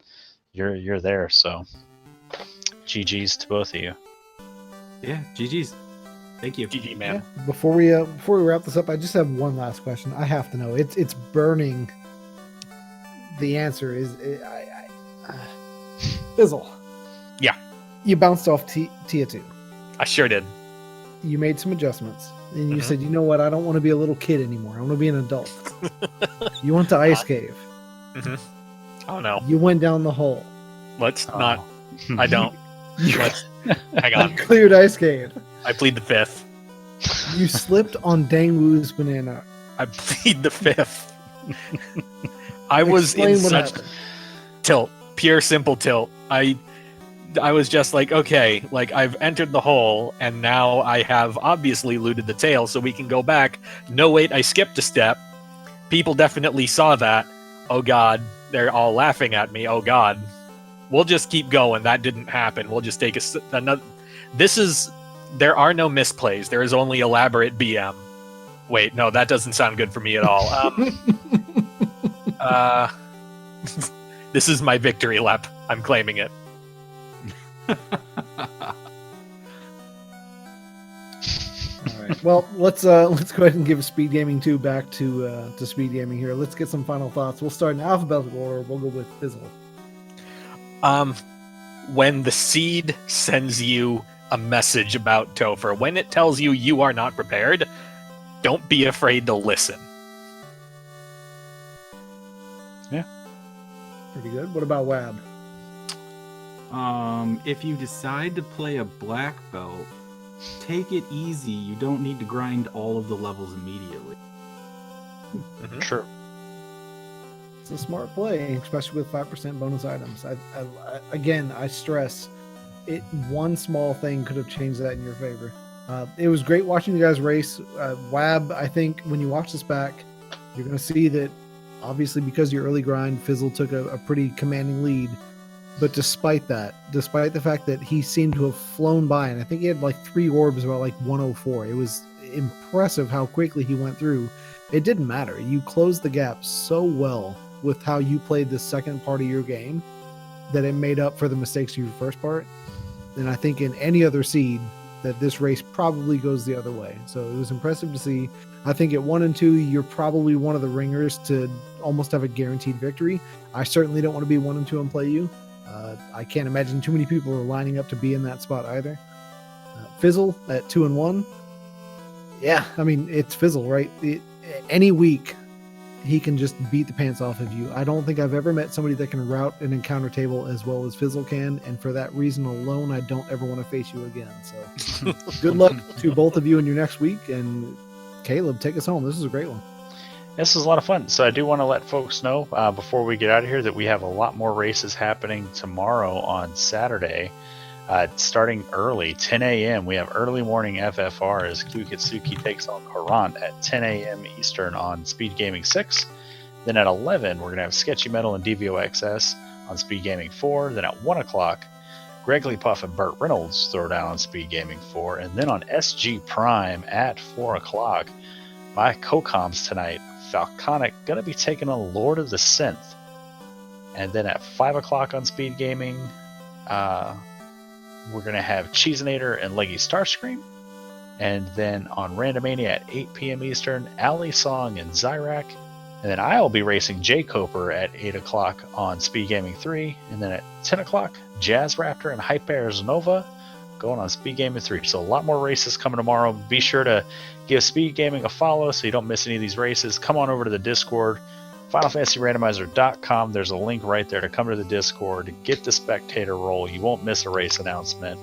you're there. So, GGs to both of you. Yeah, GG's. Thank you. GG, man. Yeah. Before we wrap this up, I just have one last question. I have to know. It's burning. The answer is Fizzle. Yeah. You bounced off Tia 2. I sure did. You made some adjustments, and you said, "You know what? I don't want to be a little kid anymore. I want to be an adult." You went to Ice Cave. Oh no! You went down the hole. Let's not. I don't. Let's hang on. You cleared Ice Cave. I plead the fifth. You slipped on Dang Wu's banana. I plead the fifth. I was in such tilt, pure simple tilt. I was just like, okay, like I've entered the hole and now I have obviously looted the tail, so we can go back. No, wait, I skipped a step. People definitely saw that. Oh God, they're all laughing at me. Oh God, we'll just keep going. That didn't happen. We'll just take another. There are no misplays. There is only elaborate BM. Wait, no, that doesn't sound good for me at all. This is my victory lap. I'm claiming it. All right. Well, let's go ahead and give Speed Gaming 2 back to Speed Gaming here. Let's get some final thoughts. We'll start in alphabetical order. We'll go with Fizzle. When the seed sends you a message about Topher, when it tells you you are not prepared, don't be afraid to listen. Yeah. Pretty good. What about Wab? If you decide to play a black belt, take it easy. You don't need to grind all of the levels immediately. True. It's a smart play, especially with 5% bonus items. I stress it. One small thing could have changed that in your favor. It was great watching you guys race. Wab, I think when you watch this back, you're going to see that obviously because of your early grind, Fizzle took a pretty commanding lead. But despite the fact that he seemed to have flown by, and I think he had like 3 orbs about like 104, it was impressive how quickly he went through. It didn't matter. You closed the gap so well with how you played the second part of your game that it made up for the mistakes of your first part. And I think in any other seed that this race probably goes the other way. So it was impressive to see. I think at 1 and 2, you're probably one of the ringers to almost have a guaranteed victory. I certainly don't want to be 1 and 2 and play you. I can't imagine too many people are lining up to be in that spot either. Fizzle at 2 and 1. Yeah, I mean, it's Fizzle, right? Any week, he can just beat the pants off of you. I don't think I've ever met somebody that can route an encounter table as well as Fizzle can, and for that reason alone, I don't ever want to face you again. So good luck to both of you in your next week, and Caleb, take us home. This is a great one. This is a lot of fun. So I do want to let folks know before we get out of here that we have a lot more races happening tomorrow on Saturday. Starting early, 10 a.m. We have early morning FFR as Kukitsuki takes on Courant at 10 a.m. Eastern on Speed Gaming 6. Then at 11, we're going to have Sketchy Metal and DVOXS on Speed Gaming 4. Then at 1 o'clock, Gregory Puff and Burt Reynolds throw down on Speed Gaming 4. And then on SG Prime at 4 o'clock, my co-coms tonight, Falconic, going to be taking on Lord of the Synth. And then at 5 o'clock on Speed Gaming, we're going to have Cheesenator and Leggy Starscream. And then on Randomania at 8 p.m. Eastern, Ali Song and Zyrak. And then I'll be racing Jay Coper at 8 o'clock on Speed Gaming 3. And then at 10 o'clock, Jazz Raptor and Hyper Nova going on Speed Gaming 3. So a lot more races coming tomorrow. Be sure to give Speed Gaming a follow so you don't miss any of these races. Come on over to the Discord, FinalFantasyRandomizer.com. There's a link right there to come to the Discord, get the spectator role. You won't miss a race announcement.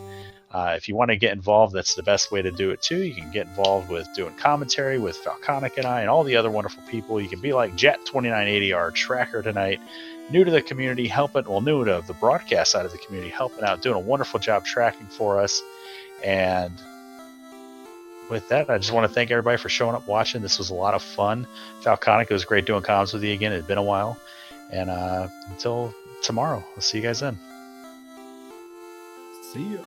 If you want to get involved, that's the best way to do it too. You can get involved with doing commentary with Falconic and I and all the other wonderful people. You can be like Jet2980, our tracker tonight, new to the community, new to the broadcast side of the community, helping out, doing a wonderful job tracking for us. And with that, I just want to thank everybody for showing up, watching. This was a lot of fun. Falconic, it was great doing comms with you again. It had been a while. And until tomorrow, I'll see you guys then. See ya.